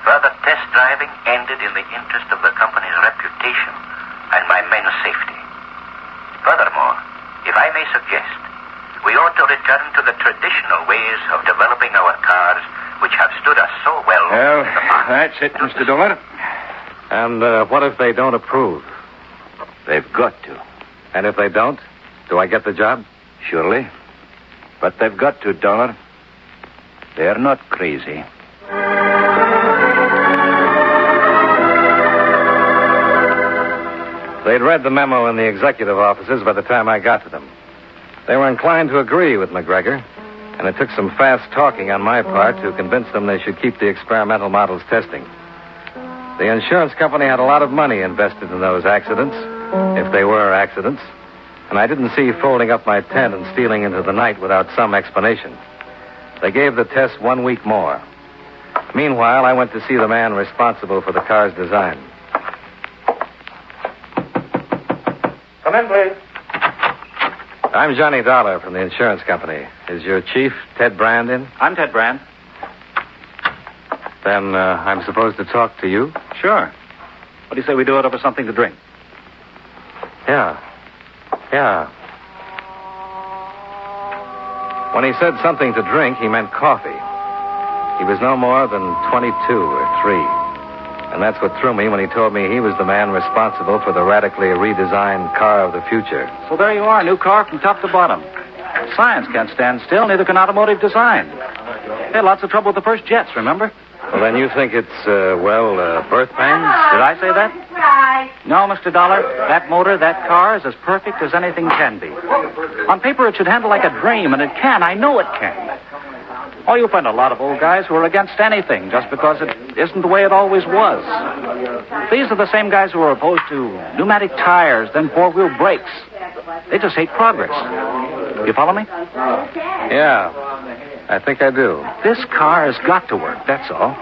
Further test driving ended in the interest of the company's reputation and my men's safety. Furthermore, if I may suggest, we ought to return to the traditional ways of developing our cars, which have stood us so well. Well, that's it, Mr. Dollar. And what if they don't approve? They've got to. And if they don't, do I get the job? Surely. But they've got to, Dollar. They're not crazy. They'd read the memo in the executive offices by the time I got to them. They were inclined to agree with McGregor, and it took some fast talking on my part to convince them they should keep the experimental models testing. The insurance company had a lot of money invested in those accidents, if they were accidents, and I didn't see folding up my tent and stealing into the night without some explanation. They gave the test 1 week more. Meanwhile, I went to see the man responsible for the car's design. Come in, please. I'm Johnny Dollar from the insurance company. Is your chief, Ted Brand, in? I'm Ted Brand. Then I'm supposed to talk to you? Sure. What do you say we do it over something to drink? Yeah. When he said something to drink, he meant coffee. He was no more than 22 or 3. And that's what threw me when he told me he was the man responsible for the radically redesigned car of the future. So there you are, new car from top to bottom. Science can't stand still, neither can automotive design. They had lots of trouble with the first jets, remember? Well, then you think it's, birth pains? Did I say that? No, Mr. Dollar. That motor, that car is as perfect as anything can be. On paper, it should handle like a dream, and it can. I know it can. Oh, you'll find a lot of old guys who are against anything just because it isn't the way it always was. These are the same guys who are opposed to pneumatic tires, then four-wheel brakes. They just hate progress. You follow me? Yeah, I think I do. This car has got to work, that's all.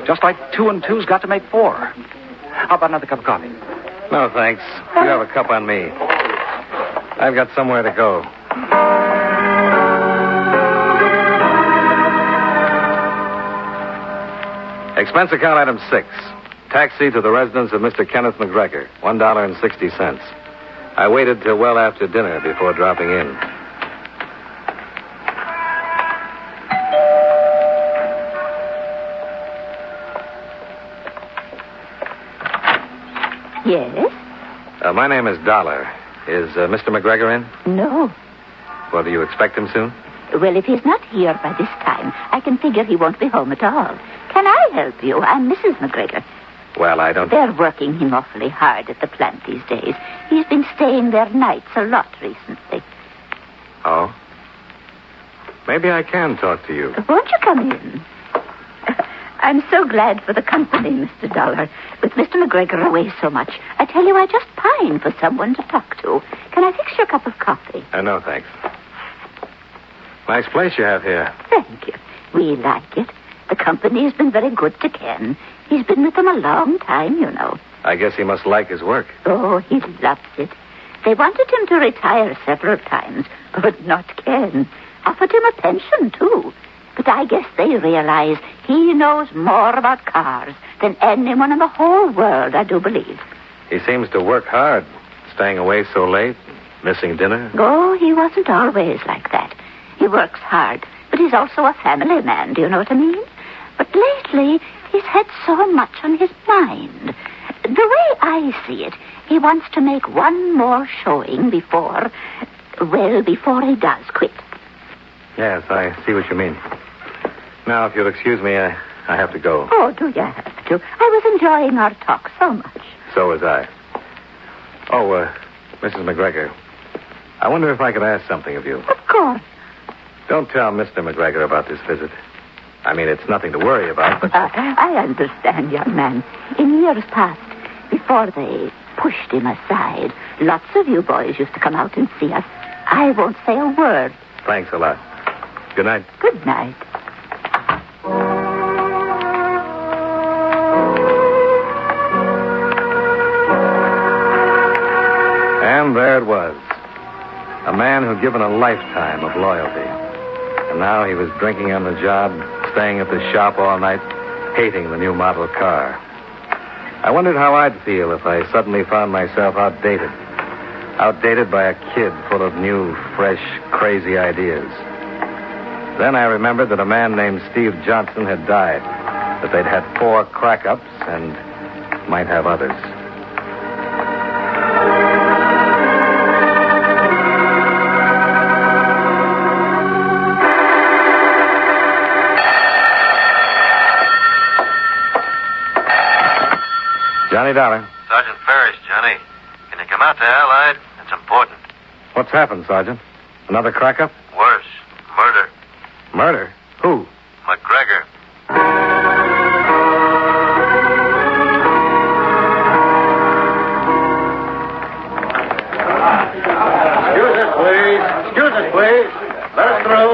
Just like 2 and 2's got to make 4. How about another cup of coffee? No, thanks. You have a cup on me. I've got somewhere to go. Expense account item 6. Taxi to the residence of Mr. Kenneth McGregor, $1.60. I waited till well after dinner before dropping in. Yes? My name is Dollar. Is Mr. McGregor in? No. Well, do you expect him soon? Well, if he's not here by this time, I can figure he won't be home at all. Can I help you? I'm Mrs. McGregor. Well, I don't... They're working him awfully hard at the plant these days. He's been staying there nights a lot recently. Oh? Maybe I can talk to you. Won't you come in? I'm so glad for the company, Mr. Dollar. With Mr. McGregor away so much, I tell you, I just pine for someone to talk to. Can I fix your cup of coffee? No, thanks. Nice place you have here. Thank you. We like it. The company has been very good to Ken. He's been with them a long time, you know. I guess he must like his work. Oh, he loves it. They wanted him to retire several times, but not Ken. Offered him a pension, too. But I guess they realize he knows more about cars than anyone in the whole world, I do believe. He seems to work hard, staying away so late, missing dinner. Oh, he wasn't always like that. He works hard, but he's also a family man, do you know what I mean? But lately, he's had so much on his mind. The way I see it, he wants to make one more showing before he does quit. Yes, I see what you mean. Now, if you'll excuse me, I have to go. Oh, do you have to? I was enjoying our talk so much. So was I. Oh, Mrs. McGregor, I wonder if I could ask something of you. Of course. Don't tell Mr. McGregor about this visit. I mean, it's nothing to worry about, but... I understand, young man. In years past, before they pushed him aside, lots of you boys used to come out and see us. I won't say a word. Thanks a lot. Good night. Good night. And there it was. A man who'd given a lifetime of loyalty. And now he was drinking on the job, staying at the shop all night, hating the new model car. I wondered how I'd feel if I suddenly found myself outdated. Outdated by a kid full of new, fresh, crazy ideas. Then I remembered that a man named Steve Johnson had died, that they'd had 4 crack-ups and might have others. Johnny Dollar. Sergeant Ferris, Johnny. Can you come out to Allied? It's important. What's happened, Sergeant? Another crack-up? Worse. Murder. Murder? Who? McGregor. Excuse us, please. Excuse us, please. Let us through.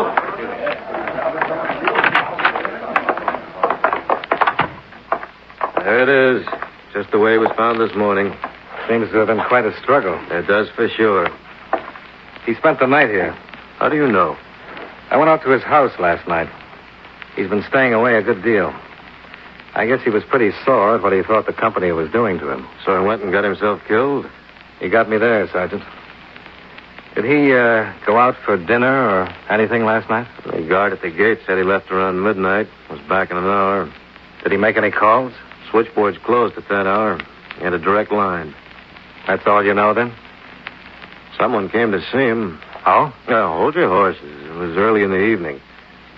There it is. Just the way it was found this morning. Seems to have been quite a struggle. It does for sure. He spent the night here. How do you know? I went out to his house last night. He's been staying away a good deal. I guess he was pretty sore at what he thought the company was doing to him. So he went and got himself killed? He got me there, Sergeant. Did he go out for dinner or anything last night? The guard at the gate said he left around midnight. Was back in an hour. Did he make any calls? Switchboard's closed at that hour. He had a direct line. That's all you know, then? Someone came to see him. Oh? Hold your horses. It was early in the evening.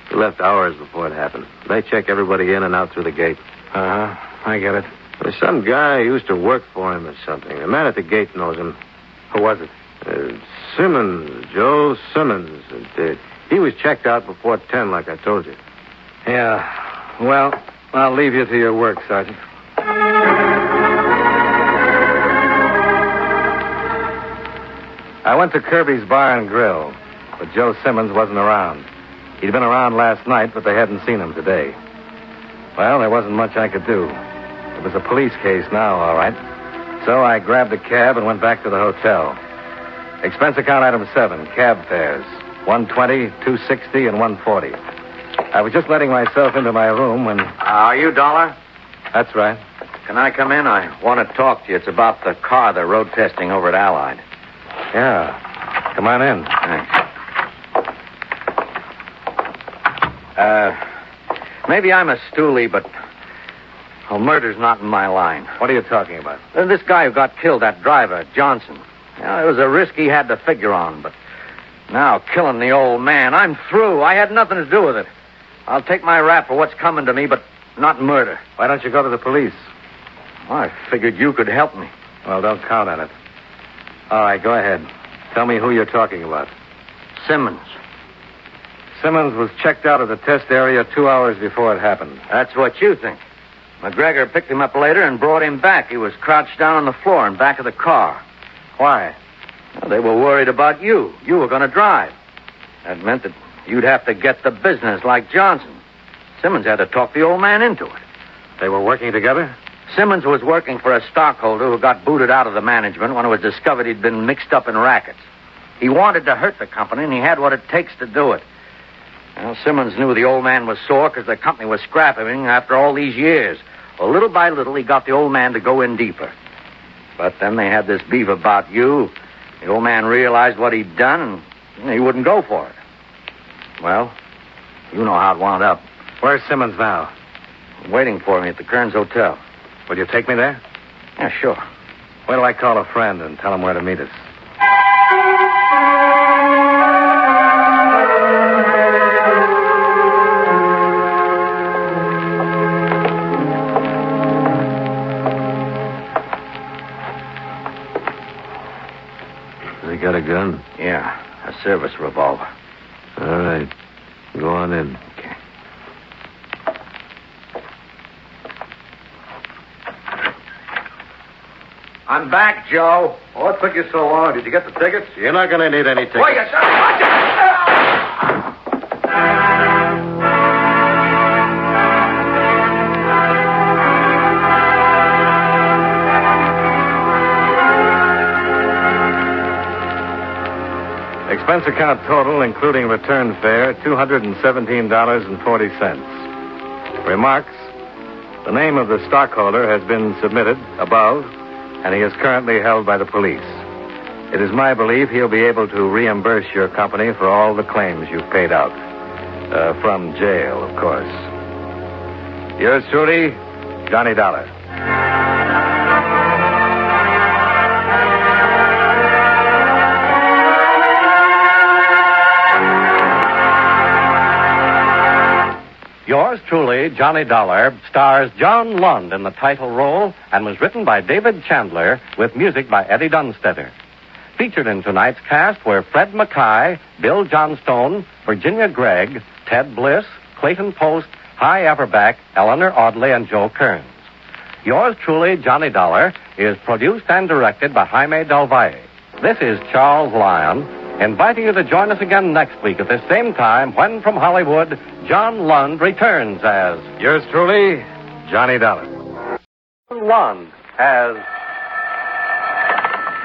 He left hours before it happened. They check everybody in and out through the gate. Uh-huh. I get it. There's some guy who used to work for him or something. The man at the gate knows him. Who was it? Simmons. Joe Simmons. He was checked out before 10, like I told you. Yeah. Well, I'll leave you to your work, Sergeant. I went to Kirby's Bar and Grill, but Joe Simmons wasn't around. He'd been around last night, but they hadn't seen him today. Well, there wasn't much I could do. It was a police case now, all right. So I grabbed a cab and went back to the hotel. Expense account item 7, cab fares. $120, $260, and $140. I was just letting myself into my room when... Are you Dollar? That's right. Can I come in? I want to talk to you. It's about the car they're road testing over at Allied. Yeah. Come on in. Thanks. Maybe I'm a stoolie, but... murder's not in my line. What are you talking about? This guy who got killed, that driver, Johnson. It was a risk he had to figure on, but... Now, killing the old man, I'm through. I had nothing to do with it. I'll take my rap for what's coming to me, but not murder. Why don't you go to the police? Well, I figured you could help me. Well, don't count on it. All right, go ahead. Tell me who you're talking about. Simmons. Simmons was checked out of the test area 2 hours before it happened. That's what you think. McGregor picked him up later and brought him back. He was crouched down on the floor in back of the car. Why? Well, they were worried about you. You were going to drive. That meant that you'd have to get the business like Johnson. Simmons had to talk the old man into it. They were working together? Simmons was working for a stockholder who got booted out of the management when it was discovered he'd been mixed up in rackets. He wanted to hurt the company, and he had what it takes to do it. Well, Simmons knew the old man was sore because the company was scrapping him after all these years. Well, little by little, he got the old man to go in deeper. But then they had this beef about you. The old man realized what he'd done, and he wouldn't go for it. Well, you know how it wound up. Where's Simmons now? Waiting for me at the Kearns Hotel. Will you take me there? Yeah, sure. Wait till I call a friend and tell him where to meet us. They got a gun? Yeah, a service revolver. All right. Go on in. Okay. I'm back, Joe. What took you so long? Did you get the tickets? You're not going to need any tickets. Well, you son of a- Expense account total, including return fare, $217.40. Remarks: the name of the stockholder has been submitted above, and he is currently held by the police. It is my belief he'll be able to reimburse your company for all the claims you've paid out. From jail, of course. Yours truly, Johnny Dollar. Yours truly, Johnny Dollar, stars John Lund in the title role and was written by David Chandler with music by Eddie Dunstedter. Featured in tonight's cast were Fred Mackay, Bill Johnstone, Virginia Gregg, Ted Bliss, Clayton Post, Hy Averback, Eleanor Audley, and Joe Kearns. Yours truly, Johnny Dollar, is produced and directed by Jaime Del Valle. This is Charles Lyon, inviting you to join us again next week at this same time when, from Hollywood, John Lund returns as... Yours truly, Johnny Dollar. Lund as...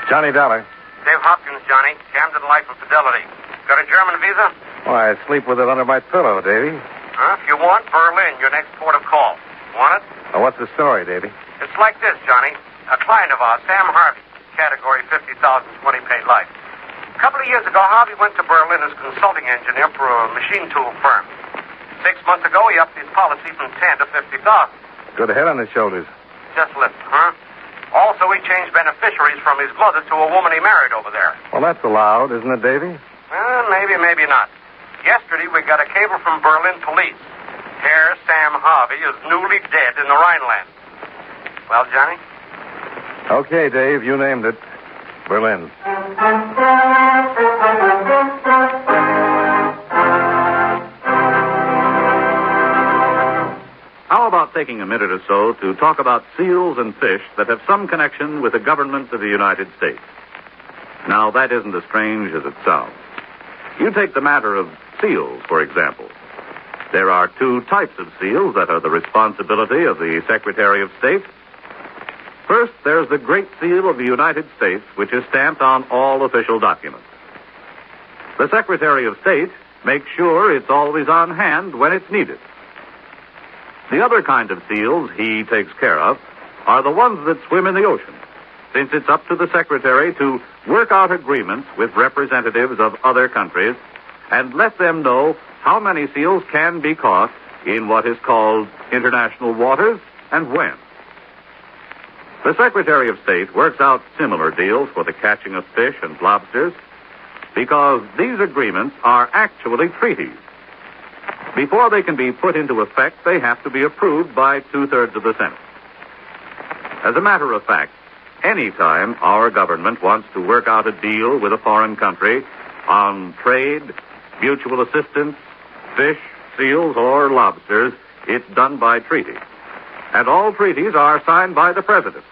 Johnny Dollar. Dave Hopkins, Johnny. Camden Life and Fidelity. Got a German visa? Why, I sleep with it under my pillow, Davy. Huh? If you want, Berlin, your next port of call. Want it? Oh, what's the story, Davy? It's like this, Johnny. A client of ours, Sam Harvey, category 50,000, 20 paid life. A couple of years ago, Harvey went to Berlin as consulting engineer for a machine tool firm. 6 months ago, he upped his policy from 10 to 50,000. Good head on his shoulders. Just listen, huh? Also, he changed beneficiaries from his mother to a woman he married over there. Well, that's allowed, isn't it, Davy? Maybe, maybe not. Yesterday, we got a cable from Berlin police. Herr Sam Harvey is newly dead in the Rhineland. Well, Johnny? Okay, Dave, you named it. Berlin. How about taking a minute or so to talk about seals and fish that have some connection with the government of the United States? Now, that isn't as strange as it sounds. You take the matter of seals, for example. There are two types of seals that are the responsibility of the Secretary of State. First, there's the Great Seal of the United States, which is stamped on all official documents. The Secretary of State makes sure it's always on hand when it's needed. The other kind of seals he takes care of are the ones that swim in the ocean, since it's up to the Secretary to work out agreements with representatives of other countries and let them know how many seals can be caught in what is called international waters and when. The Secretary of State works out similar deals for the catching of fish and lobsters because these agreements are actually treaties. Before they can be put into effect, they have to be approved by 2/3 of the Senate. As a matter of fact, any time our government wants to work out a deal with a foreign country on trade, mutual assistance, fish, seals, or lobsters, it's done by treaty. And all treaties are signed by the President,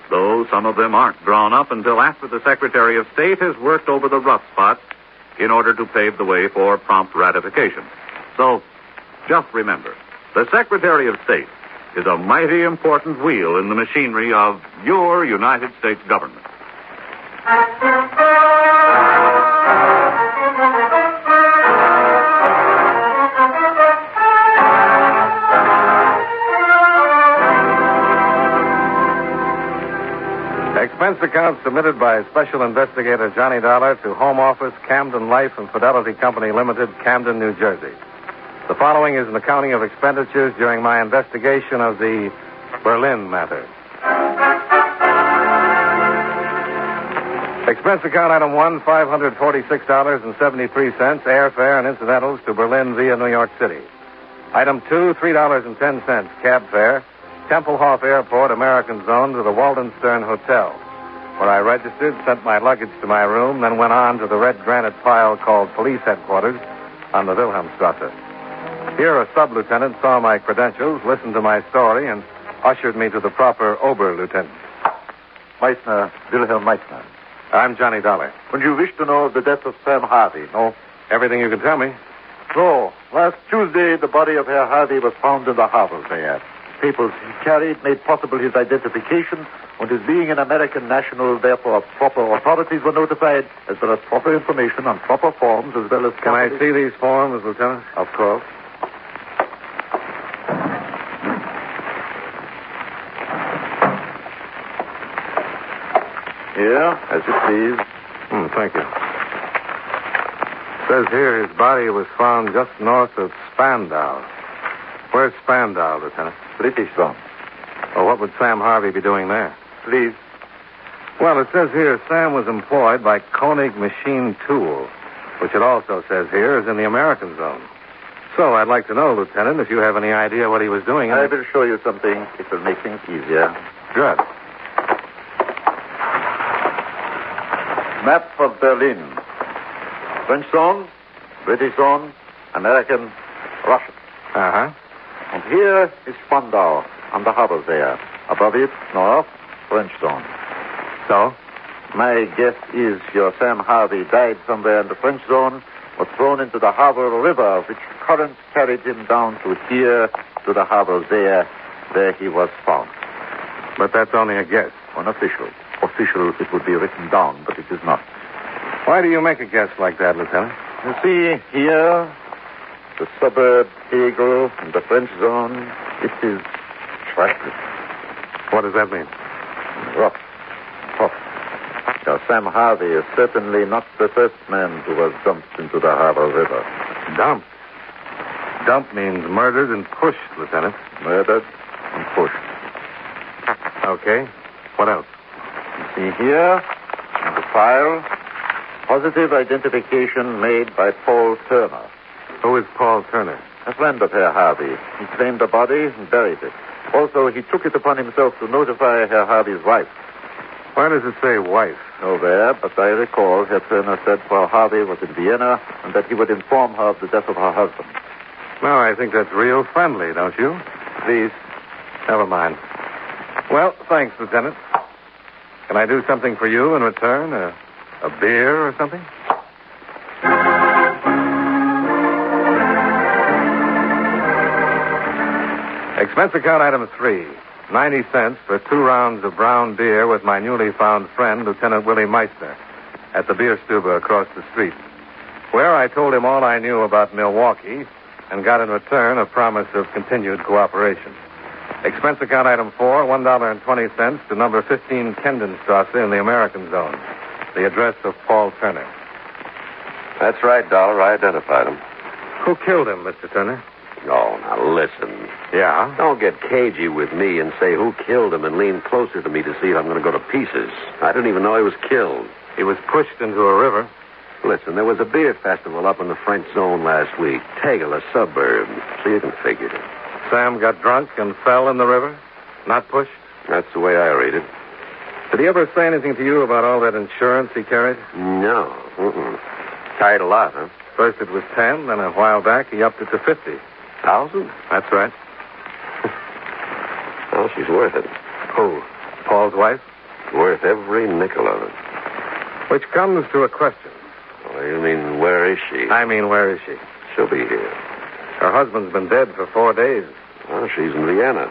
though some of them aren't drawn up until after the Secretary of State has worked over the rough spots in order to pave the way for prompt ratification. So, just remember, the Secretary of State is a mighty important wheel in the machinery of your United States government. Expense account submitted by Special Investigator Johnny Dollar to Home Office, Camden Life and Fidelity Company Limited, Camden, New Jersey. The following is an accounting of expenditures during my investigation of the Berlin matter. Expense account item 1, $546.73, airfare and incidentals to Berlin via New York City. Item 2, $3.10, cab fare, Tempelhof Airport, American Zone, to the Waldenstern Hotel, where I registered, sent my luggage to my room, then went on to the red granite pile called Police Headquarters on the Wilhelmstrasse. Here, a sub-lieutenant saw my credentials, listened to my story, and ushered me to the proper Oberlieutenant. Meissner, Wilhelm Meissner. I'm Johnny Dollar. When you wish to know of the death of Sam Harvey, no? Everything you can tell me. So, last Tuesday, the body of Herr Harvey was found in the harbor there. Papers he carried made possible his identification, and his being an American national, therefore proper authorities were notified, as well as proper information on proper forms, as well as... Can I see these forms, Lieutenant? Of course. Here, as you please. Thank you. Says here his body was found just north of Spandau. Where's Spandau, Lieutenant? British Zone. Well, what would Sam Harvey be doing there? Please. Well, it says here Sam was employed by Koenig Machine Tool, which it also says here is in the American Zone. So I'd like to know, Lieutenant, if you have any idea what he was doing. I will show you something. It will make things easier. Good. Map of Berlin. French zone, British zone, American, Russian. Uh-huh. And here is Spandau, on the harbor there. Above it, north, French zone. So? My guess is your Sam Harvey died somewhere in the French zone, was thrown into the harbor river, which currents carried him down to here, to the harbor there, where he was found. But that's only a guess. Unofficial. Official, it would be written down, but it is not. Why do you make a guess like that, Lieutenant? You see, here, the suburb, Hegel, and the French zone, it is trackless. What does that mean? Rough. Tough. Now, Sam Harvey is certainly not the first man who was dumped into the harbor river. Dumped? Dump means murdered and pushed, Lieutenant. Murdered and pushed. Okay. What else? You see here, in the file, positive identification made by Paul Turner. Who is Paul Turner? A friend of Herr Harvey. He claimed the body and buried it. Also, he took it upon himself to notify Herr Harvey's wife. Why does it say wife? Nowhere, but I recall Herr Turner said Paul Harvey was in Vienna and that he would inform her of the death of her husband. No, I think that's real friendly, don't you? Please. Never mind. Well, thanks, Lieutenant. Can I do something for you in return? A beer or something? Expense account item 3. 90 cents for 2 rounds of brown beer with my newly found friend, Lieutenant Willie Meissner, at the beer stube across the street, where I told him all I knew about Milwaukee and got in return a promise of continued cooperation. Expense account item 4, $1.20 to number 15 Kendenstrasse in the American Zone. The address of Paul Turner. That's right, Dollar. I identified him. Who killed him, Mr. Turner? Oh, now listen. Yeah? Don't get cagey with me and say who killed him and lean closer to me to see if I'm going to go to pieces. I didn't even know he was killed. He was pushed into a river. Listen, there was a beer festival up in the French zone last week. Tegel, a suburb. So you can figure it. Sam got drunk and fell in the river? Not pushed? That's the way I read it. Did he ever say anything to you about all that insurance he carried? No. Carried a lot, huh? First it was 10, then a while back he upped it to 50,000. That's right. Well, she's worth it. Who? Paul's wife? Worth every nickel of it. Which comes to a question. Oh, you mean, where is she? I mean, where is she? She'll be here. Her husband's been dead for 4 days. Well, she's in Vienna.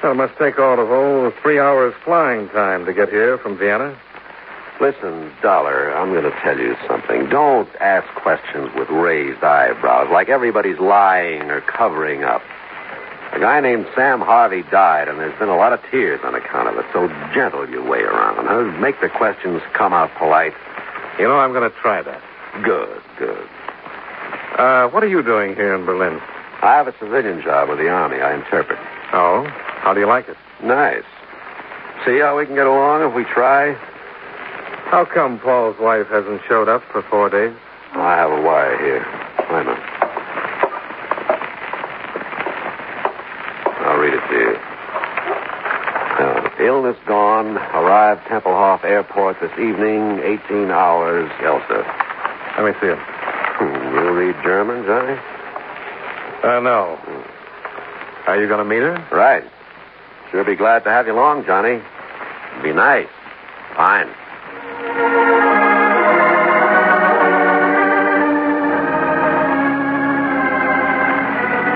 Well, it must take all of, 3 hours flying time to get here from Vienna. Listen, Dollar, I'm going to tell you something. Don't ask questions with raised eyebrows, like everybody's lying or covering up. I guy named Sam Harvey died, and there's been a lot of tears on account of it. So gentle your way around, huh? Make the questions come out polite. You know, I'm going to try that. Good, good. What are you doing here in Berlin? I have a civilian job with the Army. I interpret. Oh? How do you like it? Nice. See how we can get along if we try? How come Paul's wife hasn't showed up for 4 days? I have a wire here. Wait a minute. I'll read it to you. Illness gone. Arrived Tempelhof Airport this evening, 18 hours. Elsa. Let me see it. You read German, Johnny? No. Are you going to meet her? Right. Sure be glad to have you along, Johnny. Be nice. Fine.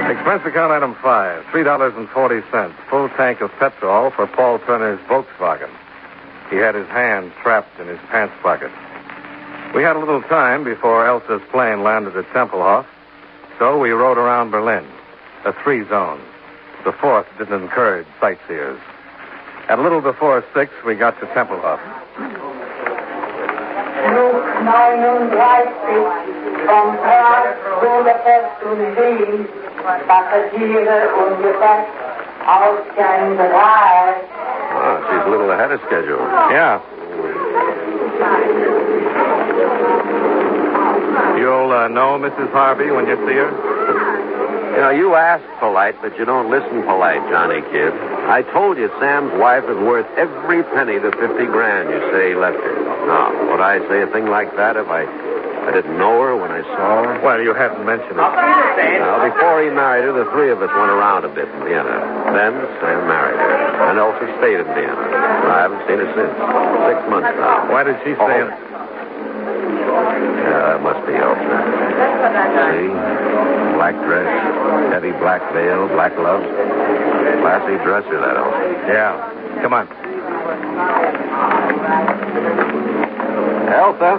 Expense account item 5, $3.40. Full tank of petrol for Paul Turner's Volkswagen. He had his hand trapped in his pants pocket. We had a little time before Elsa's plane landed at Tempelhof, so we rode around Berlin, a 3-zone. The 4th didn't encourage sightseers. At a little before 6, we got to Tempelhof. Flug 39 von Prag, Budapest und Wien. Passagiere ungefähr Ausgang 3. Oh, she's a little ahead of schedule. Yeah. You'll know Mrs. Harvey when you see her? You know, you ask polite, but you don't listen polite, Johnny Kid. I told you Sam's wife is worth every penny the $50,000 you say he left her. Now, would I say a thing like that if I didn't know her when I saw her? Well, you hadn't mentioned it. Now, before he married her, the 3 of us went around a bit in Vienna. Then Sam married her. And Elsa stayed in Vienna. I haven't seen her since. 6 months now. Why did she stay in? Yeah, that must be Elsa. See? Black dress, heavy black veil, black gloves. Classy dresser, that Elsa. Yeah. Come on. Elsa?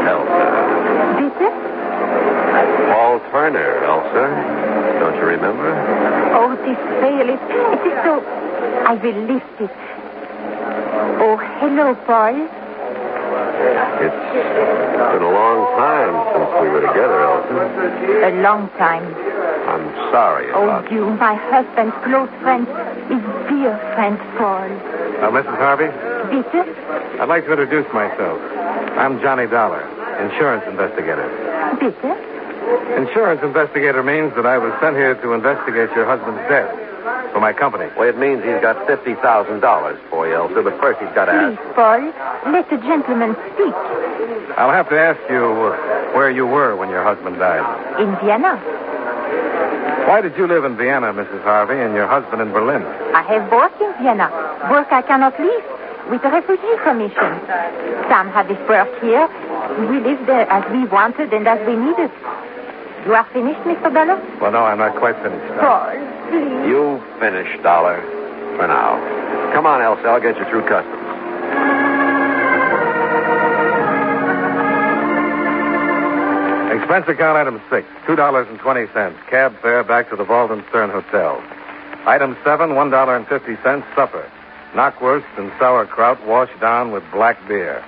Elsa. Bitte? Paul Turner, Elsa. Don't you remember? Oh, this veil, it is so... I will lift it. Oh, hello, Paul. It's been a long time since we were together, Elsa. A long time. I'm sorry about Oh, you, my husband's close friend, his dear friend, Paul. Mrs. Harvey? Bitte? I'd like to introduce myself. I'm Johnny Dollar, insurance investigator. Bitte? Insurance investigator means that I was sent here to investigate your husband's death for my company. Well, it means he's got $50,000 for you, Elsa, but first he's got to ask. Please, Paul, let the gentleman speak. I'll have to ask you where you were when your husband died. In Vienna. Why did you live in Vienna, Mrs. Harvey, and your husband in Berlin? I have work in Vienna. Work I cannot leave. With the refugee commission. Sam had his work here. We lived there as we wanted and as we needed. You are finished, Mr. Dollar? Well, no, I'm not quite finished. No. Paul, please. You finished, Dollar. For now. Come on, Elsa. I'll get you through customs. Expense account item 6, $2.20. Cab fare back to the Walden Stern Hotel. Item 7, $1.50 supper. Knockwurst and sauerkraut washed down with black beer.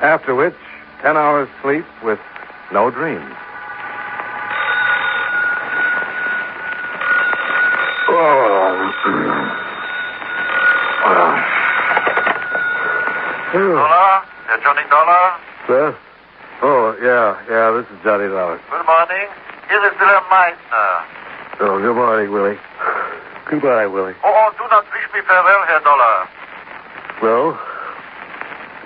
After which, 10 hours sleep with no dreams. Dollar? Johnny Dollar? Sir? Oh, yeah, this is Johnny Dollar. Good morning. Here is Wilhelm Meissner. Oh, good morning, Willie. Goodbye, Willie. Oh, do not wish me farewell, Herr Dollar. No?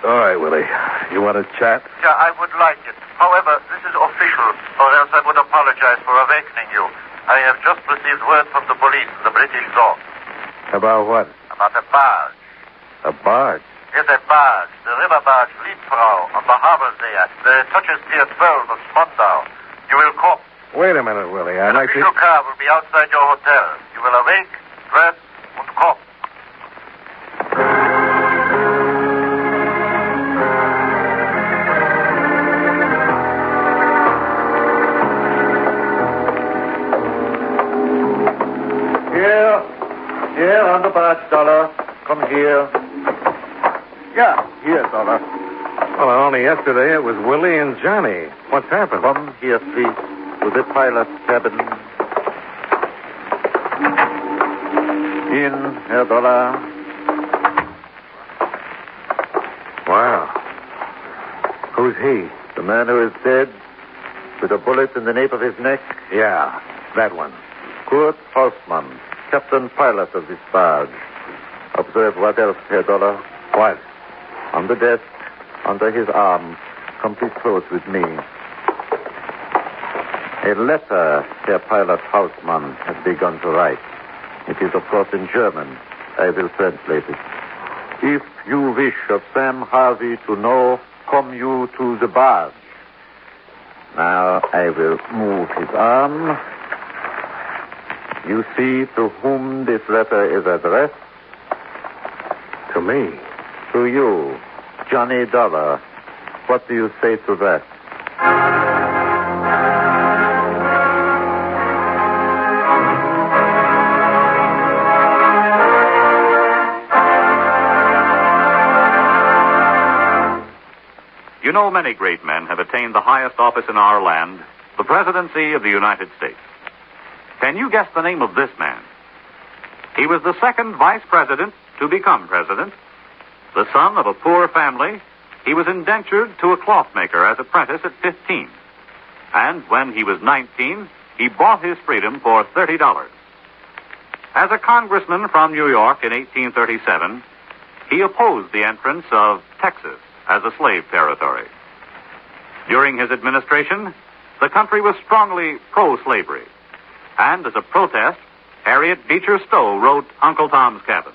All right, Willie. You want to chat? Yeah, I would like it. However, this is official, or else I would apologize for awakening you. I have just received word from the police in the British zone. About what? About a barge. A barge? Yes, a barge. The river barge Fleetfrau on the harbor there. The touches Pier 12 of Spandau. You will come. Wait a minute, Willie. I'd An like to... official car will be outside your hotel. You will awake, dress, and come. Here, on the barge, Dollar. Come here. Yeah, here, Dollar. Well, only yesterday it was Willie and Johnny. What's happened? Come here, please, to the pilot's cabin. In, Herr Dollar. Wow. Who's he? The man who is dead, with a bullet in the nape of his neck. Yeah, that one. Kurt Hausmann, captain pilot of this barge. Observe what else, Herr Dollar. What? On the desk, under his arm. Come please close with me. A letter Herr Pilot Hausmann has begun to write. It is, of course, in German. I will translate it. If you wish of Sam Harvey to know, come you to the barge. Now I will move his arm. You see to whom this letter is addressed? To me. To you, Johnny Dollar. What do you say to that? You know, many great men have attained the highest office in our land, the presidency of the United States. Can you guess the name of this man? He was the second vice president to become president. The son of a poor family, he was indentured to a clothmaker as apprentice at 15. And when he was 19, he bought his freedom for $30. As a congressman from New York in 1837, he opposed the entrance of Texas as a slave territory. During his administration, the country was strongly pro-slavery. And as a protest, Harriet Beecher Stowe wrote Uncle Tom's Cabin.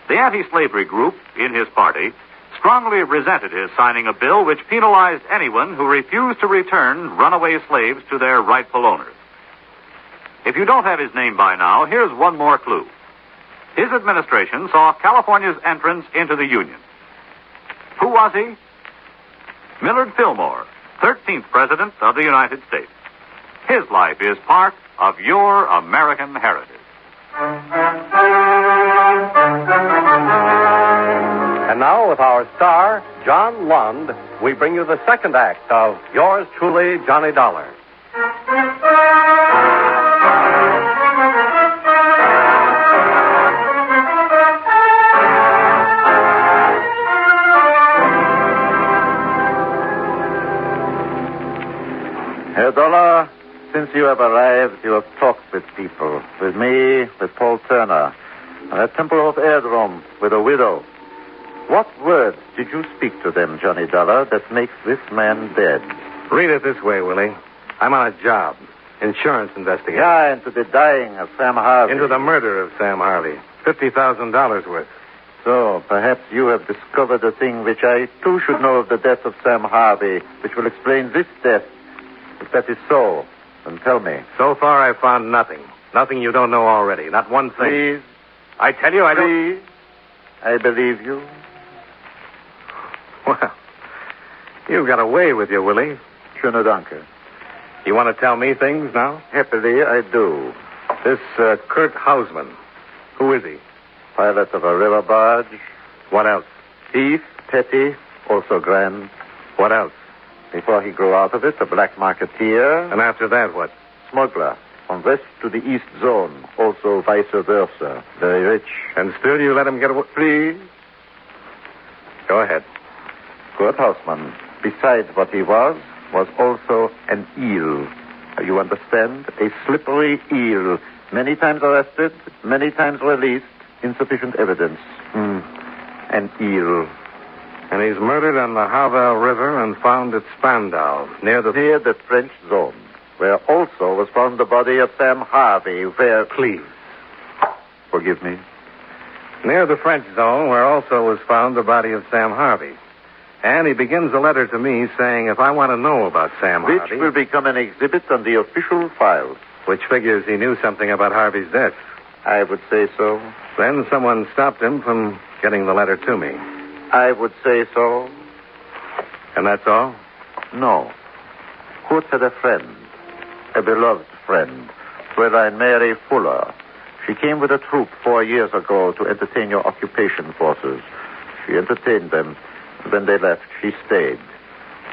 The anti-slavery group in his party strongly resented his signing a bill which penalized anyone who refused to return runaway slaves to their rightful owners. If you don't have his name by now, here's one more clue. His administration saw California's entrance into the Union. Who was he? Millard Fillmore, 13th President of the United States. His life is part of your American heritage. And now, with our star, John Lund, we bring you the second act of Yours Truly, Johnny Dollar. Herr Dollar, since you have arrived, you have talked with people. With me, with Paul Turner. At Tempelhof Airdrome, with a widow. What words did you speak to them, Johnny Dollar, that makes this man dead? Read it this way, Willie. I'm on a job. Insurance investigation. Yeah, into the dying of Sam Harvey. Into the murder of Sam Harvey. $50,000 worth. So, perhaps you have discovered a thing which I, too, should know of the death of Sam Harvey, which will explain this death. If that is so, then tell me. So far, I've found nothing. Nothing you don't know already. Not one thing. Please. I tell you, I don't... Please. I believe you. Well, you've got a way with you, Willie. Schöne Danke. You want to tell me things now? Happily, I do. This Kurt Hausmann, who is he? Pilot of a river barge. What else? Thief, petty, also grand. What else? Before he grew out of it, a black marketeer. And after that, what? Smuggler. From west to the east zone. Also vice versa. Very rich. And still you let him get away? Please. Go ahead. Kurt Hausmann, besides what he was also an eel. You understand? A slippery eel. Many times arrested, many times released. Insufficient evidence. An eel. And he's murdered on the Havel River and found at Spandau, near the French zone, where also was found the body of Sam Harvey, where... Please. Forgive me. Near the French zone, where also was found the body of Sam Harvey. And he begins a letter to me saying if I want to know about Sam Harvey... Which will become an exhibit on the official files. Which figures he knew something about Harvey's death. I would say so. Then someone stopped him from getting the letter to me. I would say so. And that's all? No. Kurt had a friend, a beloved friend, Fräulein Mary Fuller. She came with a troop 4 years ago to entertain your occupation forces. She entertained them. When they left, she stayed.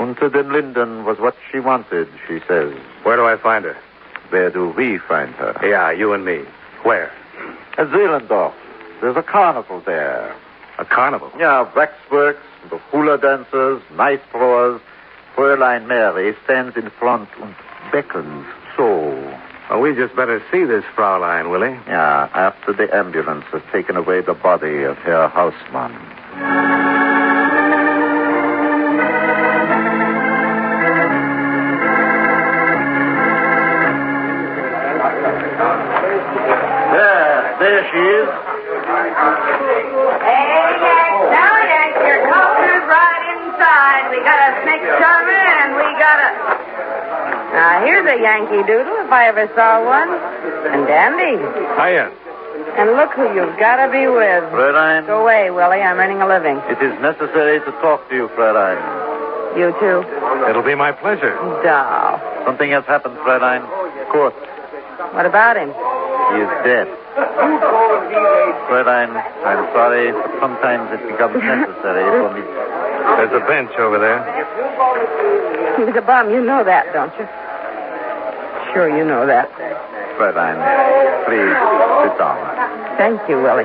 Unter den Linden was what she wanted, she says. Where do I find her? Where do we find her? Yeah, you and me. Where? At Zeelandorf. There's a carnival there. A carnival? Yeah, waxworks, the hula dancers, knife throwers. Fräulein Mary stands in front and beckons so. Well, we just better see this Fraulein, Willie. Yeah, after the ambulance has taken away the body of Herr Hausmann. There she is. Hey, now your culture's right inside. We got a snake charmer and we got a... Now, here's a Yankee Doodle, if I ever saw one. And dandy. Hiya. And look who you've got to be with. Fräulein. Go away, Willie. I'm earning a living. It is necessary to talk to you, Fräulein. You too? It'll be my pleasure. Doll. Something has happened, Fräulein. Kurt. What about him? He is dead. Fräulein, I'm sorry, but sometimes it becomes necessary for me. There's a bench over there. He was a bum. You know that, don't you? Sure you know that. Fräulein, please sit down. Thank you, Willie.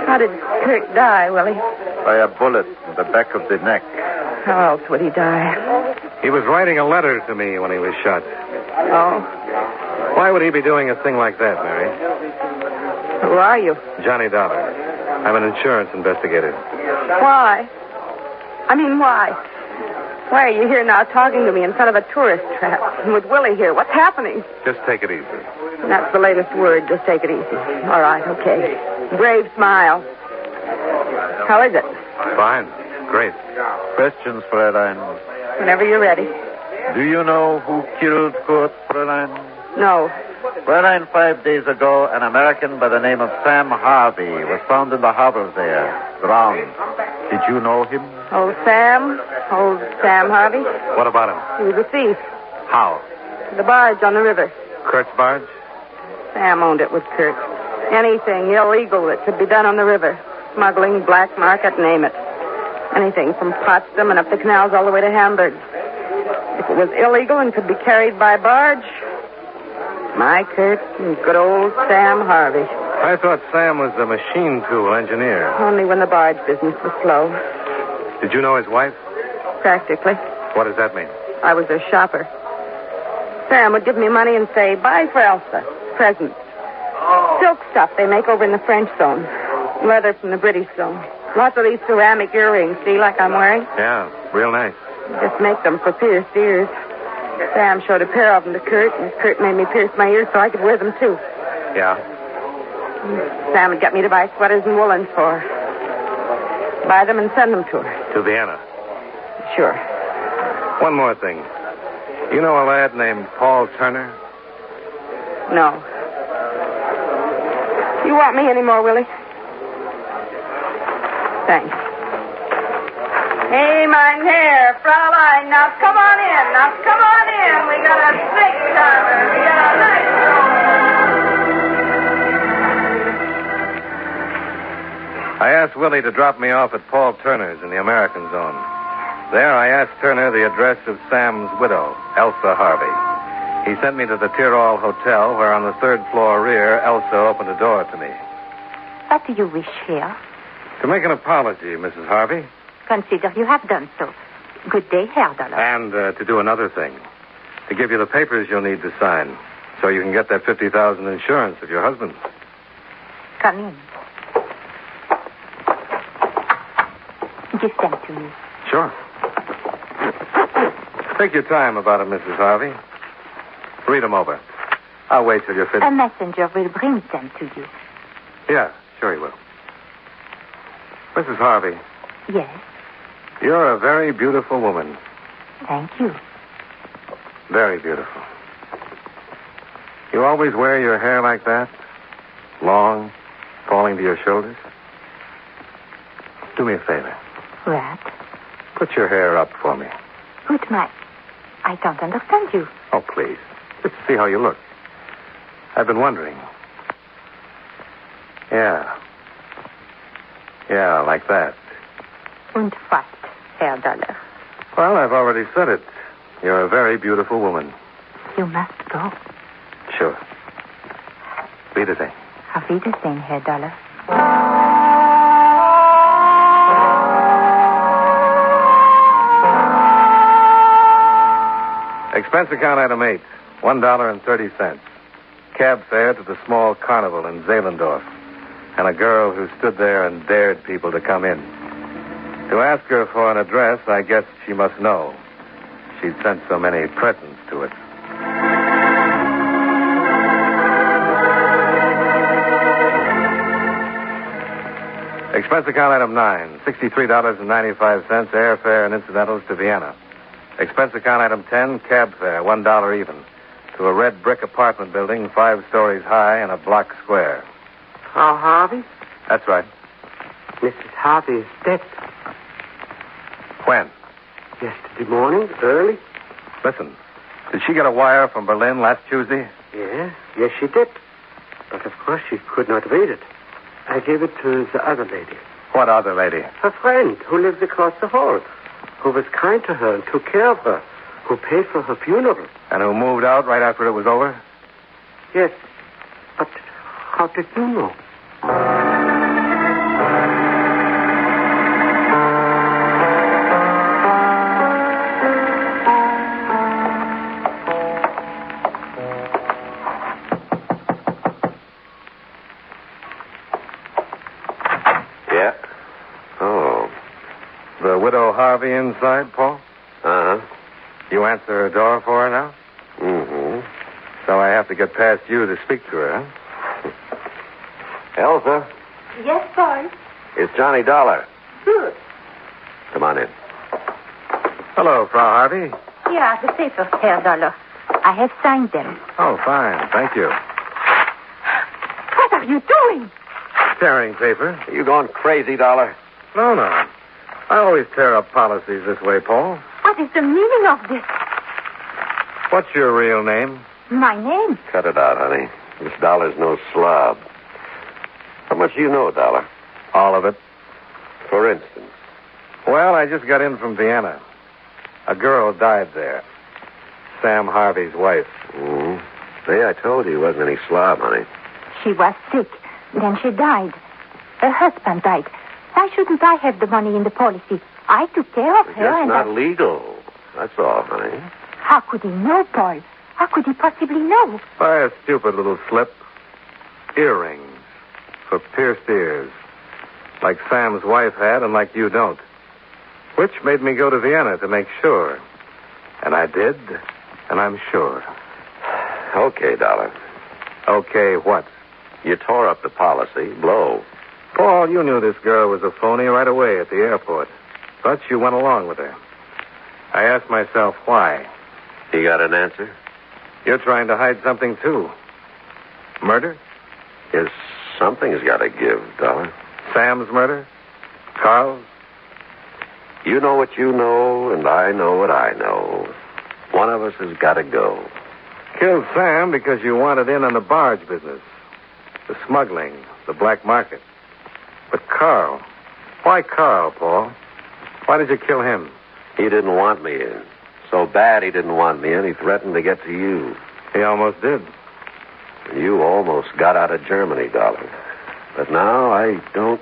How did Kurt die, Willie? By a bullet in the back of the neck. How else would he die? He was writing a letter to me when he was shot. Oh? Why would he be doing a thing like that, Mary? Who are you? Johnny Dollar. I'm an insurance investigator. Why? I mean, why? Why are you here now talking to me in front of a tourist trap? And with Willie here, what's happening? Just take it easy. That's the latest word. Just take it easy. All right, okay. Brave smile. How is it? Fine. Great. Questions, Fräulein? Whenever you're ready. Do you know who killed Kurt, Fräulein? No. Fräulein, 5 days ago, an American by the name of Sam Harvey was found in the harbor there, drowned. Did you know him? Old Sam? Old Sam Harvey? What about him? He was a thief. How? The barge on the river. Kurt's barge? Sam owned it with Kurt. Anything illegal that could be done on the river. Smuggling, black market, name it. Anything from Potsdam and up the canals all the way to Hamburg. If it was illegal and could be carried by barge, my Kurt and good old Sam Harvey. I thought Sam was a machine tool engineer. Only when the barge business was slow. Did you know his wife? Practically. What does that mean? I was their shopper. Sam would give me money and say, buy for Elsa. Presents. Silk stuff they make over in the French zone. Leather from the British zone. Lots of these ceramic earrings, see, like I'm wearing? Yeah, real nice. Just make them for pierced ears. Sam showed a pair of them to Kurt, and Kurt made me pierce my ears so I could wear them, too. Yeah? Sam would get me to buy sweaters and woolens for her. Buy them and send them to her. To Vienna? Sure. One more thing. You know a lad named Paul Turner? No. You want me anymore, Willie? Thanks. Hey, mein Herr, Fraulein, now come on in. Now come on in. We got a snake charmer. We got a nice I asked Willie to drop me off at Paul Turner's in the American zone. There, I asked Turner the address of Sam's widow, Elsa Harvey. He sent me to the Tyrol Hotel, where on the third floor rear, Elsa opened a door to me. What do you wish here? To make an apology, Mrs. Harvey. Consider you have done so. Good day, Herr Dollar. And to do another thing. To give you the papers you'll need to sign, so you can get that $50,000 insurance of your husband. Come in. Give them to me. Sure. Take your time about it, Mrs. Harvey. Read them over. I'll wait till you're finished. A messenger will bring them to you. Yeah, sure he will. Mrs. Harvey. Yes? You're a very beautiful woman. Thank you. Very beautiful. You always wear your hair like that? Long, falling to your shoulders? Do me a favor. What? Put your hair up for me. Put my... I don't understand you. Oh, please. Just see how you look. I've been wondering. Yeah. Yeah, like that. Und was, Herr Dollar? Well, I've already said it. You're a very beautiful woman. You must go. Sure. Wiedersehen. Auf Wiedersehen, Herr Dollar. Expense account item 8, $1.30. Cab fare to the small carnival in Zehlendorf. And a girl who stood there and dared people to come in. To ask her for an address, I guess she must know. She'd sent so many presents to it. Expense account item 9, $63.95 airfare and incidentals to Vienna. Expense account item 10, cab fare, $1 even, to a red brick apartment building 5 stories high and a block square. Frau Harvey? That's right. Mrs. Harvey is dead. When? Yesterday morning, early. Listen, did she get a wire from Berlin last Tuesday? Yes, she did. But of course she could not read it. I gave it to the other lady. What other lady? Her friend who lives across the hall, who was kind to her and took care of her, who paid for her funeral. And who moved out right after it was over? Yes, but how did you know? Yeah? Oh. The widow Harvey inside, Paul? Uh-huh. You answer her door for her now? Mm-hmm. So I have to get past you to speak to her, huh? Elsa, Yes, Paul. it's Johnny Dollar. Good. Come on in. Hello, Frau Harvey. Here are the papers, Herr Dollar. I have signed them. Oh, fine. Thank you. What are you doing? Tearing paper? Are you going crazy, Dollar? No. I always tear up policies this way, Paul. What is the meaning of this? What's your real name? My name? Cut it out, honey. This Dollar's no slob. How much do you know, Dollar? All of it. For instance? Well, I just got in from Vienna. A girl died there. Sam Harvey's wife. Mm-hmm. See, I told you he wasn't any slob, honey. She was sick. Then she died. Her husband died. Why shouldn't I have the money in the policy? I took care of her That's and not legal. That's all, honey. How could he know, Paul? How could he possibly know? By a stupid little slip. Earrings. For pierced ears. Like Sam's wife had and like you don't. Which made me go to Vienna to make sure. And I did, and I'm sure. Okay, Dollar. Okay, what? You tore up the policy. Blow. Paul, you knew this girl was a phony right away at the airport. But you went along with her. I asked myself why. You got an answer? You're trying to hide something, too. Murder? Yes, something's got to give, Dollar. Sam's murder? Carl's? You know what you know, and I know what I know. One of us has got to go. Killed Sam because you wanted in on the barge business. The smuggling, the black market. But Carl. Why Carl, Paul? Why did you kill him? He didn't want me in. So bad he didn't want me in, he threatened to get to you. He almost did. You almost got out of Germany, Dollar. But now I don't...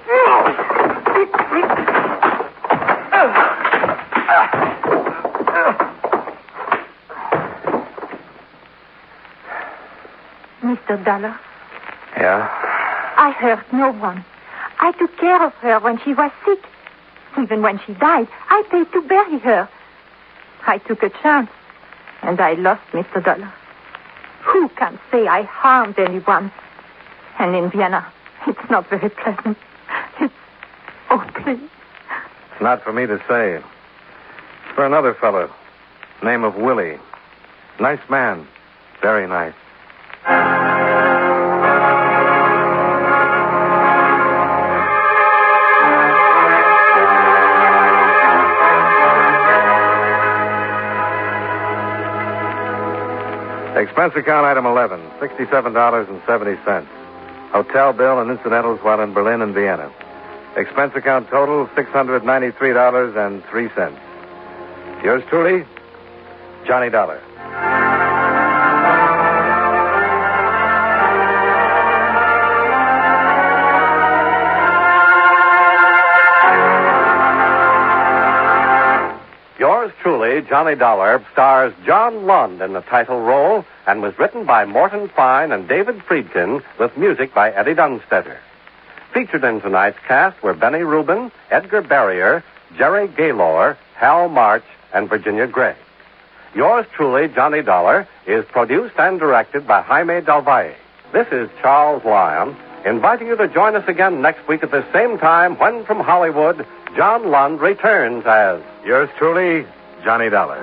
Mr. Dollar, Yeah? I hurt no one. I took care of her when she was sick. Even when she died, I paid to bury her. I took a chance, and I lost Mr. Dollar. Who can say I harmed anyone? And in Vienna, it's not very pleasant. Oh, please. It's not for me to say. It's for another fellow. Name of Willie. Nice man. Very nice. Expense account item 11, $67.70. Hotel bill and incidentals while in Berlin and Vienna. Expense account total, $693.03. Yours truly, Johnny Dollar. Yours truly, Johnny Dollar, stars John Lund in the title role and was written by Morton Fine and David Friedkin with music by Eddie Dunstetter. Featured in tonight's cast were Benny Rubin, Edgar Barrier, Jerry Gaylor, Hal March, and Virginia Gray. Yours truly, Johnny Dollar, is produced and directed by Jaime Del Valle. This is Charles Lyon, inviting you to join us again next week at the same time when, from Hollywood, John Lund returns as yours truly, Johnny Dollar.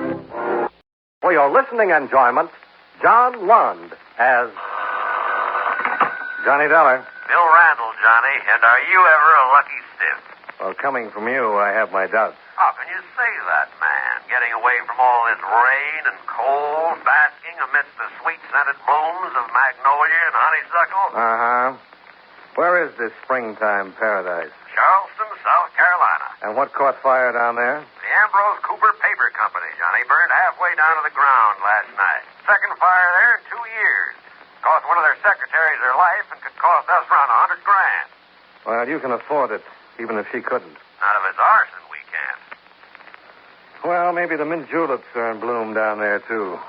For your listening enjoyment, John Lund as Johnny Dollar. Bill Randall, Johnny, and are you ever a lucky stiff? Well, coming from you, I have my doubts. How can you say that, man? Getting away from all this rain and cold, basking amidst the sweet-scented blooms of magnolia and honeysuckle? Uh-huh. Where is this springtime paradise? Charleston, South Carolina. And what caught fire down there? The Ambrose Cooper Paper Company, Johnny, burned halfway down to the ground last night. Second fire there in 2 years. Cost one of their secretaries her life and could cost us around $100,000. Well, you can afford it, even if she couldn't. Not if it's arson, we can't. Well, maybe the mint juleps are in bloom down there, too.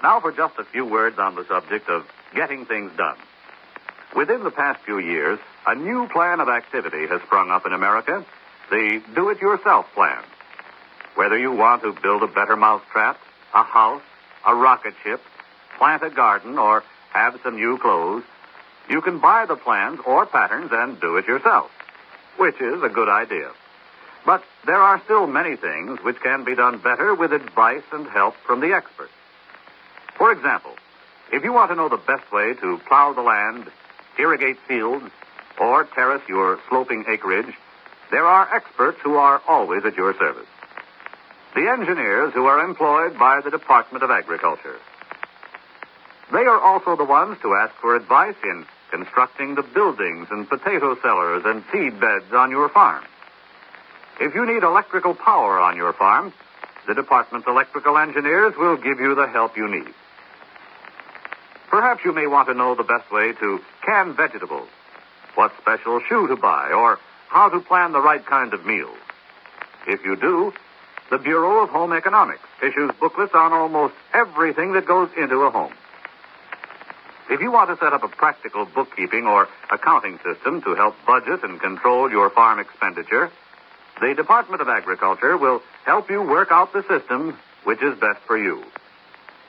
Now for just a few words on the subject of getting things done. Within the past few years, a new plan of activity has sprung up in America, the do-it-yourself plan. Whether you want to build a better mousetrap, a house, a rocket ship, plant a garden, or have some new clothes, you can buy the plans or patterns and do it yourself, which is a good idea. But there are still many things which can be done better with advice and help from the experts. For example, if you want to know the best way to plow the land, irrigate fields, or terrace your sloping acreage, there are experts who are always at your service. The engineers who are employed by the Department of Agriculture. They are also the ones to ask for advice in constructing the buildings and potato cellars and seed beds on your farm. If you need electrical power on your farm, the department's electrical engineers will give you the help you need. Perhaps you may want to know the best way to can vegetables, what special shoe to buy, or how to plan the right kind of meals. If you do, the Bureau of Home Economics issues booklets on almost everything that goes into a home. If you want to set up a practical bookkeeping or accounting system to help budget and control your farm expenditure, the Department of Agriculture will help you work out the system which is best for you.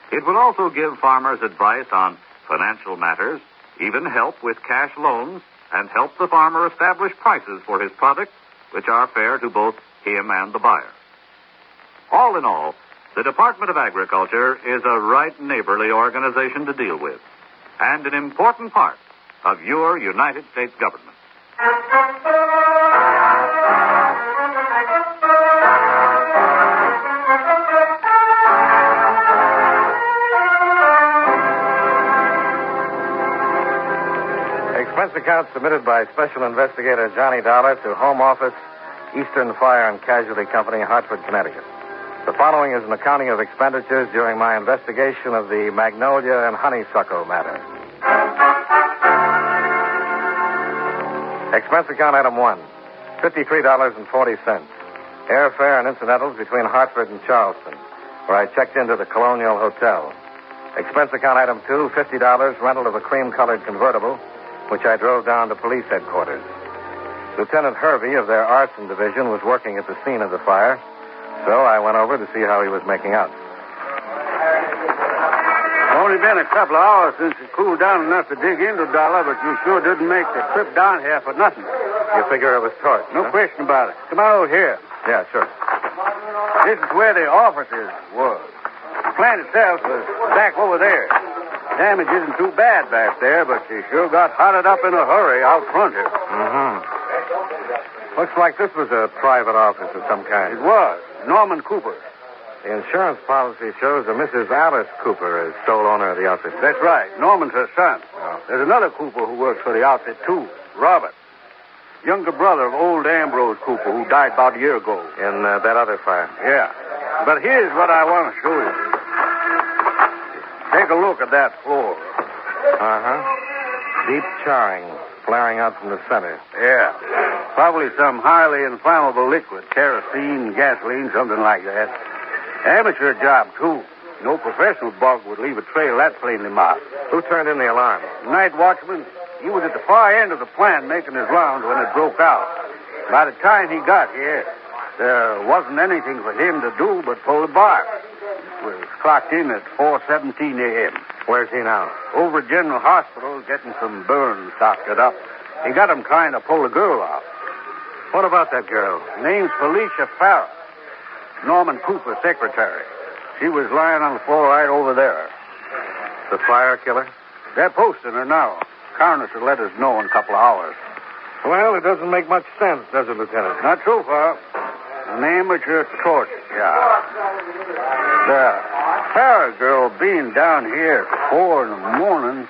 It will also give farmers advice on financial matters, even help with cash loans, and help the farmer establish prices for his products which are fair to both him and the buyer. All in all, the Department of Agriculture is a right neighborly organization to deal with, and an important part of your United States government. Expense account submitted by Special Investigator Johnny Dollar to Home Office, Eastern Fire and Casualty Company, Hartford, Connecticut. The following is an accounting of expenditures during my investigation of the magnolia and honeysuckle matter. Expense account item 1, $53.40. Airfare and incidentals between Hartford and Charleston, where I checked into the Colonial Hotel. Expense account item 2, $50 rental of a cream-colored convertible, which I drove down to police headquarters. Lieutenant Hervey of their arson division was working at the scene of the fire, so I went over to see how he was making out. Only been a couple of hours since it cooled down enough to dig into Dollar, but you sure didn't make the trip down here for nothing. You figure it was torched? No question about it. Come on over here. Yeah, sure. This is where the offices was. The plant itself was back over there. Damage isn't too bad back there, but she sure got hotted up in a hurry out front here. Mm-hmm. Looks like this was a private office of some kind. It was. Norman Cooper. The insurance policy shows a Mrs. Alice Cooper is sole owner of the outfit. That's right. Norman's her son. There's another Cooper who works for the outfit, too. Robert. Younger brother of old Ambrose Cooper, who died about a year ago. In that other fire. Yeah. But here's what I want to show you. Take a look at that floor. Uh-huh. Deep charring, flaring out from the center. Yeah. Probably some highly inflammable liquid, kerosene, gasoline, something like that. Amateur job, too. No professional bug would leave a trail that plainly marked. Who turned in the alarm? Night watchman. He was at the far end of the plant making his rounds when it broke out. By the time he got here, there wasn't anything for him to do but pull the bar. It was clocked in at 4:17 a.m. Where's he now? Over at General Hospital, getting some burns doctored up. He got him trying to pull the girl out. What about that girl? Name's Felicia Farrell. Norman Cooper's secretary. She was lying on the floor right over there. The fire killer? They're posting her now. Coroner should let us know in a couple of hours. Well, it doesn't make much sense, does it, Lieutenant? Not so far. An amateur torch job. The Farrell girl being down here at 4 in the morning,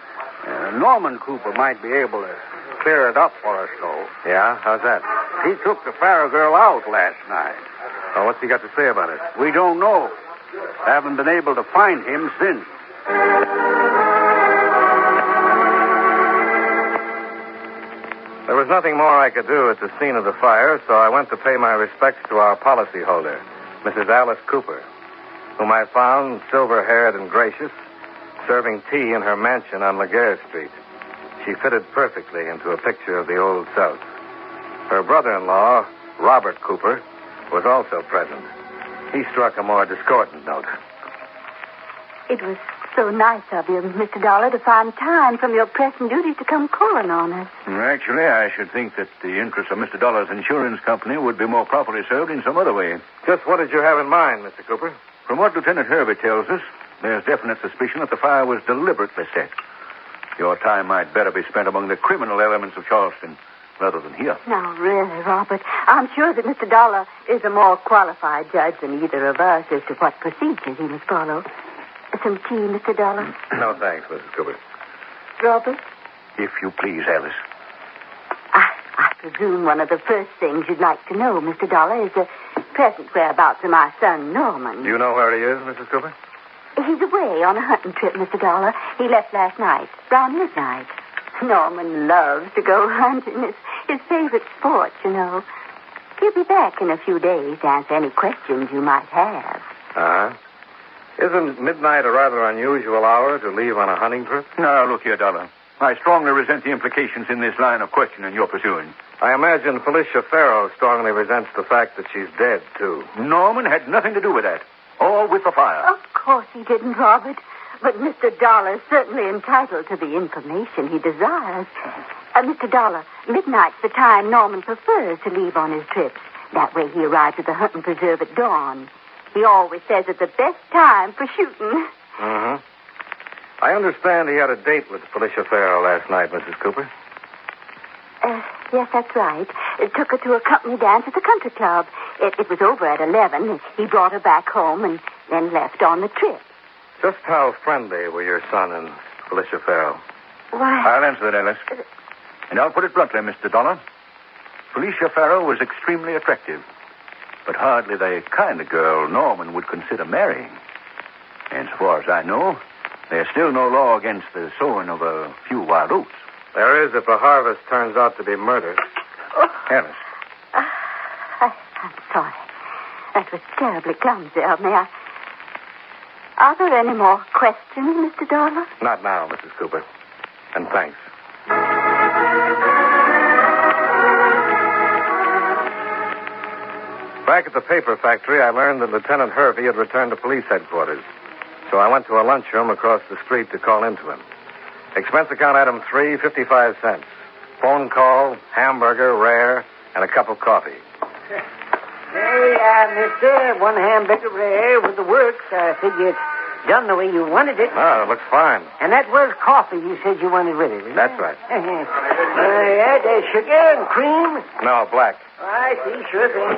Norman Cooper might be able to clear it up for us, though. Yeah? How's that? He took the Farrell girl out last night. Oh, what's he got to say about it? We don't know. Haven't been able to find him since. There was nothing more I could do at the scene of the fire, so I went to pay my respects to our policyholder, Mrs. Alice Cooper, whom I found silver-haired and gracious, serving tea in her mansion on Laguerre Street. She fitted perfectly into a picture of the Old South. Her brother-in-law, Robert Cooper, was also present. He struck a more discordant note. It was so nice of you, Mr. Dollar, to find time from your pressing duties to come calling on us. Actually, I should think that the interests of Mr. Dollar's insurance company would be more properly served in some other way. Just what did you have in mind, Mr. Cooper? From what Lieutenant Hervey tells us, there's definite suspicion that the fire was deliberately set. Your time might better be spent among the criminal elements of Charleston rather than here. No, really, Robert. I'm sure that Mr. Dollar is a more qualified judge than either of us as to what procedures he must follow. Some tea, Mr. Dollar? No, thanks, Mrs. Cooper. Robert? If you please, Alice. I presume one of the first things you'd like to know, Mr. Dollar, is the present whereabouts of my son, Norman. Do you know where he is, Mrs. Cooper? He's away on a hunting trip, Mr. Dollar. He left last night, around midnight. Norman loves to go hunting. It's his favorite sport, you know. He'll be back in a few days to answer any questions you might have. Uh-huh. Isn't midnight a rather unusual hour to leave on a hunting trip? Now, look here, Dollar. I strongly resent the implications in this line of questioning you're pursuing. I imagine Felicia Farrell strongly resents the fact that she's dead, too. Norman had nothing to do with that. Or with the fire. Of course he didn't, Robert. But Mr. Dollar's certainly entitled to the information he desires. Mr. Dollar, midnight's the time Norman prefers to leave on his trips. That way he arrives at the hunting preserve at dawn. He always says it's the best time for shooting. Mm-hmm. I understand he had a date with Felicia Farrell last night, Mrs. Cooper. Yes, that's right. It took her to a company dance at the country club. It was over at 11. He brought her back home and then left on the trip. Just how friendly were your son and Felicia Farrell? Why... I'll answer that, Alice. And I'll put it bluntly, Mr. Dollar. Felicia Farrell was extremely attractive, but hardly the kind of girl Norman would consider marrying. And as far as I know, there's still no law against the sowing of a few wild oats. There is if the harvest turns out to be murder. Alice. I'm sorry. That was terribly clumsy of me. Are there any more questions, Mr. Dollar? Not now, Mrs. Cooper. And thanks. Back at the paper factory, I learned that Lieutenant Hervey had returned to police headquarters. So I went to a lunchroom across the street to call into him. Expense account item 3, 55 cents. Phone call, hamburger, rare, and a cup of coffee. Hey, mister, one hamburger rare with the works. I figure it's done the way you wanted it. No, it looks fine. And that was coffee you said you wanted with it, isn't That's it? right. Yeah, there's sugar and cream. No, black. I see. Sure thing.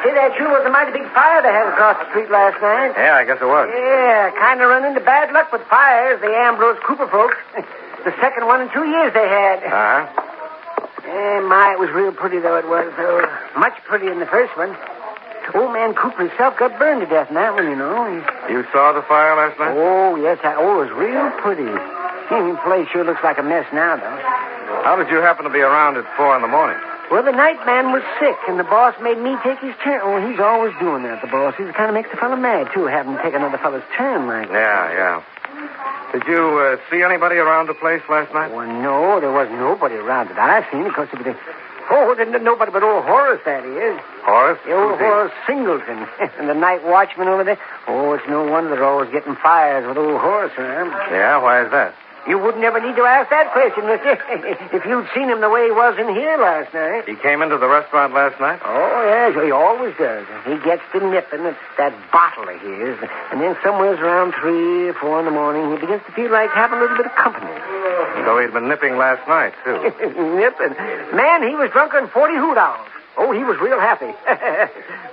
Say, that sure was a mighty big fire they had across the street last night. Yeah, I guess it was. Yeah, kind of run into bad luck with fires, the Ambrose Cooper folks. The second one in 2 years they had. Uh-huh. My, it was real pretty, though it was. Much prettier than the first one. Old man Cooper himself got burned to death in that one, you know. You saw the fire last night? Oh, yes. It was real pretty. The place sure looks like a mess now, though. How did you happen to be around at 4 in the morning? Well, the night man was sick, and the boss made me take his turn. Oh, he's always doing that, the boss. He kind of makes the fellow mad, too, having to take another fellow's turn like that. Yeah. Did you see anybody around the place last night? Well, no, there wasn't nobody around that I seen. Of course, it was nobody but old Horace, that is. Horace? The old Horace Singleton. And the night watchman over there. Oh, it's no wonder they're always getting fires with old Horace around. Yeah, why is that? You wouldn't ever need to ask that question, mister. If you'd seen him the way he was in here last night. He came into the restaurant last night? Oh, yes, he always does. He gets to nipping at that bottle of his, and then somewheres around 3 or 4 in the morning, he begins to feel like having a little bit of company. So he'd been nipping last night, too. Nipping? Man, he was drunker than 40 hoot owls. Oh, he was real happy.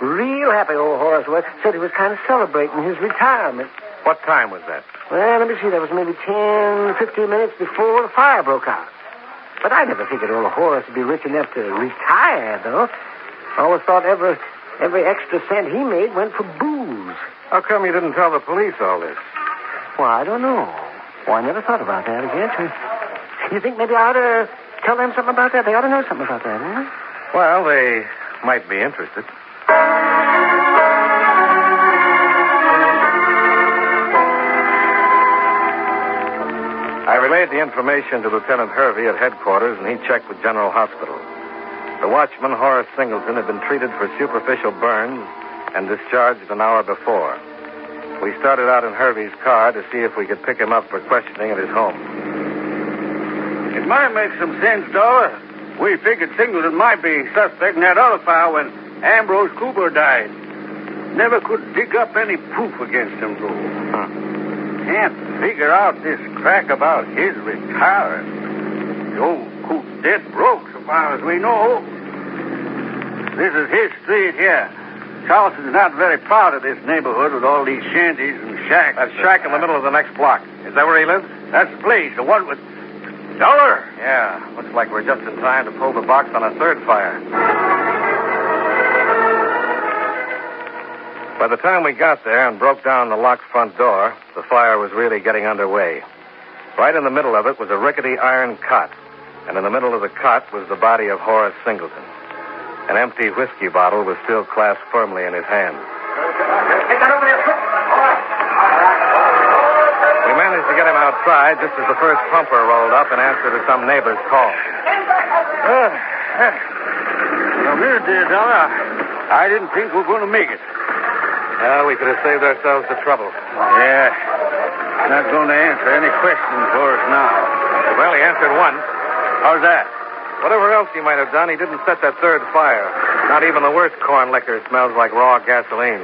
Real happy, old Horace was. Said he was kind of celebrating his retirement. What time was that? Well, let me see. That was maybe 10, 15 minutes before the fire broke out. But I never figured old Horace would be rich enough to retire, though. I always thought every extra cent he made went for booze. How come you didn't tell the police all this? Well, I don't know. Well, I never thought about that, I guess. You think maybe I ought to tell them something about that? They ought to know something about that, huh? Well, they might be interested. I relayed the information to Lieutenant Hervey at headquarters, and he checked with General Hospital. The watchman, Horace Singleton, had been treated for superficial burns and discharged an hour before. We started out in Hervey's car to see if we could pick him up for questioning at his home. It might make some sense, Dollar. We figured Singleton might be suspect in that other fire when Ambrose Cooper died. Never could dig up any proof against him, though. Can't figure out this crack about his retiring. The old coot's dead broke, so far as we know. This is his street here. Charleston's not very proud of this neighborhood with all these shanties and shacks. That shack in the middle of the next block. Is that where he lives? That's the place, the one with... Dollar? Yeah, looks like we're just in time to pull the box on a third fire. By the time we got there and broke down the locked front door, the fire was really getting underway. Right in the middle of it was a rickety iron cot, and in the middle of the cot was the body of Horace Singleton. An empty whiskey bottle was still clasped firmly in his hand. We managed to get him outside just as the first pumper rolled up in answer to some neighbor's call. Now, here, dear Dollar, I didn't think we were going to make it. Well, we could have saved ourselves the trouble. Yeah. Not going to answer any questions for us now. Well, he answered one. How's that? Whatever else he might have done, he didn't set that third fire. Not even the worst corn liquor smells like raw gasoline.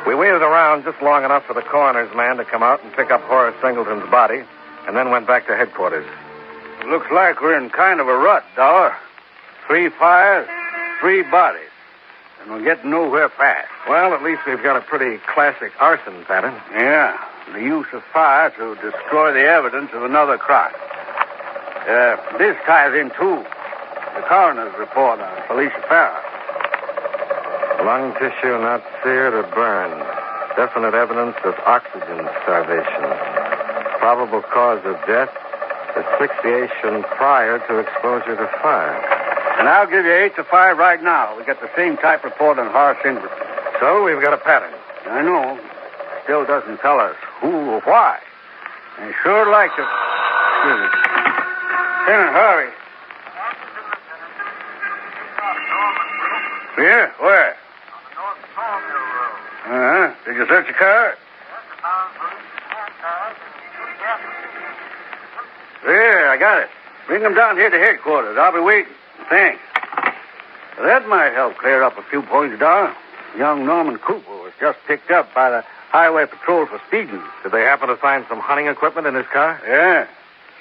We waited around just long enough for the coroner's man to come out and pick up Horace Singleton's body, and then went back to headquarters. Looks like we're in kind of a rut, Dollar. 3 fires, 3 bodies. And we're getting nowhere fast. Well, at least we've got a pretty classic arson pattern. Yeah, the use of fire to destroy the evidence of another crime. This ties in, too. The coroner's report on Felicia Farrah. Lung tissue not seared or burned. Definite evidence of oxygen starvation. Probable cause of death, asphyxiation prior to exposure to fire. And I'll give you 8 to 5 right now. We got the same type report on Horace Singleton. So we've got a pattern. I know. Still doesn't tell us who or why. I sure like to... Excuse me. Lieutenant, hurry. Yeah? Where? Uh-huh. Did you search your car? Yeah, I got it. Bring them down here to headquarters. I'll be waiting. Thanks. That might help clear up a few points, Don. Young Norman Cooper was just picked up by the Highway Patrol for speeding. Did they happen to find some hunting equipment in his car? Yeah.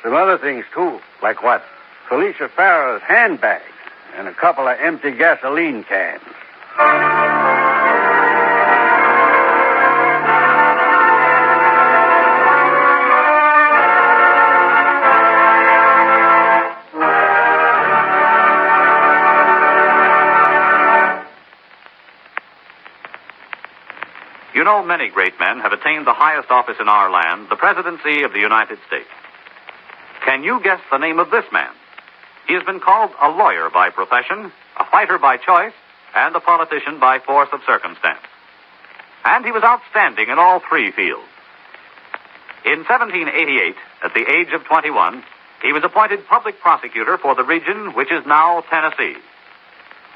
Some other things, too. Like what? Felicia Farrow's handbag and a couple of empty gasoline cans. You know, many great men have attained the highest office in our land, the presidency of the United States. Can you guess the name of this man? He has been called a lawyer by profession, a fighter by choice, and a politician by force of circumstance. And he was outstanding in all three fields. In 1788, at the age of 21, he was appointed public prosecutor for the region which is now Tennessee.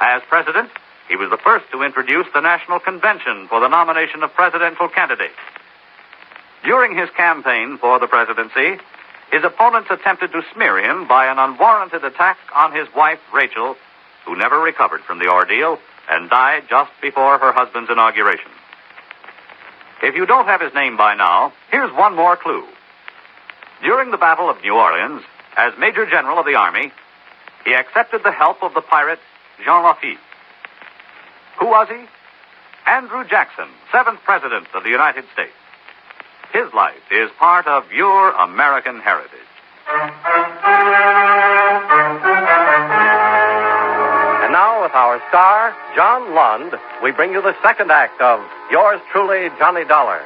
As president, he was the first to introduce the National Convention for the nomination of presidential candidates. During his campaign for the presidency, his opponents attempted to smear him by an unwarranted attack on his wife, Rachel, who never recovered from the ordeal and died just before her husband's inauguration. If you don't have his name by now, here's one more clue. During the Battle of New Orleans, as Major General of the Army, he accepted the help of the pirate Jean Lafitte. Who was he? Andrew Jackson, 7th President of the United States. His life is part of your American heritage. And now, with our star, John Lund, we bring you the second act of Yours Truly, Johnny Dollar.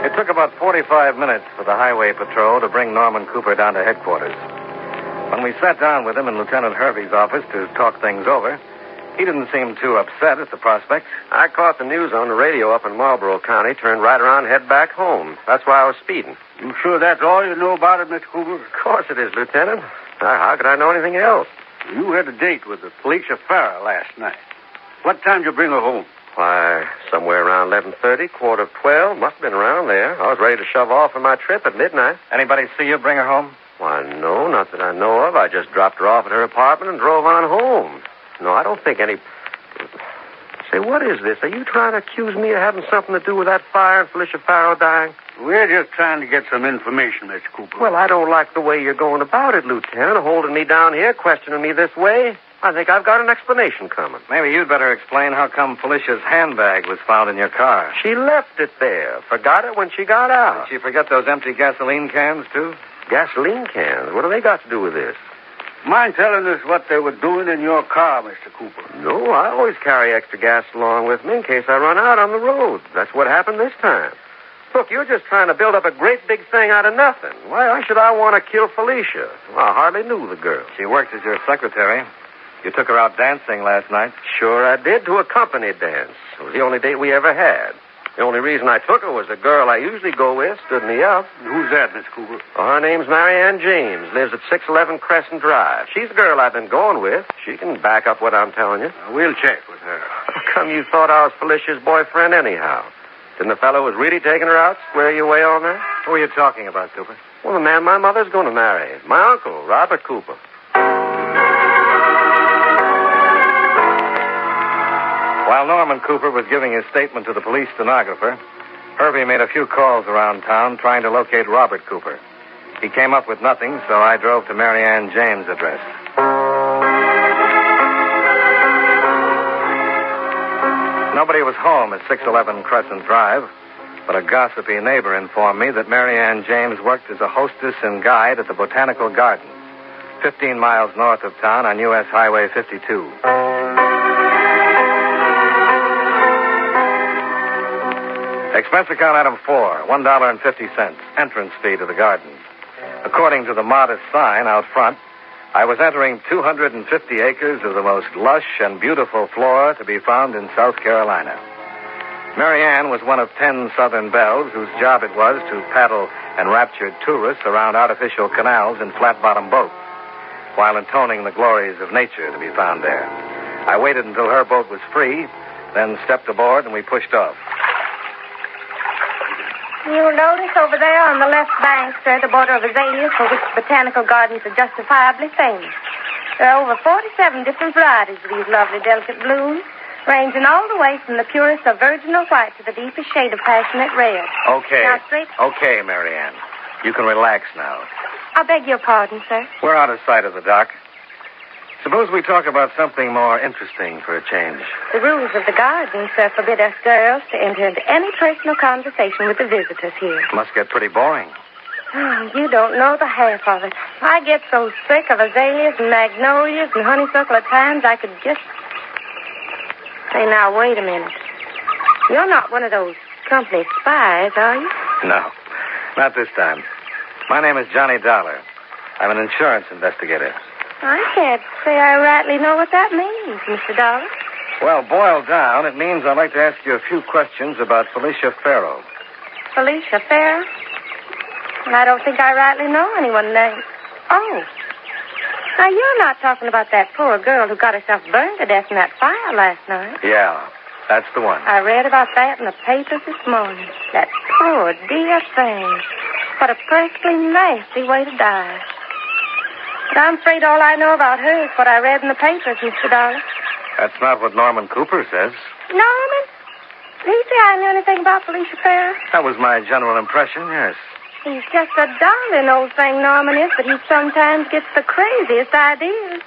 It took about 45 minutes for the Highway Patrol to bring Norman Cooper down to headquarters. When we sat down with him in Lieutenant Hervey's office to talk things over, he didn't seem too upset at the prospect. I caught the news on the radio up in Marlboro County, turned right around, head back home. That's why I was speeding. You sure that's all you know about it, Mr. Cooper? Of course it is, Lieutenant. How could I know anything else? You had a date with the Felicia Farrow last night. What time did you bring her home? Why, somewhere around 11:30, 11:45. Must have been around there. I was ready to shove off for my trip at midnight. Anybody see you bring her home? Why, no, not that I know of. I just dropped her off at her apartment and drove on home. No, I don't think any... Say, what is this? Are you trying to accuse me of having something to do with that fire and Felicia Farrow dying? We're just trying to get some information, Mr. Cooper. Well, I don't like the way you're going about it, Lieutenant, holding me down here, questioning me this way. I think I've got an explanation coming. Maybe you'd better explain how come Felicia's handbag was found in your car. She left it there. Forgot it when she got out. Did she forget those empty gasoline cans, too? Gasoline cans? What do they got to do with this? Mind telling us what they were doing in your car, Mr. Cooper? No, I always carry extra gas along with me in case I run out on the road. That's what happened this time. Look, you're just trying to build up a great big thing out of nothing. Why should I want to kill Felicia? Well, I hardly knew the girl. She worked as your secretary. You took her out dancing last night. Sure I did, to a company dance. It was the only date we ever had. The only reason I took her was the girl I usually go with stood me up. Who's that, Miss Cooper? Well, her name's Marianne James, lives at 611 Crescent Drive. She's the girl I've been going with. She can back up what I'm telling you. We'll check with her. How come you thought I was Felicia's boyfriend anyhow? Didn't the fellow was really taking her out square you away on that? Who are you talking about, Cooper? Well, the man my mother's going to marry. My uncle, Robert Cooper. While Norman Cooper was giving his statement to the police stenographer, Hervey made a few calls around town trying to locate Robert Cooper. He came up with nothing, so I drove to Marianne James' address. Nobody was home at 611 Crescent Drive, but a gossipy neighbor informed me that Marianne James worked as a hostess and guide at the Botanical Gardens, 15 miles north of town on U.S. Highway 52. Expense account item 4, $1.50, entrance fee to the garden. According to the modest sign out front, I was entering 250 acres of the most lush and beautiful flora to be found in South Carolina. Marianne was one of 10 Southern belles whose job it was to paddle enraptured tourists around artificial canals in flat-bottom boats, while intoning the glories of nature to be found there. I waited until her boat was free then stepped aboard, and we pushed off. You'll notice over there on the left bank, sir, the border of azaleas for which the botanical gardens are justifiably famous. There are over 47 different varieties of these lovely, delicate blooms, ranging all the way from the purest of virginal white to the deepest shade of passionate red. Okay. Now, straight... Okay, Marianne. You can relax now. I beg your pardon, sir. We're out of sight of the dock. Suppose we talk about something more interesting for a change. The rules of the garden, sir, forbid us girls to enter into any personal conversation with the visitors here. Must get pretty boring. Oh, you don't know the half of it. I get so sick of azaleas and magnolias and honeysuckle at times I could just... Say, now, wait a minute. You're not one of those company spies, are you? No, not this time. My name is Johnny Dollar. I'm an insurance investigator. I can't say I rightly know what that means, Mr. Dollar. Well, boiled down, it means I'd like to ask you a few questions about Felicia Farrow. Felicia Farrow? Well, I don't think I rightly know anyone named. Oh. Now, you're not talking about that poor girl who got herself burned to death in that fire last night. Yeah, that's the one. I read about that in the papers this morning. That poor, dear thing. What a perfectly nasty way to die. But I'm afraid all I know about her is what I read in the papers, Mr. Dollar. That's not what Norman Cooper says. Norman? Did he say I knew anything about Felicia Farrow? That was my general impression, yes. He's just a darling old thing, Norman is, but he sometimes gets the craziest ideas.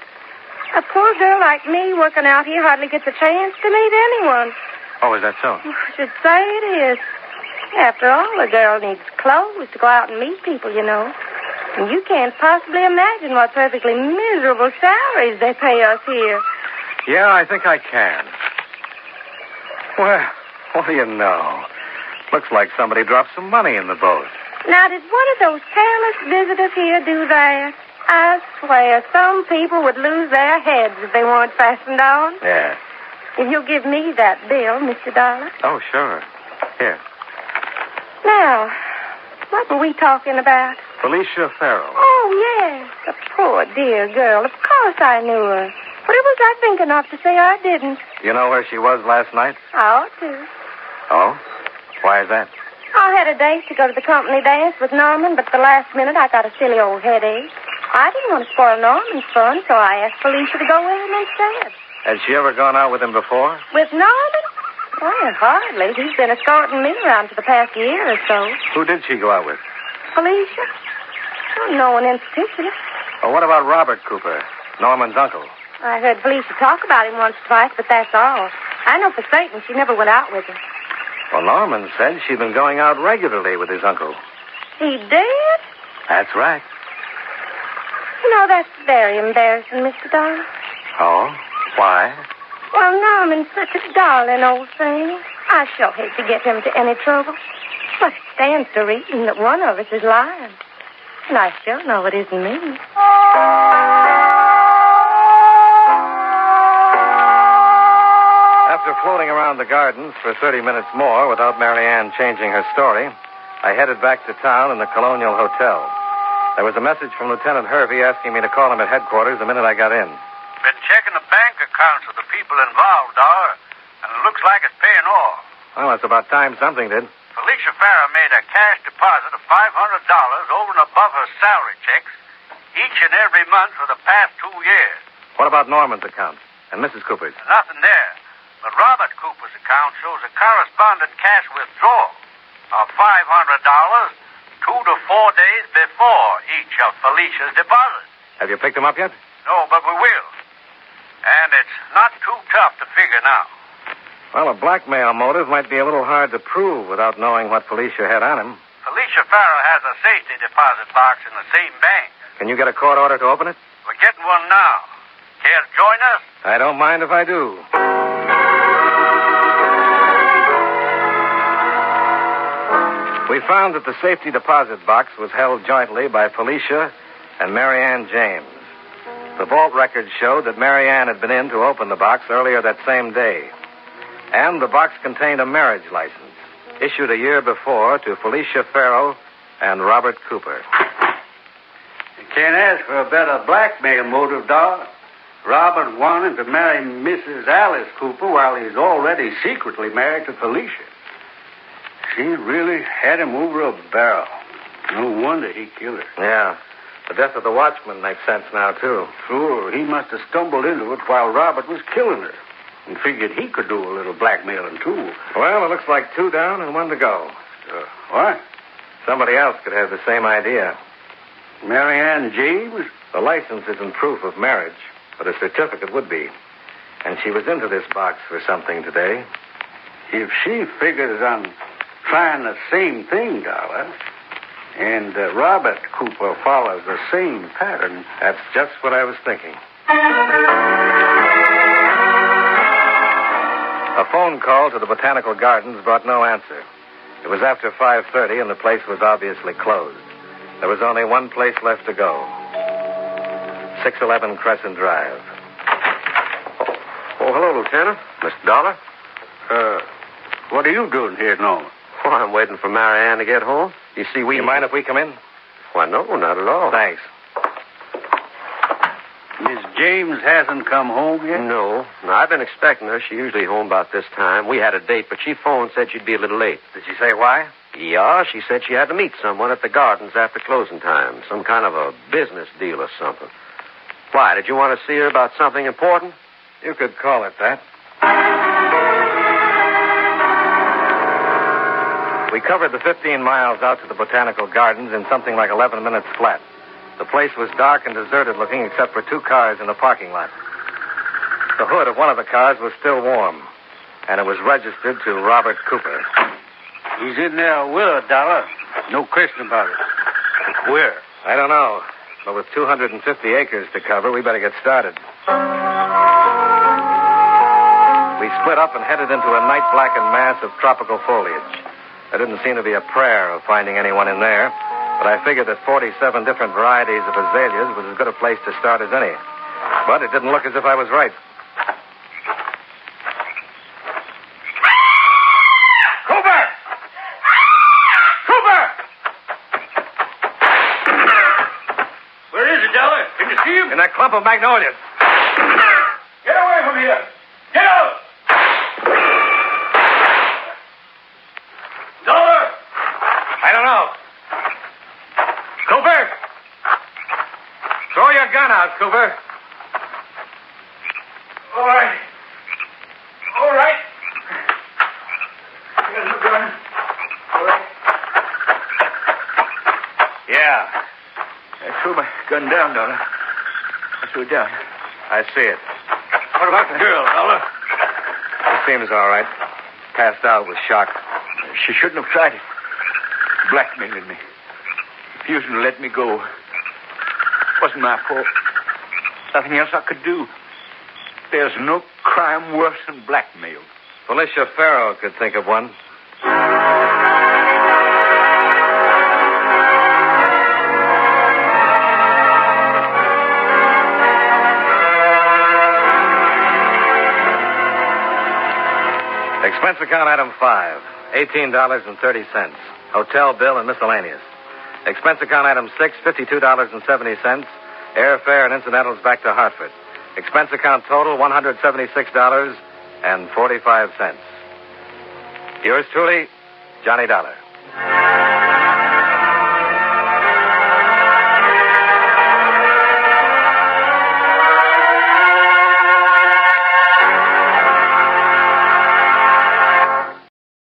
A poor girl like me working out here hardly gets a chance to meet anyone. Oh, is that so? I should say it is. After all, a girl needs clothes to go out and meet people, you know. And you can't possibly imagine what perfectly miserable salaries they pay us here. Yeah, I think I can. Well, what do you know? Looks like somebody dropped some money in the boat. Now, did one of those careless visitors here do that? I swear, some people would lose their heads if they weren't fastened on. Yeah. If you'll give me that bill, Mr. Dollar. Oh, sure. Here. Now, what were we talking about? Felicia Farrow. Oh, yes. The poor dear girl. Of course I knew her. What was I thinking of to say I didn't? You know where she was last night? I ought to. Oh? Why is that? I had a date to go to the company dance with Norman, but at the last minute I got a silly old headache. I didn't want to spoil Norman's fun, so I asked Felicia to go with him instead. Has she ever gone out with him before? With Norman? Well, hardly. He's been escorting me around for the past year or so. Who did she go out with? Felicia? Well, no one in particular. Well, what about Robert Cooper, Norman's uncle? I heard Felicia talk about him once or twice, but that's all. I know for certain she never went out with him. Well, Norman said she'd been going out regularly with his uncle. He did? That's right. You know, that's very embarrassing, Mr. Dollar. Oh? Why? Well, Norman's such a darling old thing. I sure hate to get him to any trouble. But it stands to reason that one of us is lying. And I sure know it isn't me. After floating around the gardens for 30 minutes more without Marianne changing her story, I headed back to town in the Colonial Hotel. There was a message from Lieutenant Hervey asking me to call him at headquarters the minute I got in. Been checking the bank accounts of the people involved, Dollar, and it looks like it's paying off. Well, it's about time something did. Felicia Farrow made a cash deposit of $500 over and above her salary checks each and every month for the past 2 years. What about Norman's account and Mrs. Cooper's? Nothing there. But Robert Cooper's account shows a correspondent cash withdrawal of $500 2 to 4 days before each of Felicia's deposits. Have you picked them up yet? No, but we will. And it's not too tough to figure now. Well, a blackmail motive might be a little hard to prove without knowing what Felicia had on him. Felicia Farrow has a safety deposit box in the same bank. Can you get a court order to open it? We're getting one now. Care to join us? I don't mind if I do. We found that the safety deposit box was held jointly by Felicia and Marianne James. The vault records showed that Marianne had been in to open the box earlier that same day. And the box contained a marriage license, issued a year before to Felicia Farrow and Robert Cooper. You can't ask for a better blackmail motive, Dollar. Robert wanted to marry Mrs. Alice Cooper while he's already secretly married to Felicia. She really had him over a barrel. No wonder he killed her. Yeah. The death of the watchman makes sense now, too. Sure, he must have stumbled into it while Robert was killing her and figured he could do a little blackmailing, too. Well, it looks like 2 down and 1 to go. What? Somebody else could have the same idea. Mary Ann James? The license isn't proof of marriage, but a certificate would be. And she was into this box for something today. If she figures on trying the same thing, Dollar, and Robert Cooper follows the same pattern... That's just what I was thinking. A phone call to the Botanical Gardens brought no answer. It was after 5:30, and the place was obviously closed. There was only one place left to go. 611 Crescent Drive. Oh, hello, Lieutenant. Mr. Dollar? What are you doing here, Norman? Well, I'm waiting for Mary Ann to get home. You see, You mind if we come in? Why, no, not at all. Thanks. Miss James hasn't come home yet? No. I've been expecting her. She's usually home about this time. We had a date, but she phoned and said she'd be a little late. Did she say why? Yeah, she said she had to meet someone at the gardens after closing time. Some kind of a business deal or something. Why, did you want to see her about something important? You could call it that. We covered the 15 miles out to the Botanical Gardens in something like 11 minutes flat. The place was dark and deserted looking except for 2 cars in the parking lot. The hood of one of the cars was still warm, and it was registered to Robert Cooper. He's in there with her, Dollar. No question about it. Where? I don't know, but with 250 acres to cover, we better get started. We split up and headed into a night-blackened mass of tropical foliage. There didn't seem to be a prayer of finding anyone in there, but I figured that 47 different varieties of azaleas was as good a place to start as any. But it didn't look as if I was right. Cooper! Cooper! Where is he, Dollar? Can you see him? In that clump of magnolias. Get away from here! Get out! Dollar! I don't know. Cooper! Throw your gun out, Cooper. All right. All right. Here's the gun. All right. Yeah, I threw my gun down, Dollar. I threw it down. I see it. What about the girl, Dollar? She seems all right. Passed out with shock. She shouldn't have tried it. Blackmailing me. Refusing to let me go. Wasn't my fault. Nothing else I could do. There's no crime worse than blackmail. Felicia Farrow could think of one. Expense account item 5, $18.30. Hotel bill and miscellaneous. Expense account item 6, $52.70. Airfare and incidentals back to Hartford. Expense account total, $176.45. Yours truly, Johnny Dollar.